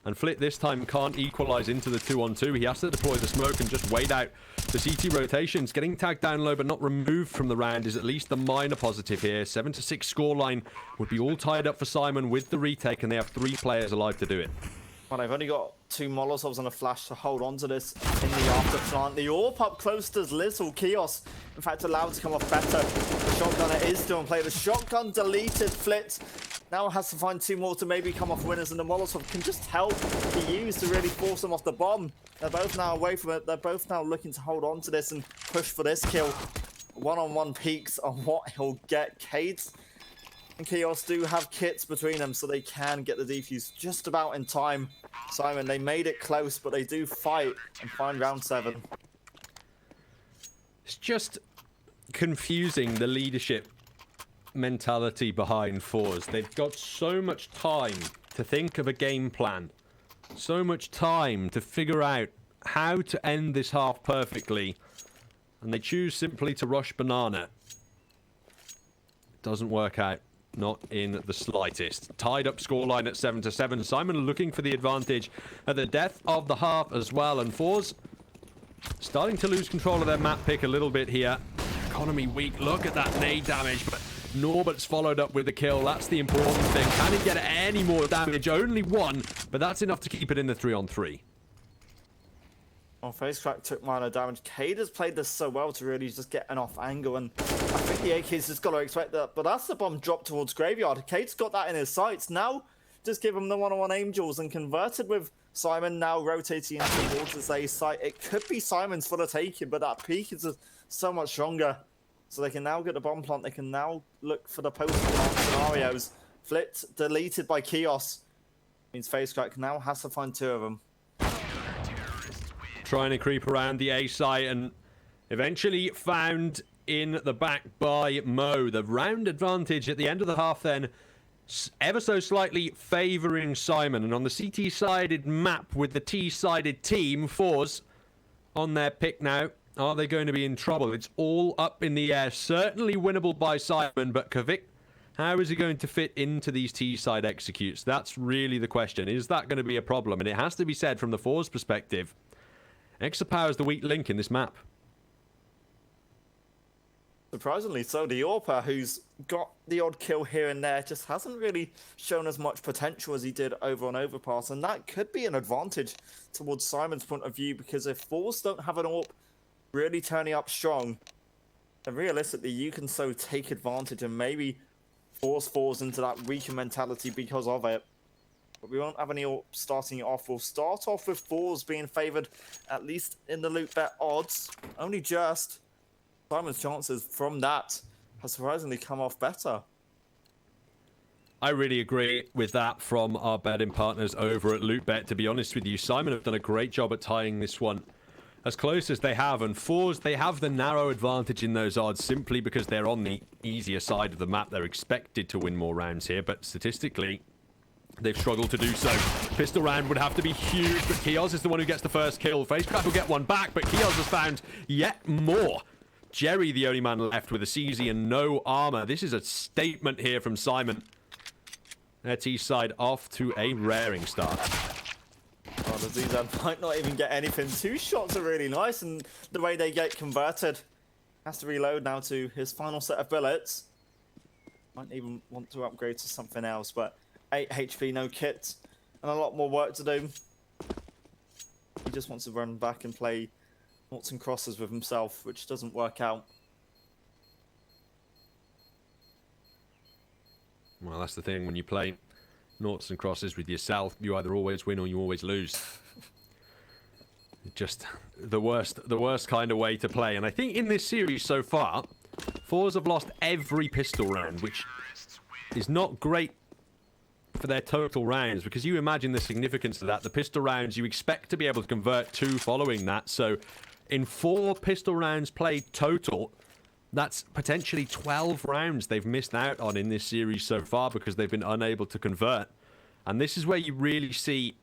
And Flit this time can't equalize into the 2-on-2. He has to deploy the smoke and just wait out the CT rotations. Getting tagged down low but not removed from the round is at least the minor positive here. 7-6 scoreline would be all tied up for SYMAN with the retake, and they have 3 players alive to do it. Well, they've only got 2 Molotovs and a flash to hold on to this in the after plant. The AWP up close to Lizzle. Kios, in fact, allowed to come off better. The shotgunner is still in play. The shotgun deleted. Flit now has to find 2 more to maybe come off winners, and the Molotov can just help be used to really force them off the bomb. They're both now away from it. They're both now looking to hold on to this and push for this kill. One-on-one peaks on what he'll get. Cades and Kios do have kits between them, so they can get the defuse just about in time. SYMAN, they made it close, but they do fight and find round 7. It's just confusing, the leadership mentality behind FORZE. They've got so much time to think of a game plan, so much time to figure out how to end this half perfectly, and they choose simply to rush Banana. It doesn't work out. Not in the slightest. Tied up scoreline at 7-7. SYMAN looking for the advantage at the death of the half as well. And FORZE starting to lose control of their map pick a little bit here. Economy weak. Look at that nade damage. But Norbert's followed up with the kill. That's the important thing. Can he get any more damage? Only 1. But that's enough to keep it in the 3-on-3. Well, Facecrack took minor damage. Cade has played this so well to really just get an off angle, and I think the AK's just got to expect that. But that's the bomb drop towards Graveyard. Cade's got that in his sights. Now, just give him the one-on-one Angels and converted with SYMAN now rotating towards his A site. It could be SYMAN's for the taking, but that peak is so much stronger. So they can now get the bomb plant. They can now look for the post-plant scenarios. Flit deleted by Kios. Means Facecrack now has to find 2 of them. Trying to creep around the A site and eventually found in the back by Mo. The round advantage at the end of the half then ever so slightly favouring SYMAN. And on the CT-sided map with the T-sided team, FORZE on their pick now. Are they going to be in trouble? It's all up in the air. Certainly winnable by SYMAN, but Kvik, how is he going to fit into these T-side executes? That's really the question. Is that going to be a problem? And it has to be said from the FORZE perspective, Exapower is the weak link in this map. Surprisingly so, the Orpa, who's got the odd kill here and there, just hasn't really shown as much potential as he did over on Overpass, and that could be an advantage towards Simon's point of view, because if FORZE don't have an AWP really turning up strong, then realistically you can so take advantage and maybe FORZE falls into that weaker mentality because of it. But we won't have any AWP starting it off. We'll start off with FORZE being favoured, at least in the loot bet odds, only just. Simon's chances from that has surprisingly come off better. I really agree with that from our betting partners over at LootBet. To be honest with you, Simon have done a great job at tying this one as close as they have. And FORZE, they have the narrow advantage in those odds simply because they're on the easier side of the map. They're expected to win more rounds here, but statistically, they've struggled to do so. Pistol round would have to be huge, but Kioz is the one who gets the first kill. FaceCraft will get one back, but Kioz has found yet more. Jerry, the only man left with a CZ and no armor. This is a statement here from Simon. Their T-side off to a raring start. Oh, the ZZ might not even get anything. 2 shots are really nice, and the way they get converted. Has to reload now to his final set of bullets. Might even want to upgrade to something else, but 8 HP, no kit, and a lot more work to do. He just wants to run back and play noughts and crosses with himself, which doesn't work out. Well, that's the thing. When you play noughts and crosses with yourself, you either always win or you always lose. Just the worst kind of way to play. And I think in this series so far, FORZE have lost every pistol round, which is not great for their total rounds, because you imagine the significance of that. The pistol rounds you expect to be able to convert 2 following that. So in 4 pistol rounds played total, that's potentially 12 rounds they've missed out on in this series so far because they've been unable to convert. And this is where you really see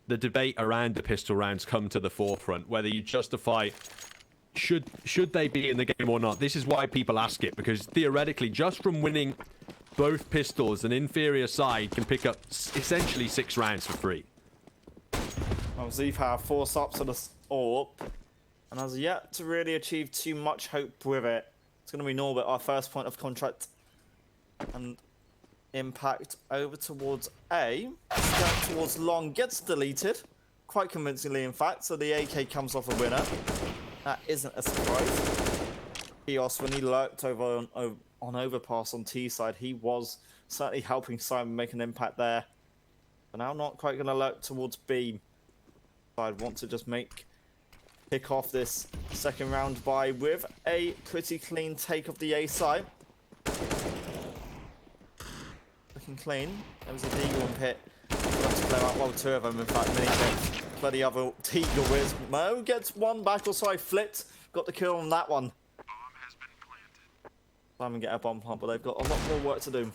the debate around the pistol rounds come to the forefront, whether you justify should they be in the game or not. This is why people ask it, because theoretically, just from winning both pistols, an inferior side can pick up essentially 6 rounds for free. Well, Z-Power forced up to the AWP, and has yet to really achieve too much hope with it. It's going to be Norbert, our first point of contract, and impact over towards A. Down towards long, gets deleted, quite convincingly in fact, so the AK comes off a winner. That isn't a surprise. Kios, when he lurked over on Overpass on T side, he was certainly helping Simon make an impact there. But now not quite going to lurk towards B. I'd want to just pick off this second round by with a pretty clean take of the A side. Looking clean. There was a Deagle on pit. Got to blow out, well, 2 of them in fact, mini pit. But the other Deagle whiz. Mo gets 1 battle, sorry, flipped. Got the kill on that one. Simon get a bomb plant, but they've got a lot more work to do.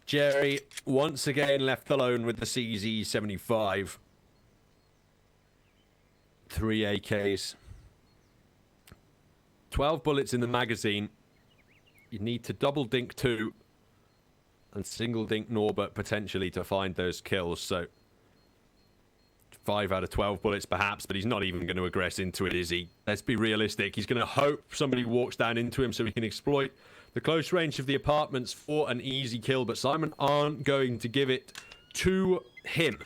Jerry once again left alone with the CZ75. 3 AKs. 12 bullets in the magazine. You need to double dink 2 and single dink Norbert potentially to find those kills. So 5 out of 12 bullets perhaps, but he's not even going to aggress into it, is he? Let's be realistic. He's going to hope somebody walks down into him so he can exploit the close range of the apartments for an easy kill, but Simon aren't going to give it to him.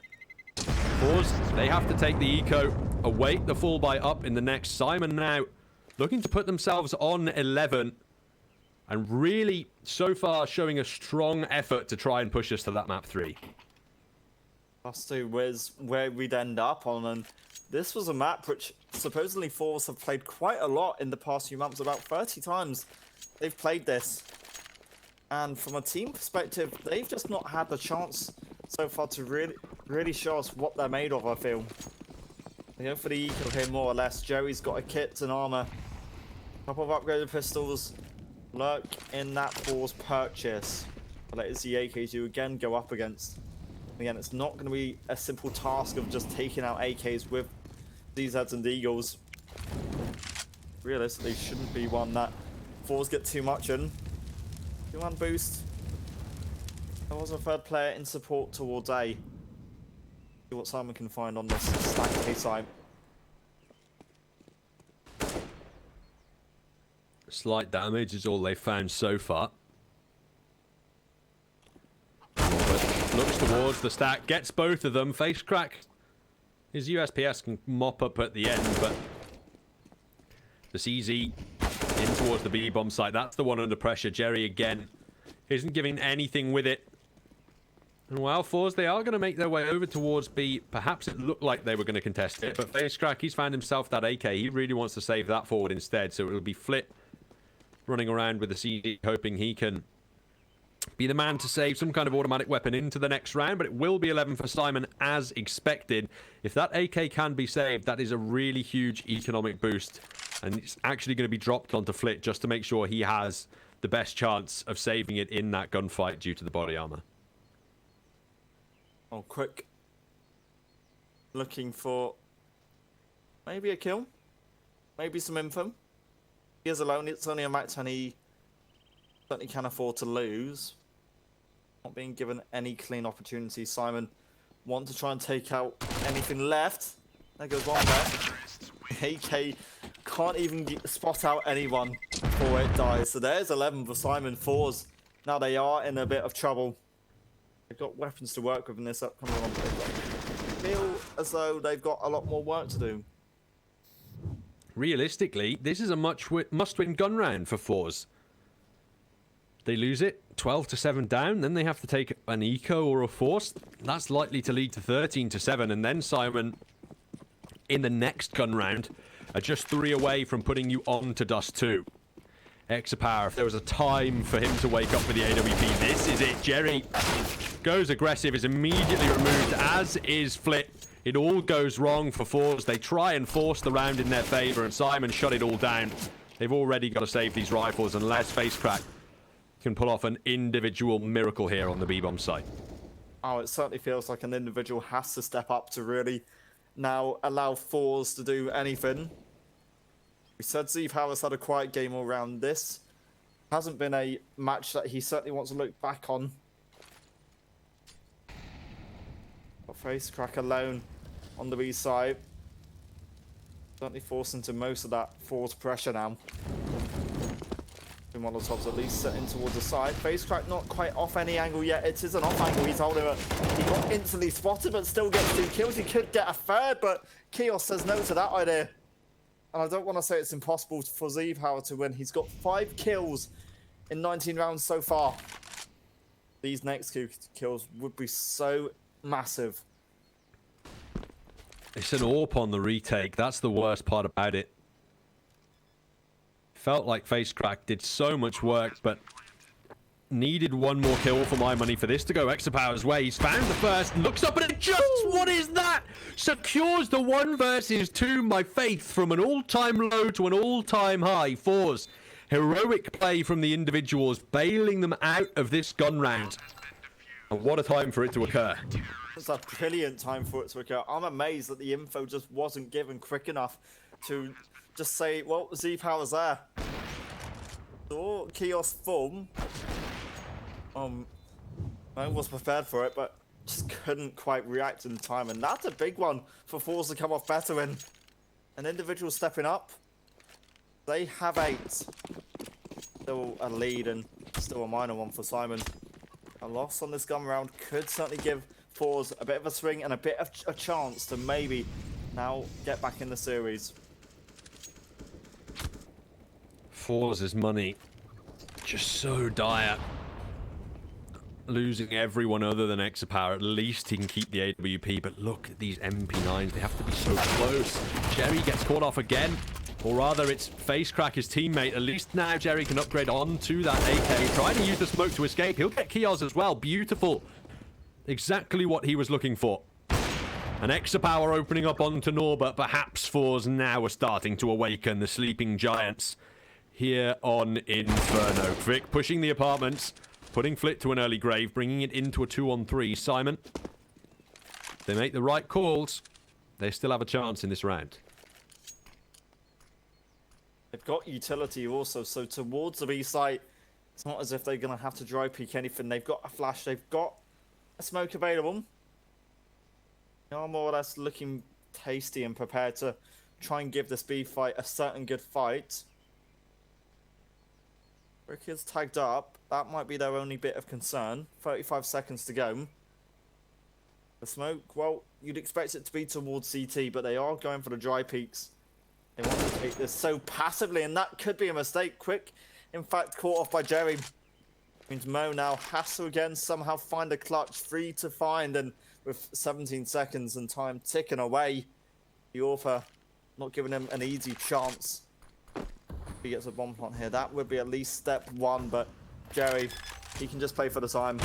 FORZE, they have to take the eco, await the full buy up in the next. Simon now looking to put themselves on 11 and really so far showing a strong effort to try and push us to that map 3. +2 was where we'd end up on, and this was a map which supposedly FORZE have played quite a lot in the past few months. About 30 times they've played this, and from a team perspective, they've just not had the chance so far to really show us what they're made of. I feel they go for the eco here more or less. Joey's got a kit and armor, a couple of upgraded pistols, lurk in that FORZE purchase, but it is the AKs you again go up against. Again, it's not going to be a simple task of just taking out AKs with DZs and Eagles. Realistically, shouldn't be one that FORZE get too much in. 2-1 boost. There was a 3rd player in support towards A. See what Simon can find on this stack A side. Slight damage is all they've found so far. But looks towards the stack, gets both of them. Face crack. His USPS can mop up at the end, but the CZ in towards the B-bomb site. That's the one under pressure. Jerry again isn't giving anything with it. And while FORZE, they are going to make their way over towards B. Perhaps it looked like they were going to contest it, but Face Crack, he's found himself that AK. He really wants to save that forward instead, so it'll be Flit running around with the CD, hoping he can be the man to save some kind of automatic weapon into the next round, but it will be 11 for SYMAN as expected. If that AK can be saved, that is a really huge economic boost, and it's actually going to be dropped onto Flit just to make sure he has the best chance of saving it in that gunfight due to the body armor. Oh, quick. Looking for maybe a kill. Maybe some info. He is alone. It's only a Mac 10 he certainly can afford to lose. Not being given any clean opportunities. SYMAN want to try and take out anything left. There goes one there. AK can't even spot out anyone before it dies. So there's 11 for SYMAN. FORZE. Now they are in a bit of trouble. They've got weapons to work with in this upcoming one. They feel as though they've got a lot more work to do. Realistically, this is a must-win gun round for FORZE. They lose it, 12-7 down, then they have to take an eco or a force. That's likely to lead to 13-7, and then SYMAN, in the next gun round, are just 3 away from putting you on to Dust 2. Exapower, if there was a time for him to wake up with the AWP, this is it. Jerry goes aggressive, is immediately removed, as is Flit. It all goes wrong for FORZE. They try and force the round in their favor, and SYMAN shut it all down. They've already got to save these rifles, unless Face Crack can pull off an individual miracle here on the B-bomb site. Oh, it certainly feels like an individual has to step up to really now allow FORZE to do anything. We said Zeev Harris had a quiet game all round. This hasn't been a match that he certainly wants to look back on. Got Face Crack alone on the B side. Certainly forcing to most of that FORZE pressure now. Two Molotovs at least setting towards the side. Face Crack not quite off any angle yet. It is an off angle. He's holding it. He got instantly spotted, but still gets 2 kills. He could get a third, but Kios says no to that idea. And I don't want to say it's impossible for Zeev Howard to win. He's got 5 kills in 19 rounds so far. These next 2 kills would be so massive. It's an AWP on the retake. That's the worst part about it. Felt like Face Crack did so much work, but needed 1 more kill for my money for this to go Exapower's way. He's found the first, looks up and adjusts. What is that? Secures the 1 versus 2. My faith from an all-time low to an all-time high. FORZE. Heroic play from the individuals, bailing them out of this gun round. And what a time for it to occur. It's a brilliant time for it to occur. I'm amazed that the info just wasn't given quick enough to just say, well, Zeev Power's there. Saw Kios full. I was prepared for it, but just couldn't quite react in time. And that's a big one for FORZE to come off better in. An individual stepping up. They have 8. Still a lead and still a minor one for SYMAN. A loss on this gun round could certainly give FORZE a bit of a swing and a bit of a chance to maybe now get back in the series. FORZE's money just so dire. Losing everyone other than Exapower. At least he can keep the AWP, but look at these MP9s. They have to be so close. Jerry gets caught off again. Or rather, it's Face Crack, his teammate. At least now Jerry can upgrade onto that AK. Trying to use the smoke to escape. He'll get Kios as well. Beautiful. Exactly what he was looking for. An Exapower opening up onto Norbert. Perhaps FORZE now are starting to awaken the sleeping giants here on Inferno. Vic pushing the apartments. Putting Flit to an early grave. Bringing it into a 2-on-3. SYMAN. They make the right calls. They still have a chance in this round. They've got utility also, so towards the B site, it's not as if they're going to have to dry peek anything. They've got a flash, they've got a smoke available. They are more or less looking tasty and prepared to try and give this B fight a certain good fight. Rick is tagged up. That might be their only bit of concern. 35 seconds to go. The smoke, well, you'd expect it to be towards CT, but they are going for the dry peaks. They want to take this so passively, and that could be a mistake. Quick, in fact, caught off by Jerry. Means Mo now has to again somehow find a clutch. 3 to find, and with 17 seconds and time ticking away, the author not giving him an easy chance. He gets a bomb plant here. That would be at least step 1, but Jerry, he can just play for the time.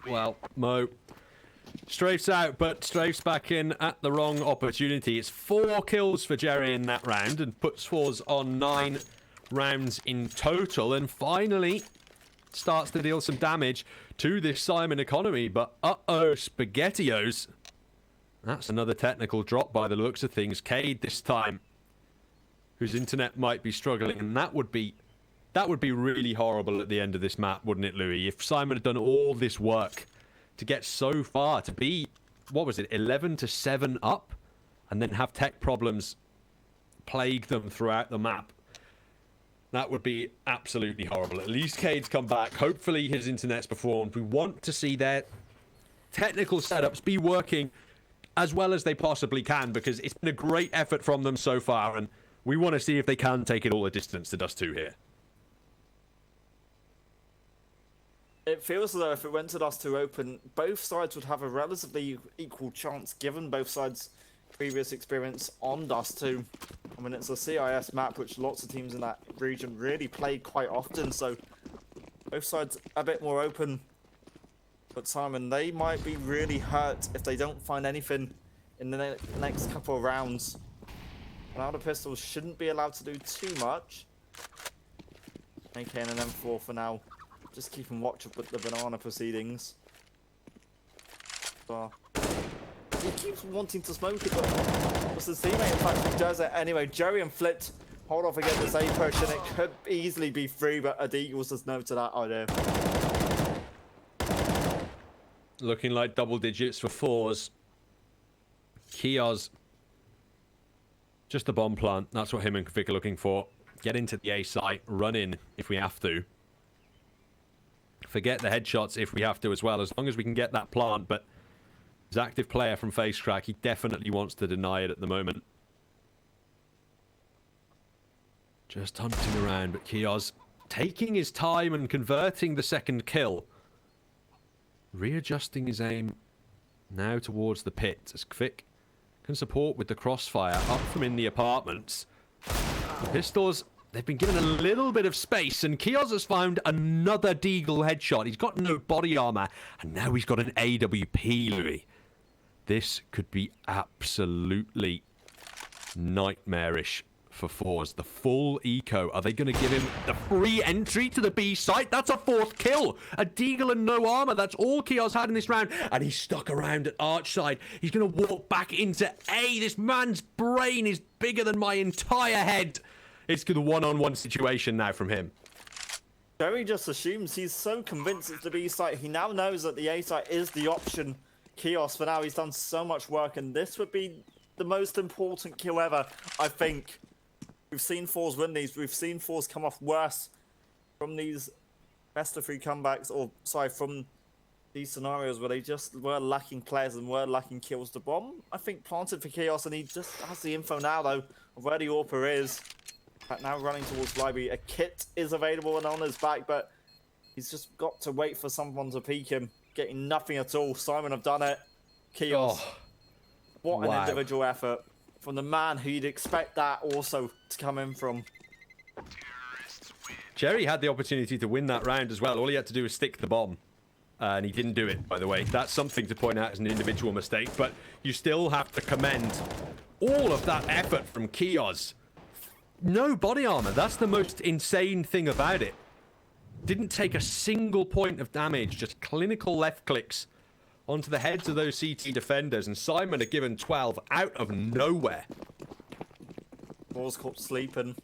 Well, Mo strafes out, but strafes back in at the wrong opportunity. It's 4 kills for Jerry in that round and puts FORZE on 9 rounds in total, and finally starts to deal some damage to this SYMAN economy. But SpaghettiOs. That's another technical drop by the looks of things. Cade this time, whose internet might be struggling, and that would be really horrible at the end of this map, wouldn't it, Louis? If SYMAN had done all this work to get so far, to be, what was it, 11-7 up, and then have tech problems plague them throughout the map. That would be absolutely horrible. At least Cade's come back. Hopefully his internet's performed. We want to see their technical setups be working as well as they possibly can, because it's been a great effort from them so far, and we want to see if they can take it all the distance to Dust 2 here. It feels as though if it went to Dust 2 open, both sides would have a relatively equal chance, given both sides' previous experience on Dust 2. I mean, it's a CIS map, which lots of teams in that region really play quite often, so both sides a bit more open. But SYMAN, they might be really hurt if they don't find anything in the next couple of rounds. Now the pistols shouldn't be allowed to do too much. AK and an M4 for now. Just keeping watch with the banana proceedings. He keeps wanting to smoke it, but what's his teammate? In fact, he does it anyway. Jerry and Flit hold off against this A push, and it could easily be free, but Adeagles says no to that idea. Looking like double digits for FORZE. Kios. Just the bomb plant. That's what him and Vic are looking for. Get into the A site. Run in if we have to. Forget the headshots if we have to as well, as long as we can get that plant. But his active player from Face Crack, he definitely wants to deny it at the moment. Just hunting around, but Kios taking his time and converting the second kill. Readjusting his aim now towards the pit as Kvik can support with the crossfire up from in the apartments. The pistols, they've been given a little bit of space, and Kios has found another Deagle headshot. He's got no body armor, and now he's got an AWP, Louis. This could be absolutely nightmarish for FORZE. The full eco. Are they going to give him the free entry to the B site? That's a 4th kill. A Deagle and no armor. That's all Kios had in this round. And he's stuck around at Archside. He's going to walk back into A. This man's brain is bigger than my entire head. It's the one-on-one situation now from him. Jerry just assumes, he's so convinced it's the B site. He now knows that the A site is the option. Kios, for now, he's done so much work, and this would be the most important kill ever, I think. We've seen FORZE win these. We've seen FORZE come off worse from these best-of-3 comebacks, or, sorry, from these scenarios where they just were lacking players and were lacking kills. The bomb, I think, planted for Kios, and he just has the info now, though, of where the AWPer is. Now running towards library. A kit is available and on his back, but he's just got to wait for someone to peek him. Getting nothing at all. SYMAN have done it. Kios. Oh, what an individual effort from the man who you'd expect that also to come in from. Jerry had the opportunity to win that round as well. All he had to do was stick the bomb. And he didn't do it, by the way. That's something to point out as an individual mistake, but you still have to commend all of that effort from Kios. No body armor. That's the most insane thing about it. Didn't take a single point of damage. Just clinical left clicks onto the heads of those CT defenders. And SYMAN are given 12 out of nowhere. FORZE caught sleeping.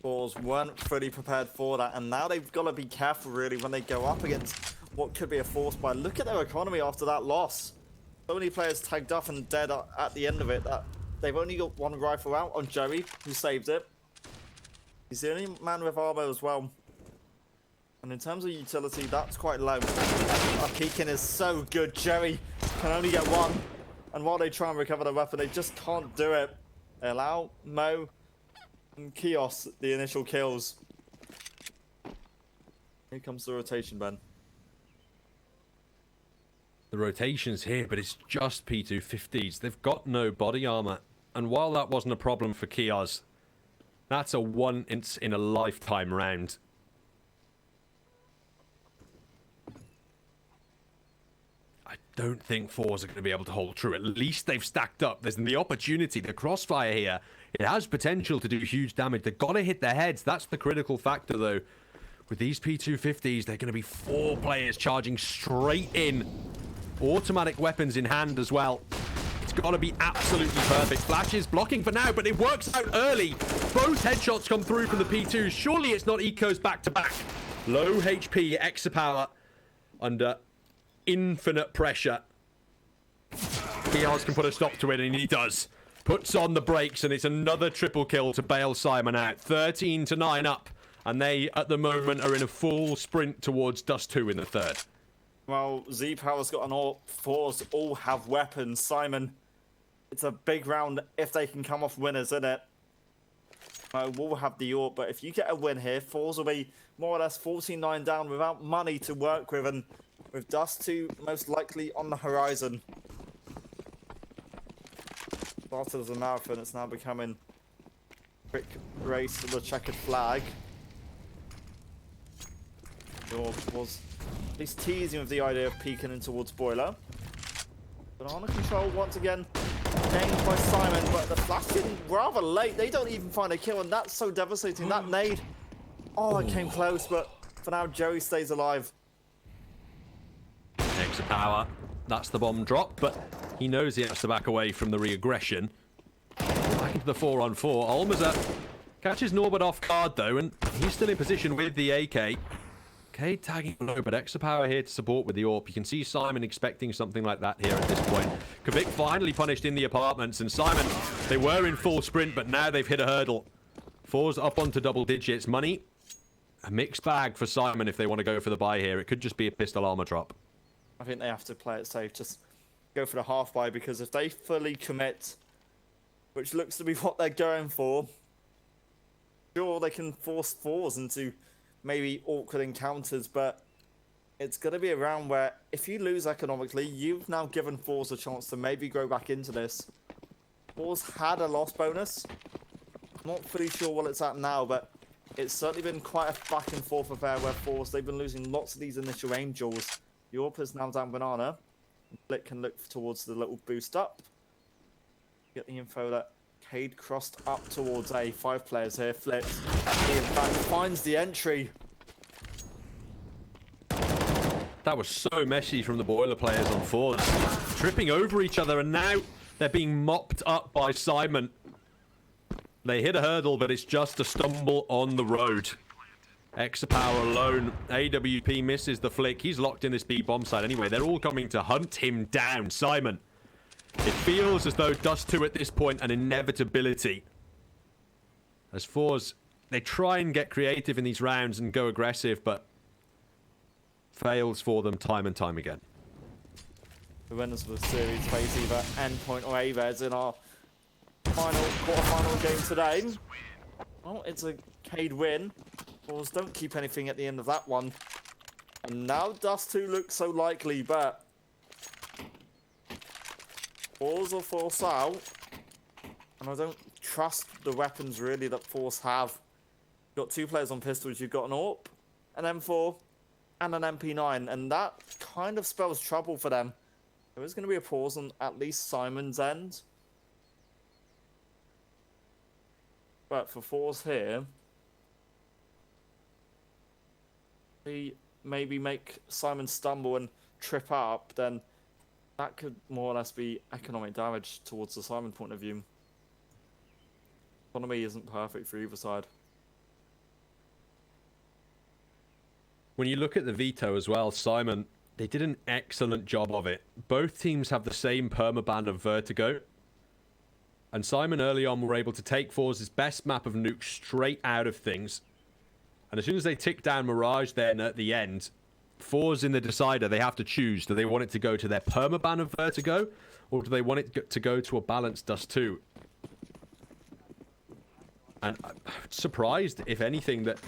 FORZE weren't fully prepared for that. And now they've got to be careful, really, when they go up against what could be a force buy. Look at their economy after that loss. So many players tagged up and dead at the end of it. They've only got one rifle out on Jerry, who saved it. He's the only man with armor as well. And in terms of utility, that's quite low. Pekin is so good. Jerry can only get one. And while they try and recover the weapon, they just can't do it. They allow Mo and Kios the initial kills. Here comes the rotation, Ben. The rotation's here, but it's just P250s. They've got no body armor. And while that wasn't a problem for Kios, that's a once in a lifetime round. I don't think FORZE are going to be able to hold true. At least they've stacked up. There's the opportunity. The crossfire here, it has potential to do huge damage. They've got to hit their heads. That's the critical factor, though. With these P250s, they're going to be 4 players charging straight in. Automatic weapons in hand as well. It's got to be absolutely perfect. Flash is blocking for now, but it works out early. Both headshots come through from the P2s. Surely it's not ecos back-to-back. Low HP, Exapower under infinite pressure. Kios can put a stop to it, and he does. Puts on the brakes, and it's another triple kill to bail SYMAN out. 13-9 up, and they, at the moment, are in a full sprint towards Dust 2 in the third. Well, Z-Power's got an AWP. FORZE all have weapons. SYMAN, it's a big round if they can come off winners, isn't it? We'll have the AWP, but if you get a win here, FORZE will be more or less 14-9 down without money to work with, and with Dust 2 most likely on the horizon. Started as a marathon, it's now becoming a quick race to the checkered flag. Was at least teasing with the idea of peeking in towards Boiler. Banana control once again gained by SYMAN, but the flash in rather late. They don't even find a kill, and that's so devastating. That nade, oh, it came close, but for now Joey stays alive. Exapower, that's the bomb drop, but he knows he has to back away from the re-aggression. Back into the 4-on-4. Almaza catches Norbert off guard though, and he's still in position with the AK. Okay, tagging low, but Exapower here to support with the AWP. You can see SYMAN expecting something like that here at this point. Kvik finally punished in the apartments, and SYMAN, they were in full sprint, but now they've hit a hurdle. FORZE up onto double digits. Money, a mixed bag for SYMAN if they want to go for the buy here. It could just be a pistol armor drop. I think they have to play it safe, just go for the half buy, because if they fully commit, which looks to be what they're going for, sure, they can force FORZE into maybe awkward encounters, but it's going to be a round where if you lose economically, you've now given FORZE a chance to maybe go back into this. FORZE had a loss bonus. I'm not fully sure what it's at now, but it's certainly been quite a back and forth affair where FORZE, they've been losing lots of these initial angels. Europe is now down Banana. Flick can look towards the little boost up. Get the info that Cade crossed up towards A. 5 players here. Flips. He in fact finds the entry. That was so messy from the Boiler players on FORZE. Tripping over each other, and now they're being mopped up by SYMAN. They hit a hurdle, but it's just a stumble on the road. Exapower alone. AWP misses the flick. He's locked in this B bomb site anyway. They're all coming to hunt him down. SYMAN. It feels as though Dust 2 at this point an inevitability. As FORZE, they try and get creative in these rounds and go aggressive, but fails for them time and time again. The winners of the series face either Endpoint or Avez in our final quarterfinal game today. Well, it's a Cade win. FORZE don't keep anything at the end of that one. And now Dust 2 looks so likely, but FORZE will force out. And I don't trust the weapons really that FORZE have. You've got 2 players on pistols. You've got an AWP, an M4, and an MP9. And that kind of spells trouble for them. There is going to be a pause on at least SYMAN's end. But for FORZE here, they maybe make SYMAN stumble and trip up, then that could more or less be economic damage towards the SYMAN point of view. Economy isn't perfect for either side. When you look at the veto as well, SYMAN, they did an excellent job of it. Both teams have the same permaban of Vertigo. And SYMAN early on were able to take FORZE's best map of Nuke straight out of things. And as soon as they tick down Mirage then at the end, FORZE in the decider, they have to choose. Do they want it to go to their permaban of Vertigo, or do they want it to go to a balanced Dust 2? And I'm surprised, if anything, that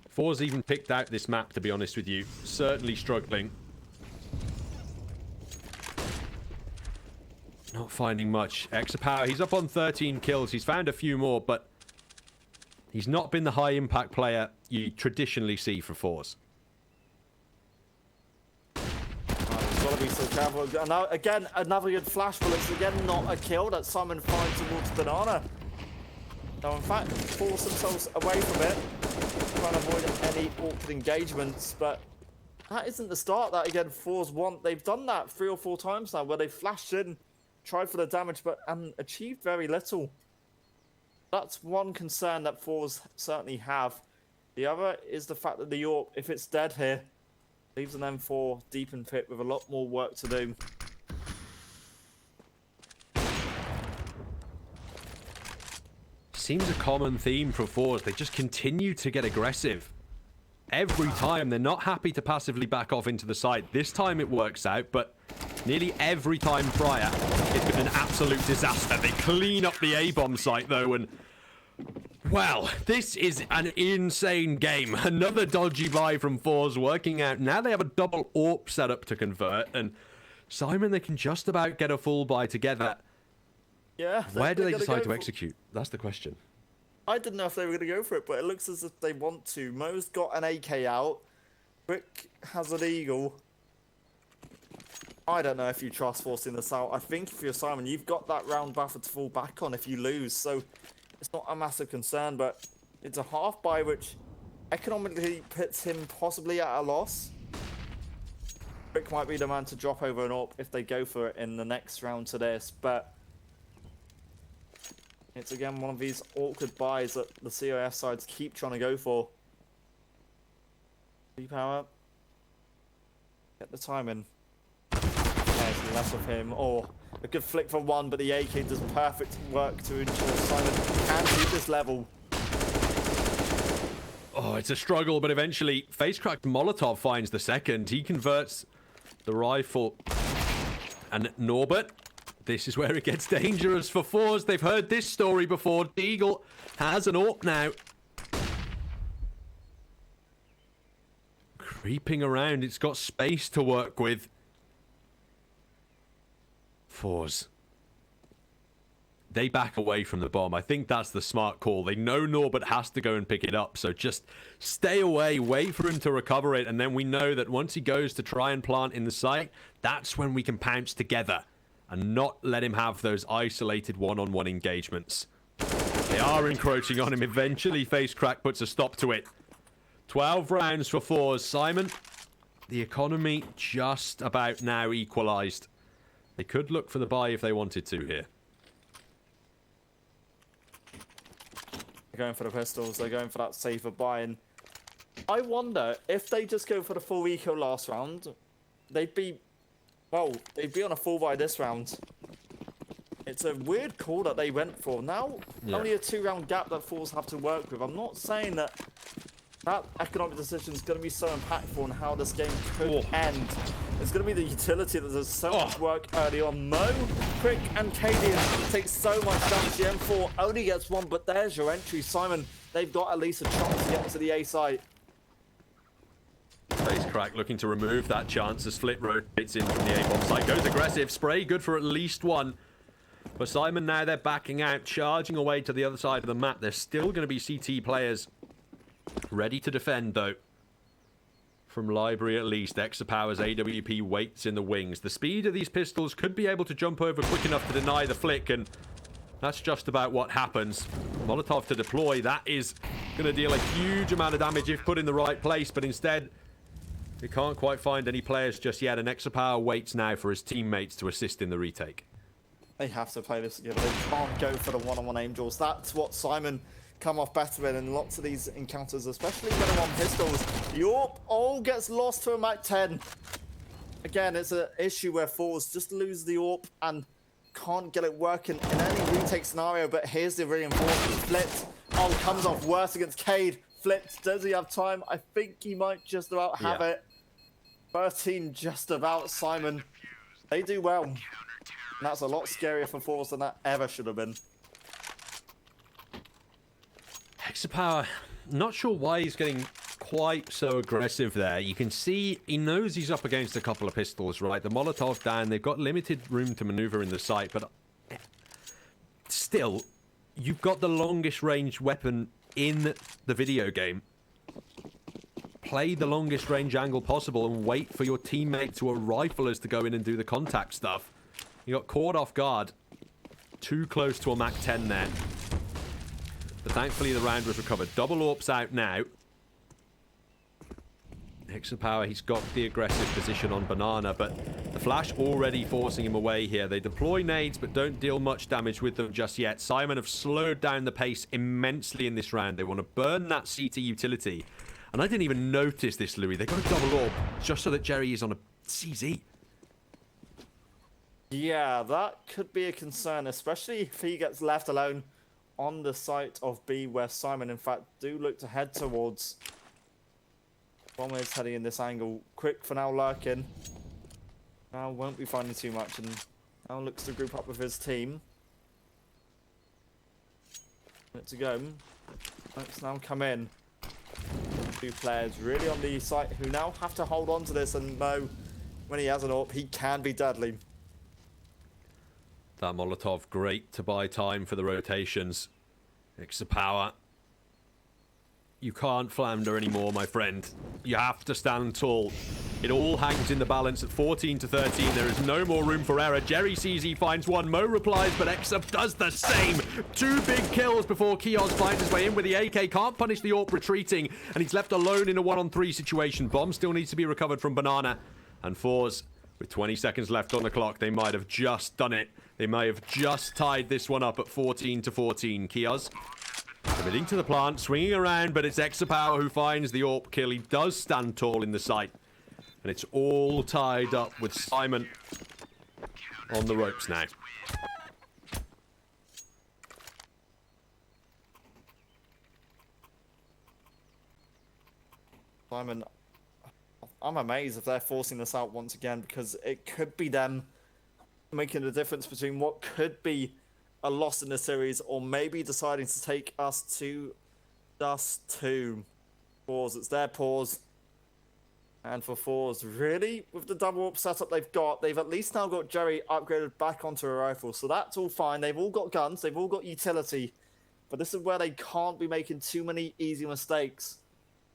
FORZE even picked out this map, to be honest with you. Certainly struggling. Not finding much. Exapower, he's up on 13 kills. He's found a few more, but he's not been the high impact player you traditionally see for FORZE. He's got to be so careful. Now, again, another good flash, but it's again not a kill that SYMAN finds towards Banana. Now, in fact, force themselves away from it, trying to avoid any awkward engagements, but that isn't the start that, again, FORZE want. They've done that 3 or 4 times now, where they flashed in, tried for the damage, but achieved very little. That's one concern that FORZE certainly have. The other is the fact that the AWP, if it's dead here, leaves an M4 deep in pit with a lot more work to do. Seems a common theme for FORZE. They just continue to get aggressive. Every time, they're not happy to passively back off into the site. This time it works out, but nearly every time prior, it's been an absolute disaster. They clean up the A-bomb site, though, and... well, this is an insane game. Another dodgy buy from FORZE working out. Now they have a double AWP setup to convert, and SYMAN, they can just about get a full buy together. Yeah. Where do they decide to execute? That's the question. I didn't know if they were going to go for it, but it looks as if they want to. Mo's got an AK out. Rick has an Eagle. I don't know if you trust forcing this out. I think if you're SYMAN, you've got that round buffer to fall back on if you lose. So it's not a massive concern, but it's a half buy, which economically puts him possibly at a loss. Rick might be the man to drop over an AWP if they go for it in the next round to this, but it's again one of these awkward buys that the COF sides keep trying to go for. Power. Get the time in. There's less of him. Oh, a good flick for one, but the AK does perfect work to ensure SYMAN can keep this level. Oh, it's a struggle, but eventually face-cracked Molotov finds the second. He converts the rifle. And Norbert, this is where it gets dangerous for FORZE. They've heard this story before. Deagle has an AWP now. Creeping around, it's got space to work with. FORZE. They back away from the bomb. I think that's the smart call. They know Norbert has to go and pick it up, so just stay away, wait for him to recover it, and then we know that once he goes to try and plant in the site, that's when we can pounce together and not let him have those isolated one-on-one engagements. They are encroaching on him. Eventually, FaceCrack puts a stop to it. 12 rounds for FORZE. SYMAN, the economy just about now equalized. They could look for the buy if they wanted to here. They're going for the pistols. They're going for that safer buy. And I wonder if they just go for the full eco last round, they'd be on a full buy this round. It's a weird call that they went for. Now, only a 2-round gap that FORZE have to work with. I'm not saying that economic decision is going to be so impactful on how this game could end. It's going to be the utility that does so much work early on. Mo, Quick, and Cadian take so much damage. The M4 only gets one, but there's your entry. SYMAN, they've got at least a chance to get to the A site. FaceCrack looking to remove that chance as Flip rotates in from the A-bomb site. Goes aggressive. Spray good for at least one. For SYMAN now, they're backing out, charging away to the other side of the map. There's still going to be CT players ready to defend, though. From Library, at least, Exapower's AWP waits in the wings. The speed of these pistols could be able to jump over quick enough to deny the flick, and that's just about what happens. Molotov to deploy. That is going to deal a huge amount of damage if put in the right place, but instead, we can't quite find any players just yet, and Exapower waits now for his teammates to assist in the retake. They have to play this together. They can't go for the one-on-one angels. That's what SYMAN come off better in lots of these encounters, especially when they're on pistols. The AWP all gets lost to a Mac 10. Again, it's an issue where FORZE just lose the AWP and can't get it working in any retake scenario, but here's the reinforcement. Flipped. Oh, comes off worse against Cade. Flipped. Does he have time? I think he might just about have it. 13 just about, SYMAN. They do well. And that's a lot scarier for FORZE than that ever should have been. Hexapower, not sure why he's getting quite so aggressive there. You can see he knows he's up against a couple of pistols, right? The Molotov down, they've got limited room to maneuver in the site, but still, you've got the longest range weapon in the video game. Play the longest range angle possible and wait for your teammate or riflers to go in and do the contact stuff. You got caught off guard. Too close to a Mach 10 there. But thankfully the round was recovered. Double AWP's out now. Hexapower, he's got the aggressive position on Banana, but the flash already forcing him away here. They deploy nades, but don't deal much damage with them just yet. SYMAN have slowed down the pace immensely in this round. They want to burn that CT utility. And I didn't even notice this, Louis. They got a double AWP just so that Jerry is on a CZ. Yeah, that could be a concern, especially if he gets left alone on the site of B, where SYMAN, in fact, do look to head towards. Bomber is heading in this angle. Quick for now, lurking. Now won't be finding too much, and now looks to group up with his team. To go. Let's now come in. Two players really on the site who now have to hold on to this and know when he has an AWP, he can be deadly. That Molotov, great to buy time for the rotations. Hexapower. You can't flounder anymore, my friend. You have to stand tall. It all hangs in the balance at 14 to 13. There is no more room for error. Jerry sees he finds one. Mo replies, but Exa does the same. 2 big kills before Kios finds his way in with the AK. Can't punish the AWP retreating, and he's left alone in a 1-on-3 situation. Bomb still needs to be recovered from Banana. And FORZE, with 20 seconds left on the clock, they might have just done it. They may have just tied this one up at 14 to 14. Kios committing to the plant, swinging around, but it's Hexapower who finds the AWP kill. He does stand tall in the site. And it's all tied up with SYMAN on the ropes now. SYMAN, I'm amazed if they're forcing this out once again, because it could be them making the difference between what could be a loss in the series, or maybe deciding to take us to just 2. FORZE, it's their pause. And for FORZE, really, with the double AWP setup they've got, they've at least now got Jerry upgraded back onto a rifle. So that's all fine. They've all got guns. They've all got utility. But this is where they can't be making too many easy mistakes.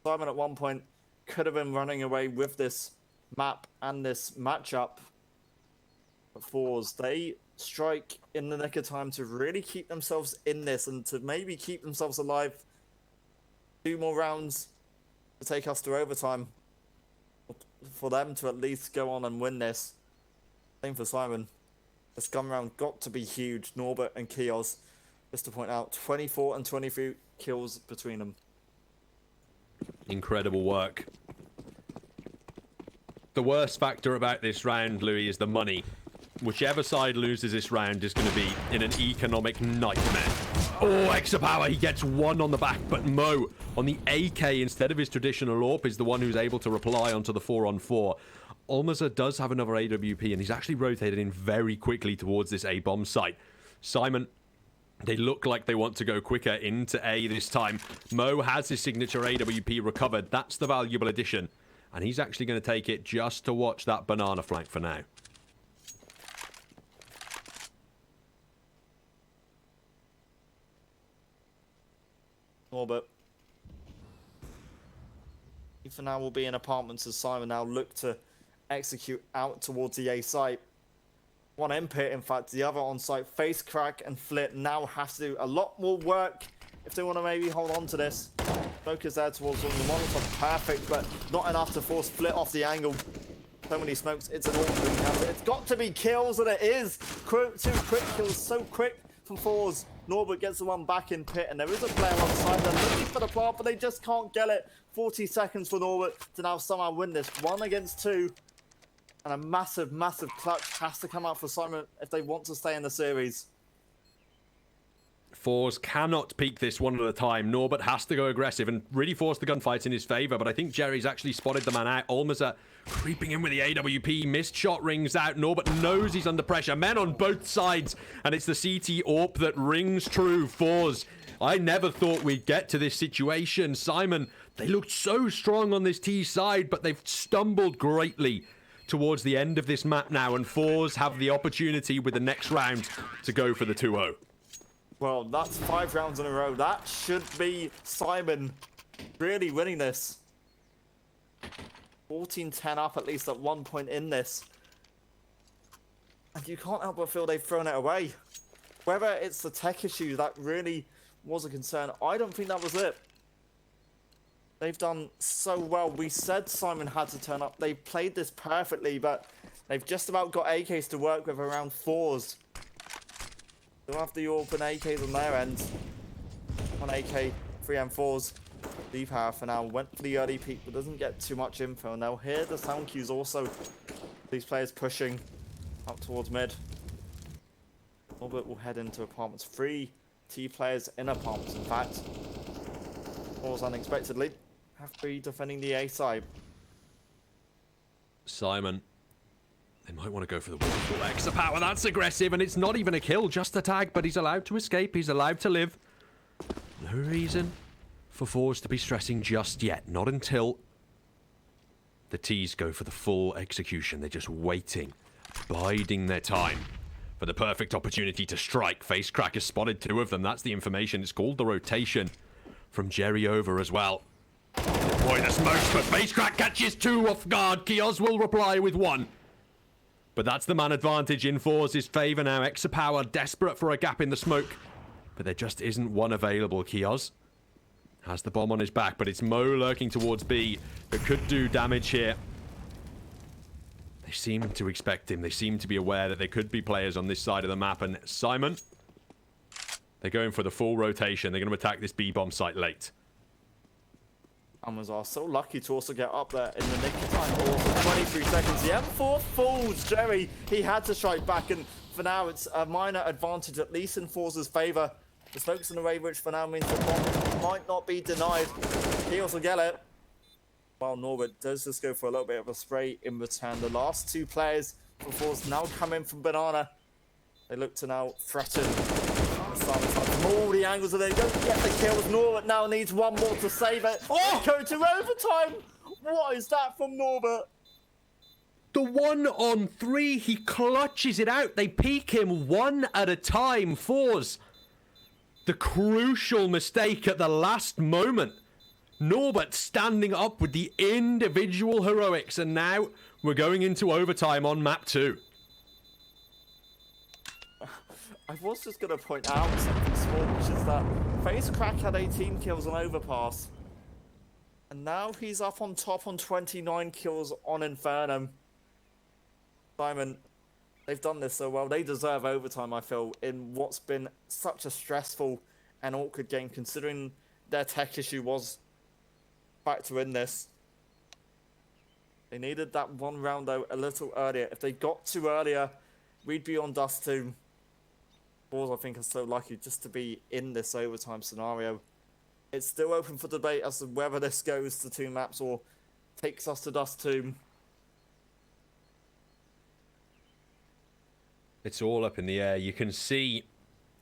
SYMAN at one point could have been running away with this map and this matchup. But FORZE, they strike in the nick of time to really keep themselves in this and to maybe keep themselves alive. 2 more rounds to take us to overtime for them to at least go on and win this. Same for SYMAN. This gun round got to be huge. Norbert and Kios, just to point out, 24 and 23 kills between them. Incredible work. The worst factor about this round, Louis, is the money. Whichever side loses this round is going to be in an economic nightmare. Oh, Hexapower, he gets 1 on the back, but Mo on the AK instead of his traditional AWP is the one who's able to reply onto the 4-on-4. Almaza does have another AWP, and he's actually rotated in very quickly towards this A-bomb site. SYMAN, they look like they want to go quicker into A this time. Mo has his signature AWP recovered. That's the valuable addition. And he's actually going to take it just to watch that Banana flank for now. Norbert. For now will be in apartments as SYMAN now look to execute out towards the A site. One M pit, in fact, the other on site. Face crack and Flit now have to do a lot more work if they want to maybe hold on to this. Focus there towards one. The Molotov perfect, but not enough to force Flit off the angle. So many smokes, it's an awful. It's got to be kills, and it is. 2 quick kills, so quick from FORZE. Norbert gets the one back in pit, and there is a player on side. They're looking for the plant, but they just can't get it. 40 seconds for Norbert to now somehow win this. 1 against 2. And a massive, massive clutch has to come out for SYMAN if they want to stay in the series. FORZE cannot peek this one at a time. Norbert has to go aggressive and really force the gunfights in his favor. But I think Jerry's actually spotted the man out. Almaza creeping in with the AWP. Missed shot rings out. Norbert knows he's under pressure. Men on both sides. And it's the CT AWP that rings true. FORZE, I never thought we'd get to this situation. SYMAN, they looked so strong on this T side, but they've stumbled greatly towards the end of this map now. And FORZE have the opportunity with the next round to go for the 2-0. Well, that's 5 rounds in a row. That should be SYMAN really winning this. 14-10 up at least at one point in this. And you can't help but feel they've thrown it away. Whether it's the tech issue that really was a concern, I don't think that was it. They've done so well. We said SYMAN had to turn up. They played this perfectly, but they've just about got AKs to work with around FORZE. They'll have the open AKs on their end. One AK, 3M4s. Leave half for now. Went for the early peek, but doesn't get too much info. And they'll hear the sound cues also. These players pushing up towards mid. Norbert will head into apartments. 3 T players in apartments, in fact. FORZE unexpectedly have to be defending the A side. SYMAN, they might want to go for the waterfall extra power. That's aggressive, and it's not even a kill, just a tag, but he's allowed to escape. He's allowed to live. No reason for FORZE to be stressing just yet. Not until the T's go for the full execution. They're just waiting, biding their time for the perfect opportunity to strike. Facecrack has spotted 2 of them. That's the information. It's called the rotation from Jerry over as well. Boy, the smokes, but Facecrack catches 2 off guard. Kioz will reply with 1. But that's the man advantage in FORZE's favor now. Exapower desperate for a gap in the smoke. But there just isn't one available. Kioz has the bomb on his back, but it's Mo lurking towards B that could do damage here. They seem to expect him. They seem to be aware that there could be players on this side of the map. And SYMAN, they're going for the full rotation. They're going to attack this B-bomb site late. Are so lucky to also get up there in the nick of time. Also 23 seconds. The M4 falls. Jerry, he had to strike back, and for now it's a minor advantage, at least in FORZE's favor. The smoke's in the way, which for now means the bomb might not be denied. He also get it. While Norbert does just go for a little bit of a spray in return. The last 2 players for FORZE now come in from Banana. They look to now threaten. From all the angles that they don't get the kills. Norbert now needs 1 more to save it. Oh! Go to overtime. What is that from Norbert? The 1-on-3, he clutches it out. They peek him 1 at a time. FORZE, the crucial mistake at the last moment. Norbert standing up with the individual heroics, and now we're going into overtime on map 2. I was just going to point out something small, which is that Facecrack had 18 kills on Overpass. And now he's up on top on 29 kills on Infernum. SYMAN, they've done this so well. They deserve overtime, I feel, in what's been such a stressful and awkward game, considering their tech issue was factor in this. They needed that 1 round, though, a little earlier. If they got to earlier, we'd be on Dust 2. FORZE, I think, are so lucky just to be in this overtime scenario. It's still open for debate as to whether this goes to 2 maps or takes us to Dust 2. It's all up in the air. You can see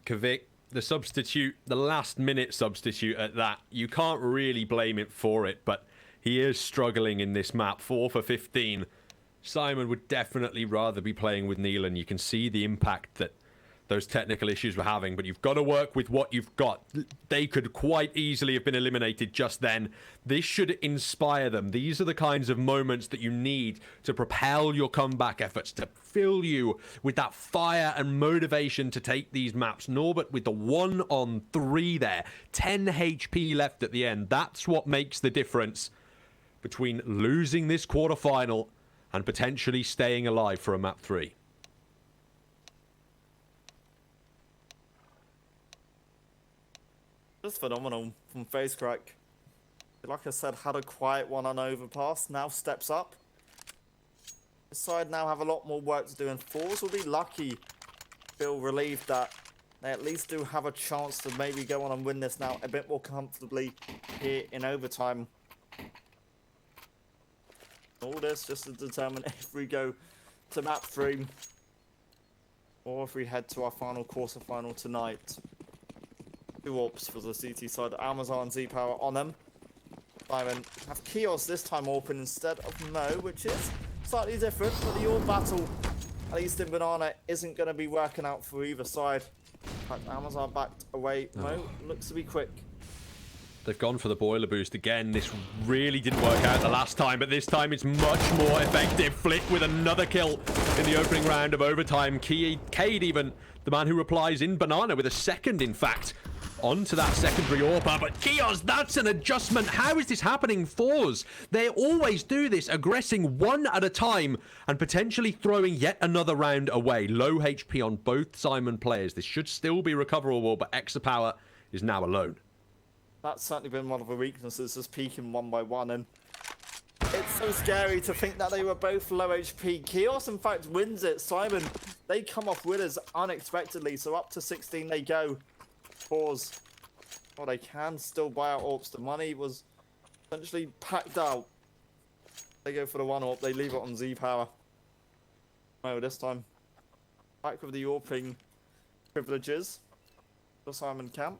Kvik, the substitute, the last-minute substitute at that. You can't really blame him for it, but he is struggling in this map. 4 for 15. SYMAN would definitely rather be playing with Neelan. You can see the impact that those technical issues we're having, but you've got to work with what you've got. They could quite easily have been eliminated just then. This should inspire them. These are the kinds of moments that you need to propel your comeback efforts, to fill you with that fire and motivation to take these maps. Norbert with the 1-on-3 there, 10 HP left at the end. That's what makes the difference between losing this quarterfinal and potentially staying alive for a map 3. Just phenomenal from Facecrack. Like I said, had a quiet one on Overpass, now steps up. This side now have a lot more work to do, and FORZE will be lucky, feel relieved that they at least do have a chance to maybe go on and win this now a bit more comfortably here in overtime. All this just to determine if we go to map 3 or if we head to our final quarterfinal tonight. 2 AWPs for the CT side. Amazon Z-Power on them. Simon have Kios this time open instead of Mo, which is slightly different, but the AWP battle, at least in Banana, isn't going to be working out for either side. In fact, Amazon backed away. Mo looks to be quick. They've gone for the boiler boost again. This really didn't work out the last time, but this time it's much more effective. Flick with another kill in the opening round of overtime. Cade even, the man who replies in Banana with a second, in fact, onto that secondary AWP. But Kios, that's an adjustment. How is this happening? FORZE, they always do this, aggressing one at a time and potentially throwing yet another round away. Low HP on both SYMAN players. This should still be recoverable, but Exapower is now alone. That's certainly been one of the weaknesses, just peaking one by one, and it's so scary to think that they were both low HP. Kios, in fact, wins it. SYMAN, they come off winners unexpectedly, so up to 16 they go. FORZE, well, they can still buy out AWPs. The money was essentially packed out. They go for the 1 AWP, they leave it on Z-Power. Oh, this time, back with the AWPing privileges for SYMAN camp.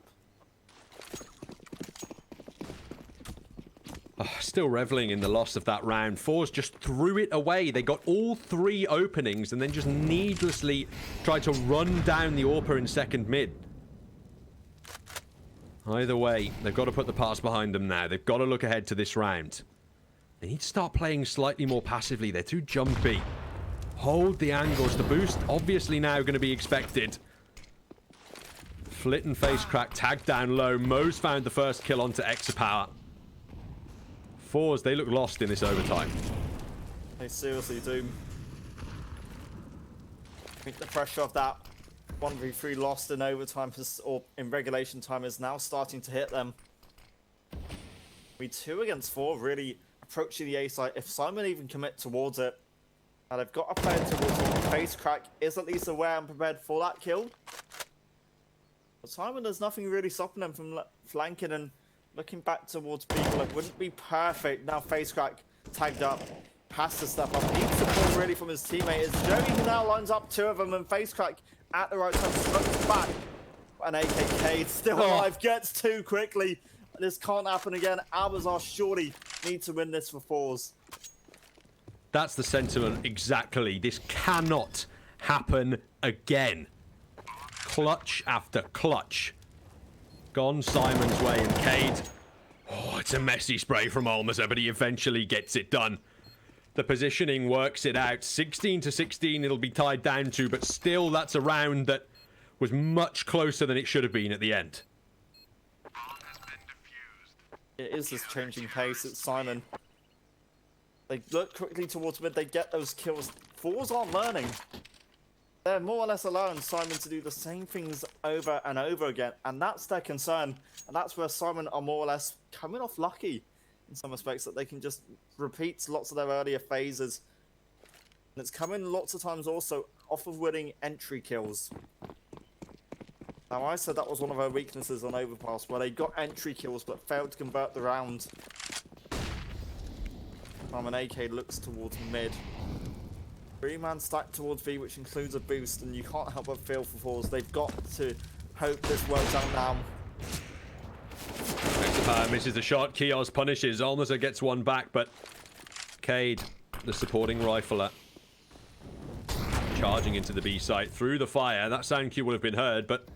Still reveling in the loss of that round. FORZE just threw it away. They got all 3 openings and then just needlessly tried to run down the AWPer in second mid. Either way, they've got to put the pass behind them now. They've got to look ahead to this round. They need to start playing slightly more passively. They're too jumpy. Hold the angles. The boost obviously now going to be expected. Flit and face crack tagged down low. Mo's found the first kill onto Exapower. FORZE, they look lost in this overtime. They seriously do. I think the pressure of that 1v3 lost in overtime or in regulation time is now starting to hit them. We 2 against 4 really approaching the A site. If SYMAN even commit towards it, and they've got a player towards it, face crack is at least aware and prepared for that kill. But SYMAN, there's nothing really stopping them from flanking and looking back towards people. It wouldn't be perfect. Now face crack tagged up. Has to step up. Needs support really from his teammate. It's Joey who now lines up 2 of them, and face crack at the right time smokes back. And AKK still alive. Gets 2 quickly. This can't happen again. Albazar surely need to win this for FORZE. That's the sentiment exactly. This cannot happen again. Clutch after clutch. Gone SYMAN's way, and Cade. Oh, it's a messy spray from Almaza, but he eventually gets it done. The positioning works it out. 16 to 16 it'll be tied down to, but still that's a round that was much closer than it should have been at the end. It is this changing pace. It's SYMAN. They look quickly towards mid. They get those kills. FORZE aren't learning. They're more or less allowing SYMAN to do the same things over and over again, and that's their concern. And that's where SYMAN are more or less coming off lucky in some respects, that they can just repeat lots of their earlier phases. And it's coming lots of times also off of winning entry kills. Now, I said that was one of our weaknesses on Overpass, where they got entry kills but failed to convert the round. SYMAN AK looks towards mid. 3-man stack towards B, which includes a boost, and you can't help but feel for FORZE. They've got to hope this works out now. Exapower misses the shot. Kios punishes. Almaza gets one back, but Cade, the supporting rifler, charging into the B site through the fire. That sound cue will have been heard, but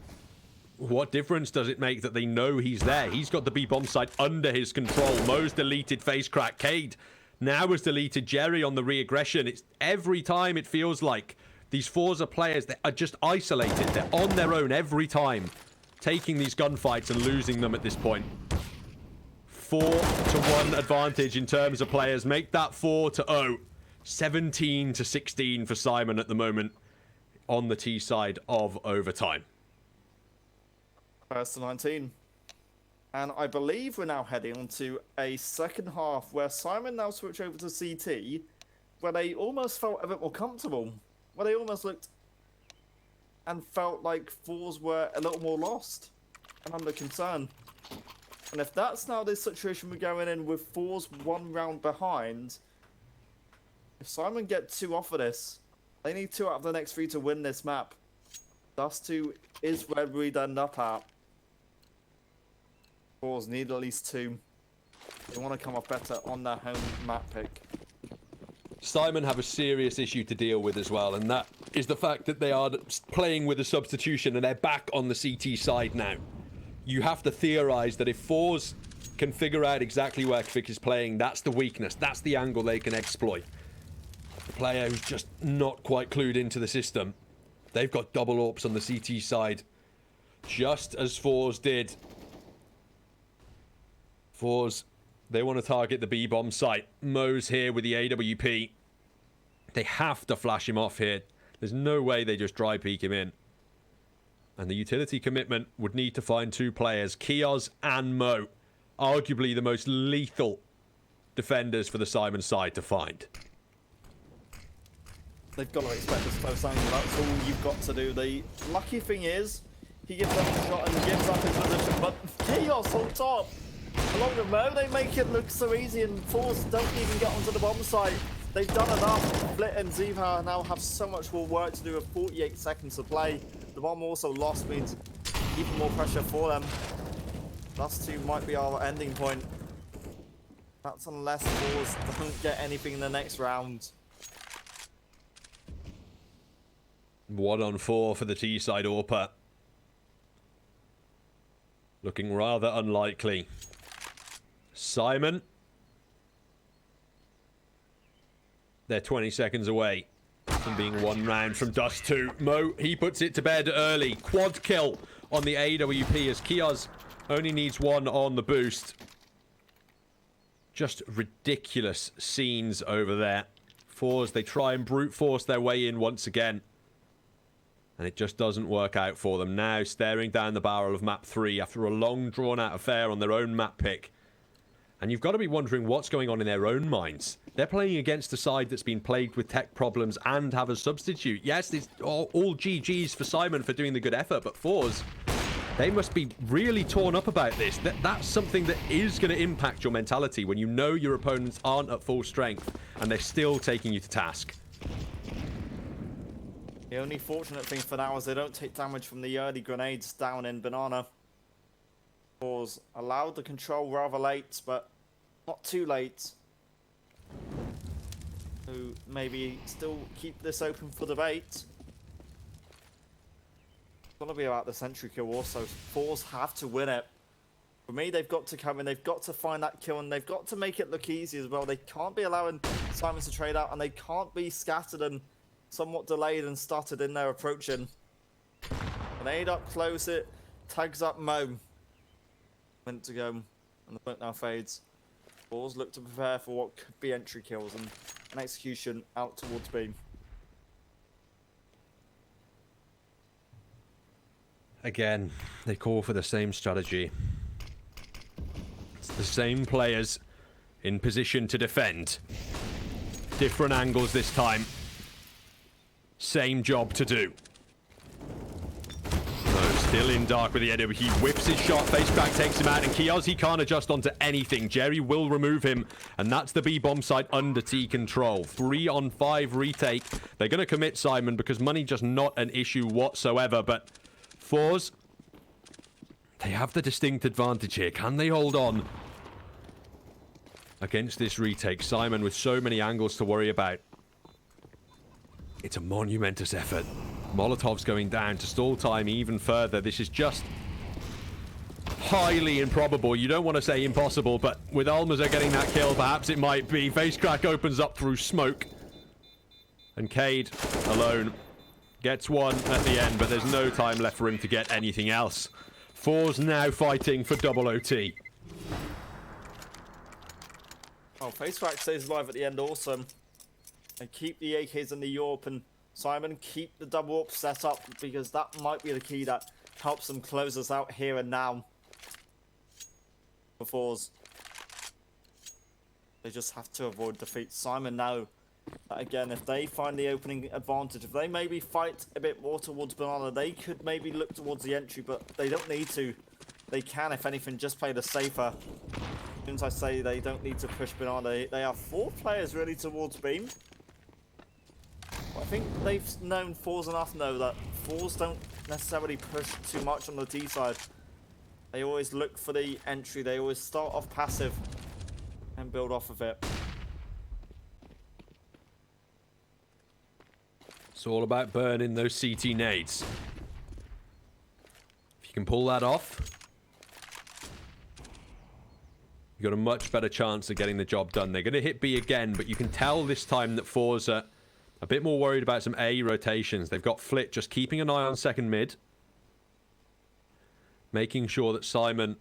what difference does it make that they know he's there? He's got the B bomb site under his control. Mo's deleted face crack. Cade now has deleted Jerry on the re-aggression. It's every time it feels like these FORZE players that are just isolated. They're on their own every time, taking these gunfights and losing them at this point. 4-1 advantage in terms of players. Make that 4-0. 17 to 16 for SYMAN at the moment on the T side of overtime. First to 19. And I believe we're now heading on to a second half where SYMAN now switch over to CT. where they almost felt a bit more comfortable, where they almost looked and felt like FORZE were a little more lost and under concern. And if that's now the situation we're going in with FORZE 1 round behind, if SYMAN get 2 off of this, they need 2 out of the next 3 to win this map. Dust 2 is where we'd end up at. FORZE need at least 2. They want to come off better on their home map pick. SYMAN have a serious issue to deal with as well, and that is the fact that they are playing with a substitution and they're back on the CT side now. You have to theorize that if FORZE can figure out exactly where Kvik is playing, that's the weakness, that's the angle they can exploit. The player who's just not quite clued into the system. They've got double AWPs on the CT side, just as FORZE did. FORZE, they want to target the B-bomb site. Mo's here with the AWP. They have to flash him off here. There's no way they just dry peek him in. And the utility commitment would need to find 2 players, Kios and Mo. Arguably the most lethal defenders for the SYMAN side to find. They've got to expect this close angle. That's all you've got to do. The lucky thing is, he gives up a shot and gives up his position. But Kios on top, along with Mo, they make it look so easy, and FORZE don't even get onto the bomb site. They've done enough. Flit and Zivha now have so much more work to do with 48 seconds to play. The bomb also lost means even more pressure for them. Last 2 might be our ending point. That's unless FORZE don't get anything in the next round. 1 on 4 for the T-side AWPer. Looking rather unlikely. SYMAN. They're 20 seconds away from being 1 round from Dust 2. Mo, he puts it to bed early. Quad kill on the AWP as Kios only needs 1 on the boost. Just ridiculous scenes over there. FORZE, they try and brute force their way in once again. And it just doesn't work out for them. Now staring down the barrel of map 3 after a long drawn out affair on their own map pick. And you've got to be wondering what's going on in their own minds. They're playing against a side that's been plagued with tech problems and have a substitute. Yes, it's all GG's for SYMAN for doing the good effort, but FORZE, they must be really torn up about this. That's something that is going to impact your mentality when you know your opponents aren't at full strength and they're still taking you to task. The only fortunate thing for now is they don't take damage from the early grenades down in Banana. FORZE allowed the control rather late, but not too late. So maybe still keep this open for debate. It's going to be about the sentry kill also. FORZE have to win it. For me, they've got to come in, they've got to find that kill, and they've got to make it look easy as well. They can't be allowing SYMAN to trade out, and they can't be scattered and somewhat delayed and stuttered in their approaching. Grenade up, close it, tags up Mo. Meant to go, and the point now fades. FORZE look to prepare for what could be entry kills and an execution out towards B. Again, they call for the same strategy. It's the same players in position to defend. Different angles this time. Same job to do. Still in dark with the AWP. He whips his shot. Face crack takes him out. And Kios, he can't adjust onto anything. Jerry will remove him. And that's the B-bomb site under T control. 3 on 5 retake. They're going to commit SYMAN because money just not an issue whatsoever. But FORZE, they have the distinct advantage here. Can they hold on against this retake? SYMAN with so many angles to worry about. It's a monumentous effort. Molotov's going down to stall time even further. This is just highly improbable. You don't want to say impossible, but with Almaza getting that kill, perhaps it might be. Face crack opens up through smoke. And Cade, alone, gets 1 at the end, but there's no time left for him to get anything else. FORZE now fighting for double OT. Oh, face crack stays alive at the end also. And keep the AKs and the Yorp, and SYMAN keep the double up set up because that might be the key that helps them close us out here and now. For FORZE, they just have to avoid defeat. SYMAN now Again, if they find the opening advantage, if they maybe fight a bit more towards Banana, they could maybe look towards the entry, but they don't need to. They can, if anything, just play the safer. As soon as I say they don't need to push Banana, they have 4 players really towards Beam. I think they've known FORZE enough know that FORZE don't necessarily push too much on the T side. They always look for the entry, they always start off passive and build off of it. It's all about burning those CT nades. If you can pull that off, you've got a much better chance of getting the job done. They're going to hit B again, but you can tell this time that FORZE are a bit more worried about some A rotations. They've got Flit just keeping an eye on second mid, making sure that SYMAN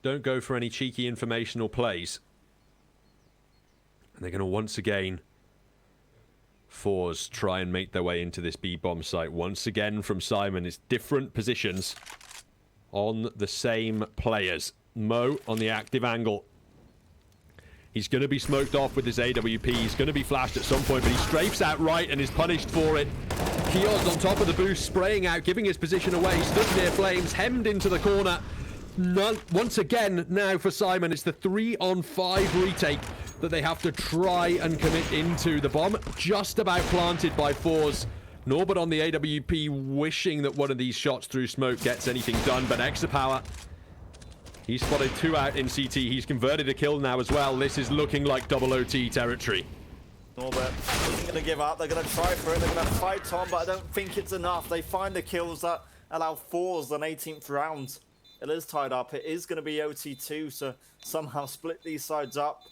don't go for any cheeky informational plays. And they're going to once again FORZE try and make their way into this B-bomb site. Once again from SYMAN, it's different positions on the same players. Mo on the active angle. He's going to be smoked off with his AWP. He's going to be flashed at some point, but he strafes out right and is punished for it. Kiosk on top of the boost, spraying out, giving his position away. Stood near Flames, hemmed into the corner. Once again, now for SYMAN, it's the 3-on-5 retake that they have to try and commit into. The bomb just about planted by FORZE. Norbert on the AWP wishing that one of these shots through smoke gets anything done, but Exapower, he's spotted 2 out in CT. He's converted a kill now as well. This is looking like double OT territory. Norbert isn't going to give up. They're going to try for it. They're going to fight on, but I don't think it's enough. They find the kills that allow FORZE an 18th round. It is tied up. It is going to be OT2, so somehow split these sides up.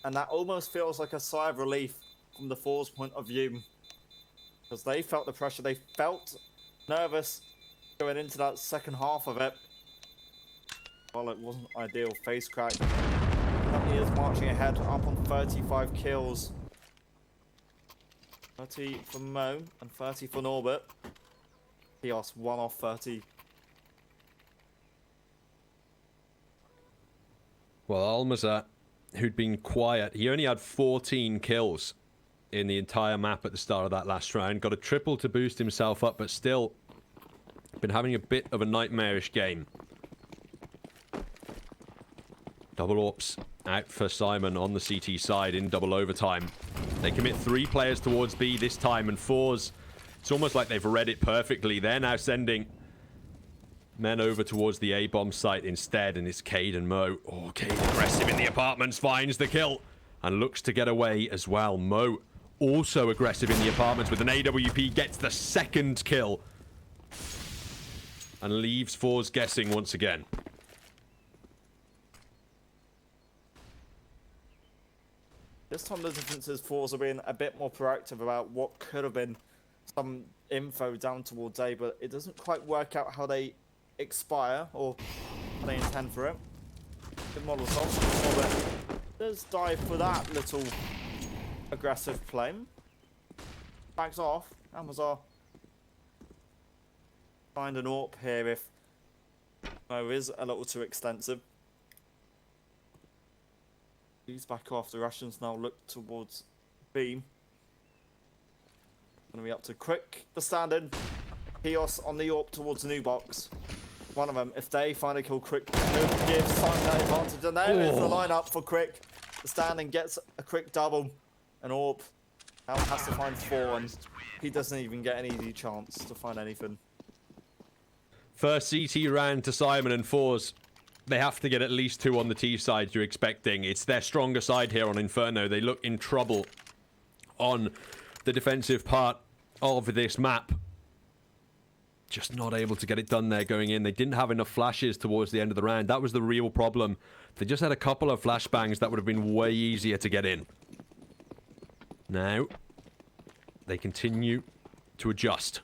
And that almost feels like a sigh of relief from the FORZE point of view. Because they felt the pressure. They felt nervous going into that second half of it. Well, it wasn't ideal. Face crack. He is marching ahead, up on 35 kills. 30 for Mo and 30 for Norbert. Kiosk 1 off 30. Well, Almazar, who'd been quiet, he only had 14 kills in the entire map at the start of that last round. Got a triple to boost himself up, but still been having a bit of a nightmarish game. Double AWPs out for SYMAN on the CT side in double overtime. They commit 3 players towards B this time, and FORZE, it's almost like they've read it perfectly. They're now sending men over towards the A-bomb site instead, and it's Cade and Mo. Oh, Cade aggressive in the apartments, finds the kill, and looks to get away as well. Mo also aggressive in the apartments with an AWP, gets the second kill, and leaves FORZE guessing once again. This time the difference is FORZE are being a bit more proactive about what could have been some info down towards A, but it doesn't quite work out how they expire or how they intend for it. Good Molotov. Does dive for that little aggressive play. Backs off. Amazar. Find an AWP here if Mo is a little too extensive. He's back off. The Russians now look towards B. Gonna be up to Quick. The stand-in. Kiosk on the AWP towards the new box. One of them, if they find a kill, Quick could give SYMAN that advantage. And there is the lineup for Quick. The stand-in gets a quick double. And AWP now has to find 4, and he doesn't even get an easy chance to find anything. First CT round to SYMAN and FORZE. They have to get at least 2 on the T side, you're expecting. It's their stronger side here on Inferno. They look in trouble on the defensive part of this map. Just not able to get it done there going in. They didn't have enough flashes towards the end of the round. That was the real problem. They just had a couple of flashbangs that would have been way easier to get in. Now, they continue to adjust.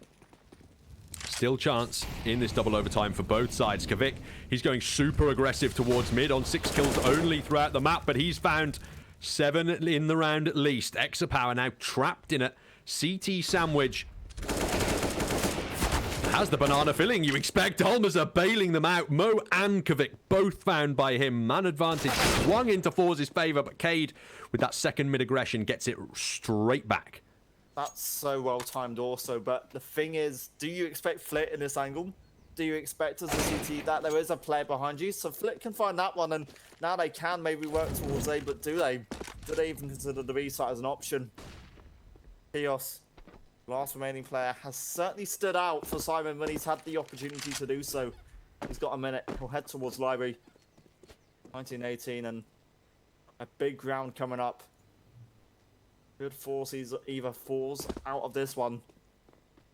Still chance in this double overtime for both sides. Kavik, he's going super aggressive towards mid on 6 kills only throughout the map, but he's found 7 in the round at least. Exapower now trapped in a CT sandwich. has the banana filling. You expect Almaza bailing them out. Mo and Kovic both found by him. Man advantage swung into FORZE's favor, but Cade, with that second mid-aggression, gets it straight back. That's so well timed also, but the thing is, do you expect Flit in this angle? Do you expect as a CT that there is a player behind you? So Flit can find that one, and now they can maybe work towards A, but do they? Do they even consider the B site as an option? Chaos, last remaining player, has certainly stood out for SYMAN when he's had the opportunity to do so. He's got a minute. He'll head towards Library. 1918, and a big round coming up. Good forces either FORZE out of this one.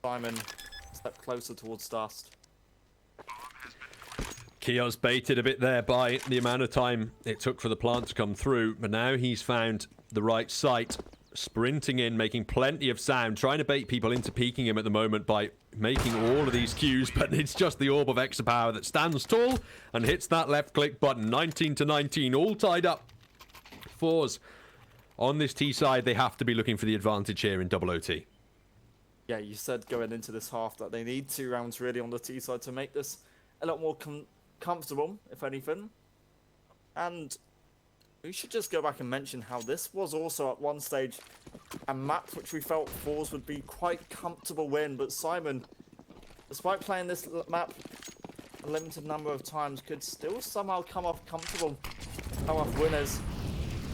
SYMAN step closer towards Dust. Kios baited a bit there by the amount of time it took for the plant to come through, but now he's found the right site, sprinting in, making plenty of sound, trying to bait people into peeking him at the moment by making all of these cues, but it's just the Orb of Exapower that stands tall and hits that left click button. 19-19, all tied up. FORZE on this T side, they have to be looking for the advantage here in double OT. Yeah, you said going into this half that they need 2 rounds really on the T side to make this a lot more comfortable, if anything. And we should just go back and mention how this was also at one stage a map which we felt FORZE would be quite comfortable win, but SYMAN, despite playing this map a limited number of times, could still somehow come off comfortable, come off winners.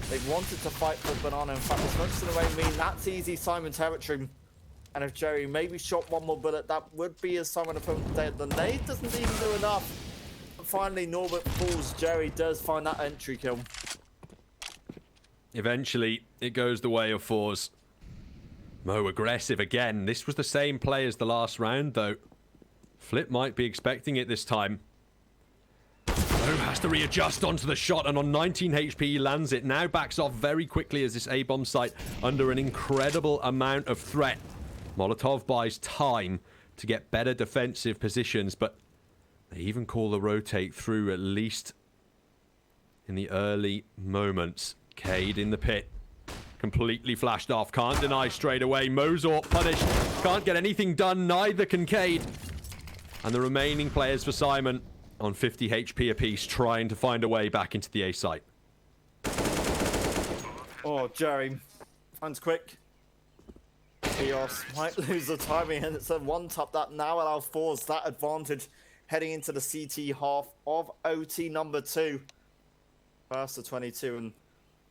They wanted to fight for Banana. In fact, as much as in a way mean that's easy SYMAN territory. And if Jerry maybe shot one more bullet, that would be as SYMAN opponent dead. The nade doesn't even do enough. But finally, Norbert falls. Jerry does find that entry kill. Eventually, it goes the way of FORZE. Mo aggressive again. This was the same play as the last round, though. Flip might be expecting it this time. Mo has to readjust onto the shot, and on 19 HP he lands it. Now backs off very quickly as this A-bomb site under an incredible amount of threat. Molotov buys time to get better defensive positions, but they even call the rotate through at least in the early moments. Cade in the pit. Completely flashed off. Can't deny straight away. Mozort punished. Can't get anything done. Neither can Cade. And the remaining players for SYMAN on 50 HP apiece, trying to find a way back into the A site. Oh, Jerry. Finds quick. Chaos might lose the timing, and it's a one-tap that now allows FORZE that advantage heading into the CT half of OT number 2. First to 22, and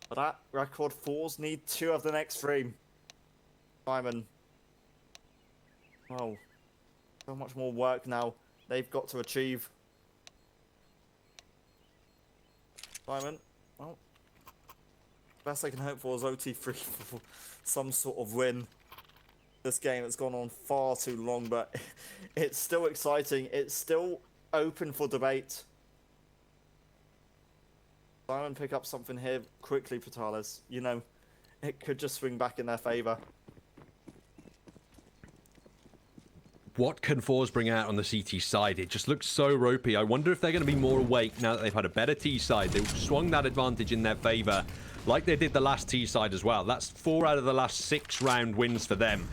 for that record, FORZE need 2 of the next 3. SYMAN. Oh, so much more work now they've got to achieve. SYMAN, well, best I can hope for is OT3 for some sort of win. This game has gone on far too long, but it's still exciting. It's still open for debate. SYMAN pick up something here quickly, Patales. You know, it could just swing back in their favor. What can FORZE bring out on the CT side? It just looks so ropey. I wonder if they're going to be more awake now that they've had a better T side. They swung that advantage in their favor, like they did the last T side as well. That's 4 out of the last 6 round wins for them.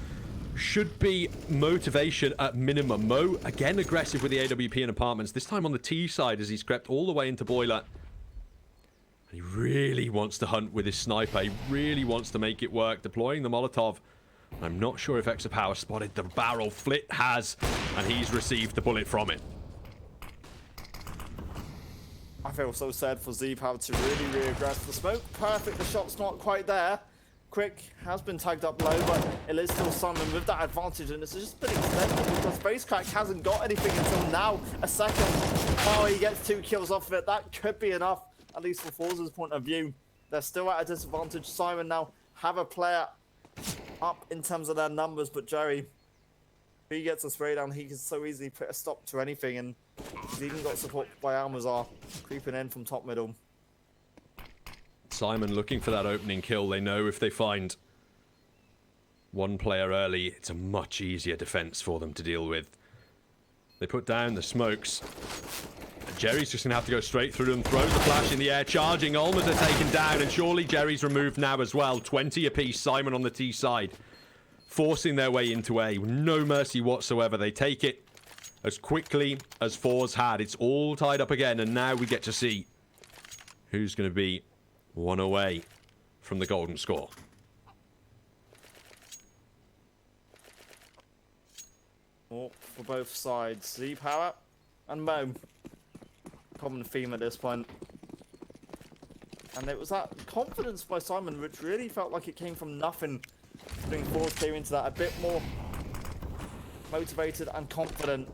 Should be motivation at minimum. Mo, again, aggressive with the AWP and apartments. This time on the T side as he's crept all the way into Boiler. He really wants to hunt with his sniper. He really wants to make it work. Deploying the Molotov. I'm not sure if Exapower spotted the barrel. Flit has, and he's received the bullet from it. I feel so sad for Z-Power to really reaggress the smoke. Perfect, the shot's not quite there. Quick has been tagged up low, but it is still SYMAN with that advantage, and it's just been extended because Facecrack hasn't got anything until now. A second. Oh, he gets 2 kills off of it. That could be enough, at least from FORZE's point of view. They're still at a disadvantage. SYMAN now have a player up in terms of their numbers, but Jerry, if he gets a spray down, he can so easily put a stop to anything, and he's even got support by Almazar creeping in from top middle. SYMAN looking for that opening kill. They know if they find one player early, it's a much easier defense for them to deal with. They put down the smokes. Jerry's just going to have to go straight through them, throws the flash in the air, charging. Almas are taken down, and surely Jerry's removed now as well. 20 apiece, SYMAN on the T side, forcing their way into A. No mercy whatsoever. They take it. as quickly as FORZE had. It's all tied up again, and now we get to see who's going to be one away from the golden score. Oh, for both sides, Z-Power and Mo. Common theme at this point. And it was that confidence by Simon, which really felt like it came from nothing. Doing FORZE came into that a bit more motivated and confident.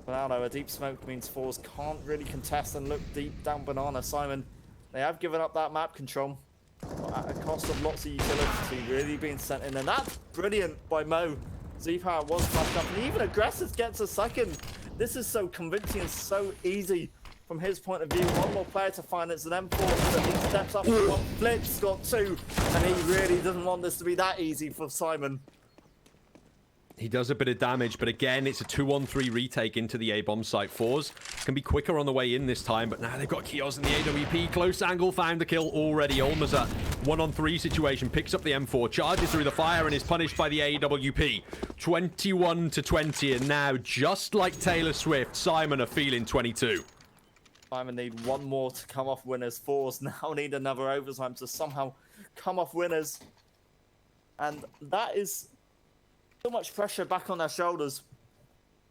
But now though, a deep smoke means FORZE can't really contest and look deep down banana. Simon, they have given up that map control at a cost of lots of utility really being sent in. And that's brilliant by Mo. Z-Power was flashed up, and even Aggressors gets a second. This is so convincing and so easy from his point of view. One more player to find. It's an M4 that he steps up with one. Blitz got two, and he really doesn't want this to be that easy for Simon. He does a bit of damage, but again, it's a 2-on-3 retake into the A-bomb site. FORZE can be quicker on the way in this time, but now they've got Kios in the AWP. Close angle, found the kill already. Olmaza, 1-on-3 situation, picks up the M4, charges through the fire, and is punished by the AWP. 21-20, and now, just like Taylor Swift, Simon are feeling 22. Simon need one more to come off winners. FORZE now need another overtime to somehow come off winners. And that is so much pressure back on their shoulders.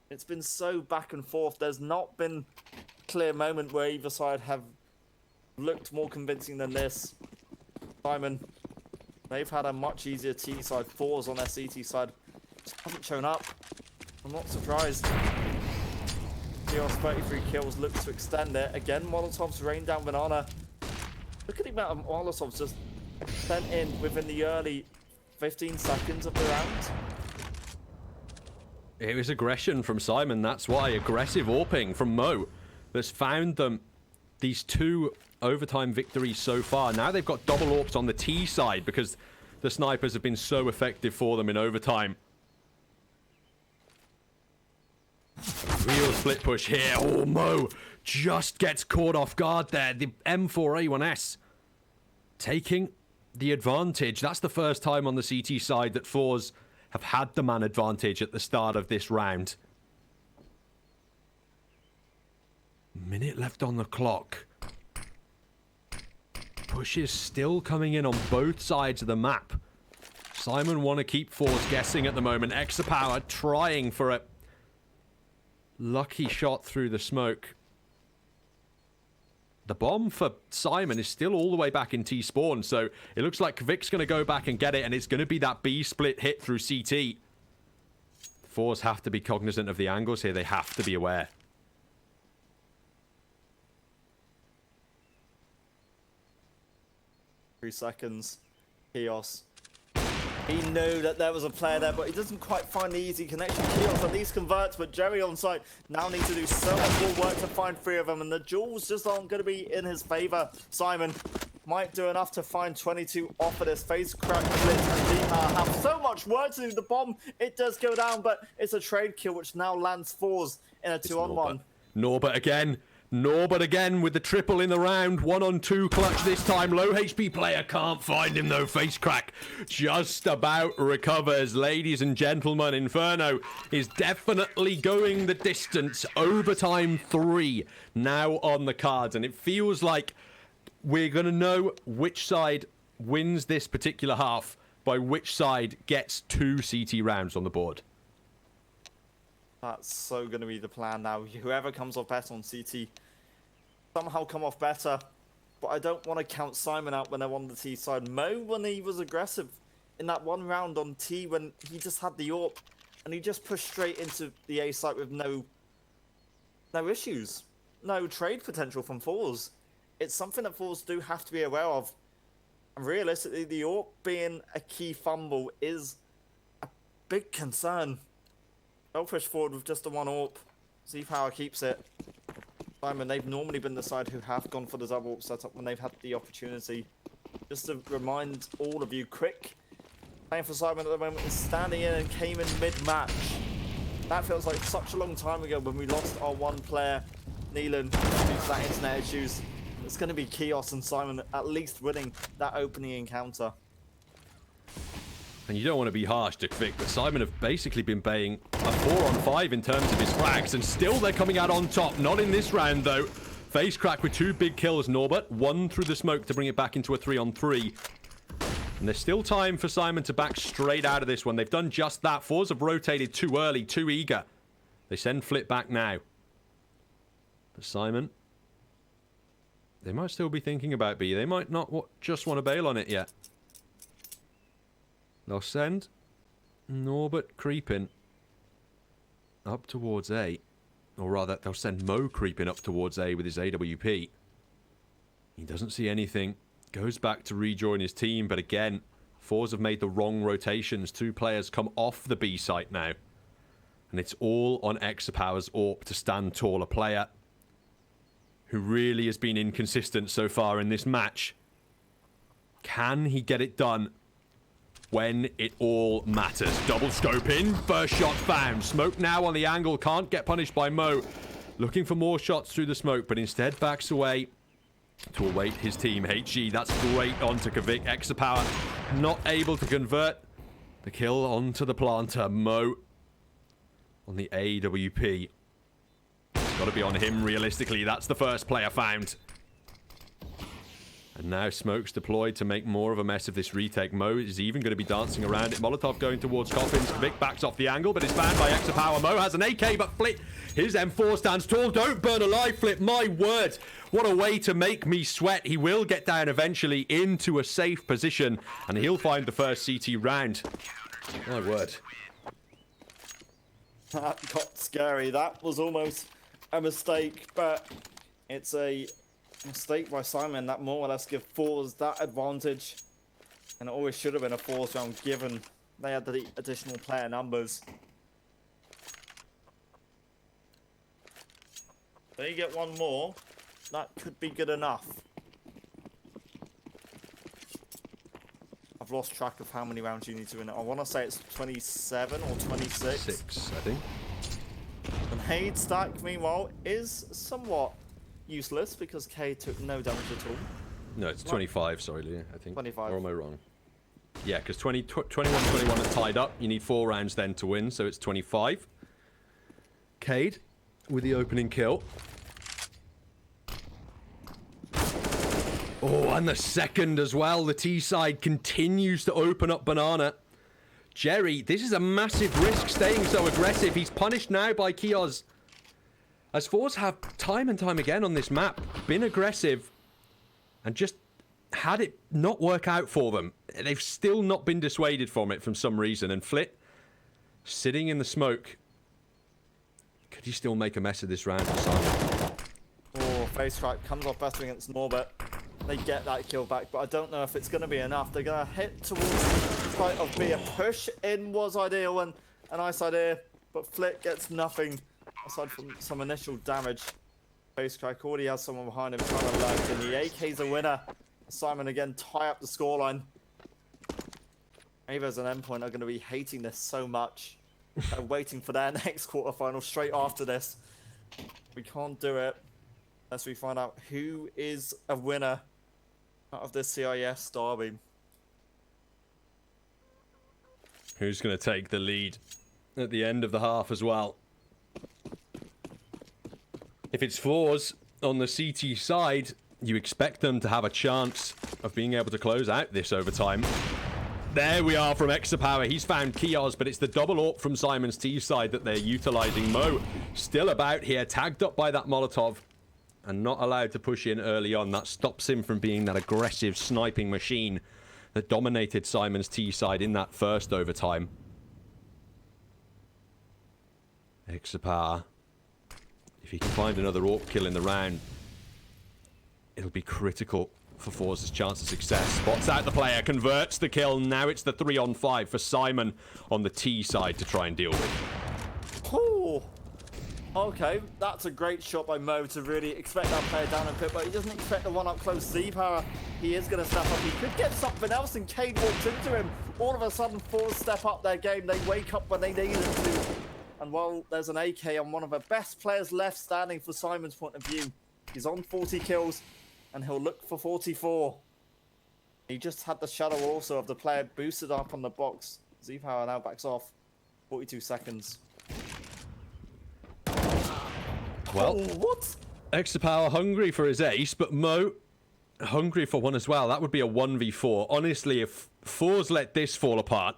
It's been so back and forth. There's not been a clear moment where either side have looked more convincing than this. Simon, they've had a much easier T side. FORZE on their CT side just haven't shown up. I'm not surprised. Kios 33 kills, looks to extend it. Again, Molotovs rain down banana. Look at the amount of Molotovs just sent in within the early 15 seconds of the round. It was aggression from Simon, that's why. Aggressive AWPing from Mo that's found them these two overtime victories so far. Now they've got double AWPs on the T side because the snipers have been so effective for them in overtime. Real split push here. Oh, Mo just gets caught off guard there. The M4A1S taking the advantage. That's the first time on the CT side that FORZE have had the man advantage at the start of this round. Minute left on the clock. Pushes still coming in on both sides of the map. Simon want to keep FORZE guessing at the moment. Exapower trying for a lucky shot through the smoke. The bomb for Simon is still all the way back in T-spawn, so it looks like Kvic's going to go back and get it, and it's going to be that B-split hit through CT. FORZE have to be cognizant of the angles here. They have to be aware. Three seconds. Kios. He knew that there was a player there, but he doesn't quite find the easy connection. Kios at least converts, but Jerry on site now needs to do so much more work to find three of them, and the duels just aren't going to be in his favor. Simon might do enough to find 22 off of this. Face crack, Blitz, and Z-Power have so much work to do. The bomb, it does go down, but it's a trade kill, which now lands FORZE in a 2-on-1. Norbert again. Norbert again with the triple in the round. 1-on-2 clutch this time. Low HP player can't find him though. Face crack just about recovers. Ladies and gentlemen, Inferno is definitely going the distance. Overtime 3 now on the cards. And it feels like we're going to know which side wins this particular half by which side gets 2 CT rounds on the board. That's so going to be the plan now. Whoever comes off better on CT somehow come off better. But I don't want to count Simon out when they're on the T side. Mo, when he was aggressive in that one round on T, when he just had the AWP and he just pushed straight into the A site with no issues. No trade potential from FORZE. It's something that FORZE do have to be aware of. And realistically, the AWP being a key fumble is a big concern. They'll push forward with just the one AWP. Z-Power keeps it. Simon, they've normally been the side who have gone for the double AWP setup when they've had the opportunity. Just to remind all of you, Quick, playing for Simon at the moment, is standing in and came in mid-match. That feels like such a long time ago when we lost our one player, Neelan, due to that internet issues. It's going to be Kios and Simon at least winning that opening encounter. And you don't want to be harsh to Kvik, but Simon have basically been baying a 4-on-5 in terms of his frags, and still they're coming out on top. Not in this round, though. Face crack with 2 big kills, Norbert. 1 through the smoke to bring it back into a 3-on-3. And there's still time for Simon to back straight out of this one. They've done just that. FORZE have rotated too early, too eager. They send Flip back now. But Simon, they might still be thinking about B. They might not just want to bail on it yet. They'll send Norbert creeping up towards A. Or rather, they'll send Mo creeping up towards A with his AWP. He doesn't see anything. Goes back to rejoin his team, but again, FORZE have made the wrong rotations. 2 players come off the B site now. And it's all on Exapower's AWP to stand tall. A player who really has been inconsistent so far in this match. Can he get it done when it all matters? Double scope in, first shot found. Smoke now on the angle, can't get punished by Mo. Looking for more shots through the smoke, but instead backs away to await his team. HG, that's great onto Kvik. Exapower not able to convert the kill onto the planter. Mo on the AWP. It's got to be on him realistically. That's the first player found. And now Smoke's deployed to make more of a mess of this retake. Mo is even going to be dancing around it. Molotov going towards Coffins. Kvik backs off the angle, but it's found by Exapower. Mo has an AK, but Flip, his M4 stands tall. Don't burn alive, Flip. My word. What a way to make me sweat. He will get down eventually into a safe position, and he'll find the first CT round. My word. That got scary. That was almost a mistake, but it's a mistake by Simon that more or less give FORZE that advantage. And it always should have been a FORZE round given they had the additional player numbers. They get one more. That could be good enough. I've lost track of how many rounds you need to win. I want to say it's 27 or 26. 6, I think. And Haid stack, meanwhile, is somewhat useless because K took no damage at all. No, it's 25, sorry, Leah, I think. 25. Or am I wrong? Yeah, because 21 are tied up. You need 4 rounds then to win, so it's 25. Cade with the opening kill. Oh, and the second as well. The T side continues to open up Banana. Jerry, this is a massive risk staying so aggressive. He's punished now by Kiosk. As FORZE have time and time again on this map been aggressive and just had it not work out for them. They've still not been dissuaded from it for some reason. And Flit sitting in the smoke. Could he still make a mess of this round for Simon? Oh, face crack comes off better against Norbert. They get that kill back, but I don't know if it's going to be enough. They're going to hit towards the side of B. A push in was ideal and a nice idea, but Flit gets nothing aside from some initial damage. Face crack already has someone behind him trying to lurk, and the AK's a winner. Simon again tie up the scoreline. Avers and Endpoint are going to be hating this so much. They're waiting for their next quarterfinal straight after this. We can't do it unless we find out who is a winner out of this CIS derby. Who's going to take the lead at the end of the half as well? If it's FORZE on the CT side, you expect them to have a chance of being able to close out this overtime. There we are from Exapower. He's found Kiosk, but it's the double AWP from Simon's T side that they're utilizing. Mo still about here, tagged up by that Molotov and not allowed to push in early on. That stops him from being that aggressive sniping machine that dominated Simon's T side in that first overtime. Exapower, if he can find another AWP kill in the round, it'll be critical for FORZE's chance of success. Spots out the player, converts the kill. Now it's the 3-on-5 for Simon on the T side to try and deal with. Oh, okay, that's a great shot by Mo to really expect that player down and pit, but he doesn't expect the one up close Z-Power. He is going to step up. He could get something else, and Cade walks into him. All of a sudden, FORZE step up their game. They wake up when they need it to. And while there's an AK on one of the best players left standing for Simon's point of view, he's on 40 kills, and he'll look for 44. He just had the shadow also of the player boosted up on the box. Z-Power now backs off. 42 seconds. Well, oh, what? Extra Power hungry for his ace, but Mo hungry for one as well. That would be a 1v4. Honestly, if FORZE let this fall apart,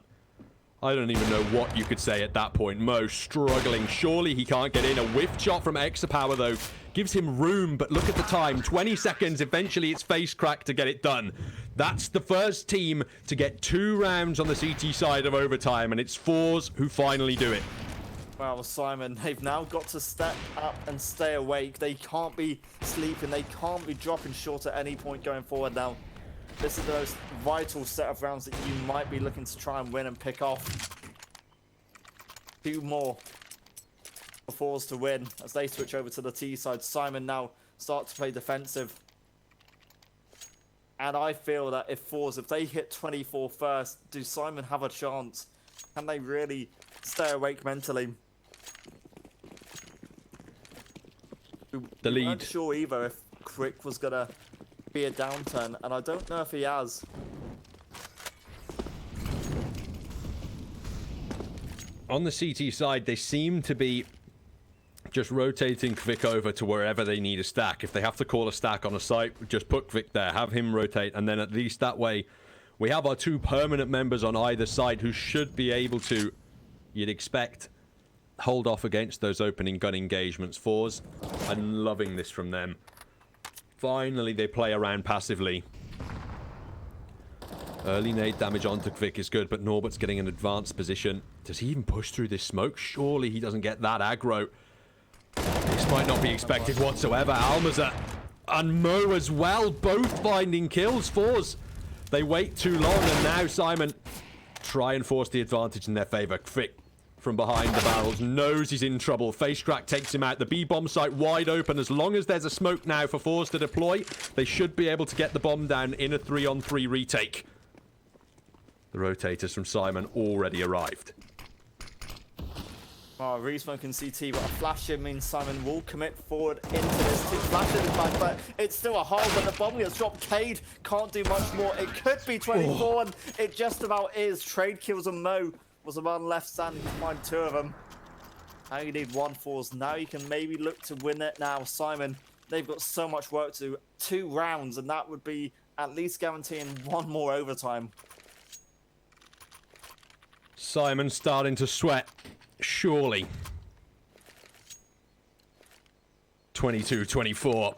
I don't even know what you could say at that point. Mo struggling. Surely he can't get in. A whiff shot from Extra Power, though, gives him room. But look at the time. 20 seconds. Eventually, it's face crack to get it done. That's the first team to get 2 rounds on the CT side of overtime. And it's FORZE who finally do it. Well, Simon, they've now got to step up and stay awake. They can't be sleeping. They can't be dropping short at any point going forward now. This is the most vital set of rounds that you might be looking to try and win and pick off. 2 more for FORZE to win as they switch over to the T side. Simon now start to play defensive. And I feel that if FORZE, if they hit 24 first, do Simon have a chance? Can they really stay awake mentally? The lead. I'm not sure either if Quick was going to be a downturn, and I don't know if he has. On the CT side, they seem to be just rotating Kvik over to wherever they need a stack. If they have to call a stack on a site, just put Kvik there, have him rotate, and then at least that way we have our 2 permanent members on either side who should be able to, you'd expect, hold off against those opening gun engagements. FORZE, I'm loving this from them. Finally, they play around passively. Early nade damage onto Kvik is good, but Norbert's getting an advanced position. Does he even push through this smoke? Surely he doesn't get that aggro. This might not be expected whatsoever. Almaza and Mo as well, both finding kills. FORZE, they wait too long, and now Simon try and force the advantage in their favor. Kvik from behind the barrels knows he's in trouble. Face crack takes him out. The B-bomb site wide open. As long as there's a smoke now for FORZE to deploy, they should be able to get the bomb down in a 3-on-3 retake. The rotators from Simon already arrived. Oh, resmoke in CT, but a flash in means Simon will commit forward into this. 2 flashes in fact, but it's still a hole, but the bomb gets dropped. Cade can't do much more. It could be 24, and it just about is. Trade kills and Mo was the one left standing to find 2 of them. Now you need 1 FORZE. Now you can maybe look to win it now. Simon, they've got so much work to do. 2 rounds, and that would be at least guaranteeing 1 more overtime. Simon starting to sweat. Surely. 22-24.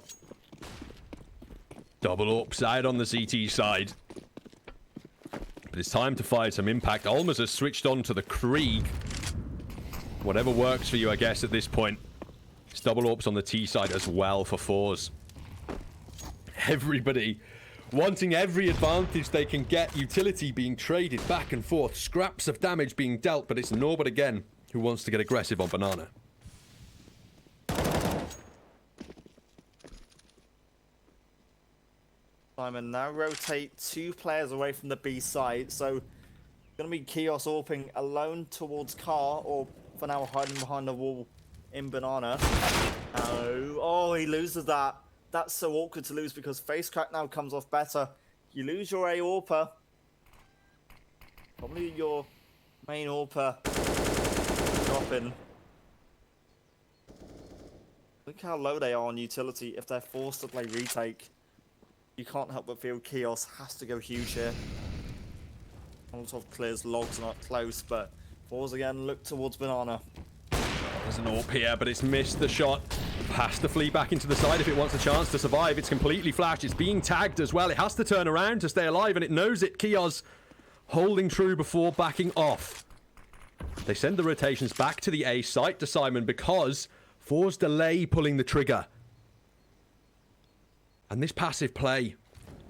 Double upside on the CT side. But it's time to find some impact. Almas has switched on to the Krieg. Whatever works for you, I guess, at this point. It's double ops on the T side as well for FORZE. Everybody wanting every advantage they can get. Utility being traded back and forth. Scraps of damage being dealt, but it's Norbert again who wants to get aggressive on Banana. Simon now rotate 2 players away from the B side, so gonna be Kios AWPing alone towards Car, or for now hiding behind the wall in Banana. Oh, he loses that. That's so awkward to lose because face crack now comes off better. You lose your A AWPer. Probably your main AWPer dropping. Look how low they are on utility if they're forced to play retake. You can't help but feel Kios has to go huge here. Molotov clears, logs not close, but FORZE again look towards Banana. There's an AWP here, but it's missed the shot. Has to flee back into the side if it wants a chance to survive. It's completely flashed. It's being tagged as well. It has to turn around to stay alive, and it knows it. Kios holding true before backing off. They send the rotations back to the A site to Simon because FORZE delay pulling the trigger. And this passive play,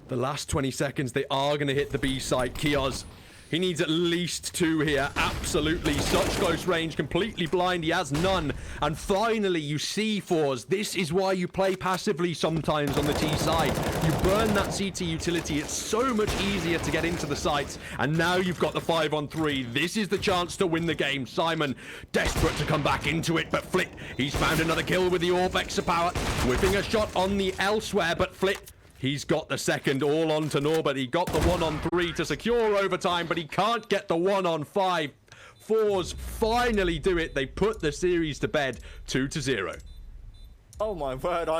the last 20 seconds, they are going to hit the B site. Kios, he needs at least 2 here. Absolutely. Such close range. Completely blind. He has none. And finally, you see FORZE. This is why you play passively sometimes on the T side. You burn that CT utility. It's so much easier to get into the sites. And now you've got the 5-on-3. This is the chance to win the game. Simon, desperate to come back into it. But Flit, he's found another kill with the AWP extra power. Whipping a shot on the elsewhere. But Flit He's got the second all on to Norbert. He got the 1-on-3 to secure overtime, but he can't get the 1-on-5. FORZE finally do it. They put the series to bed 2-0. Oh my word, I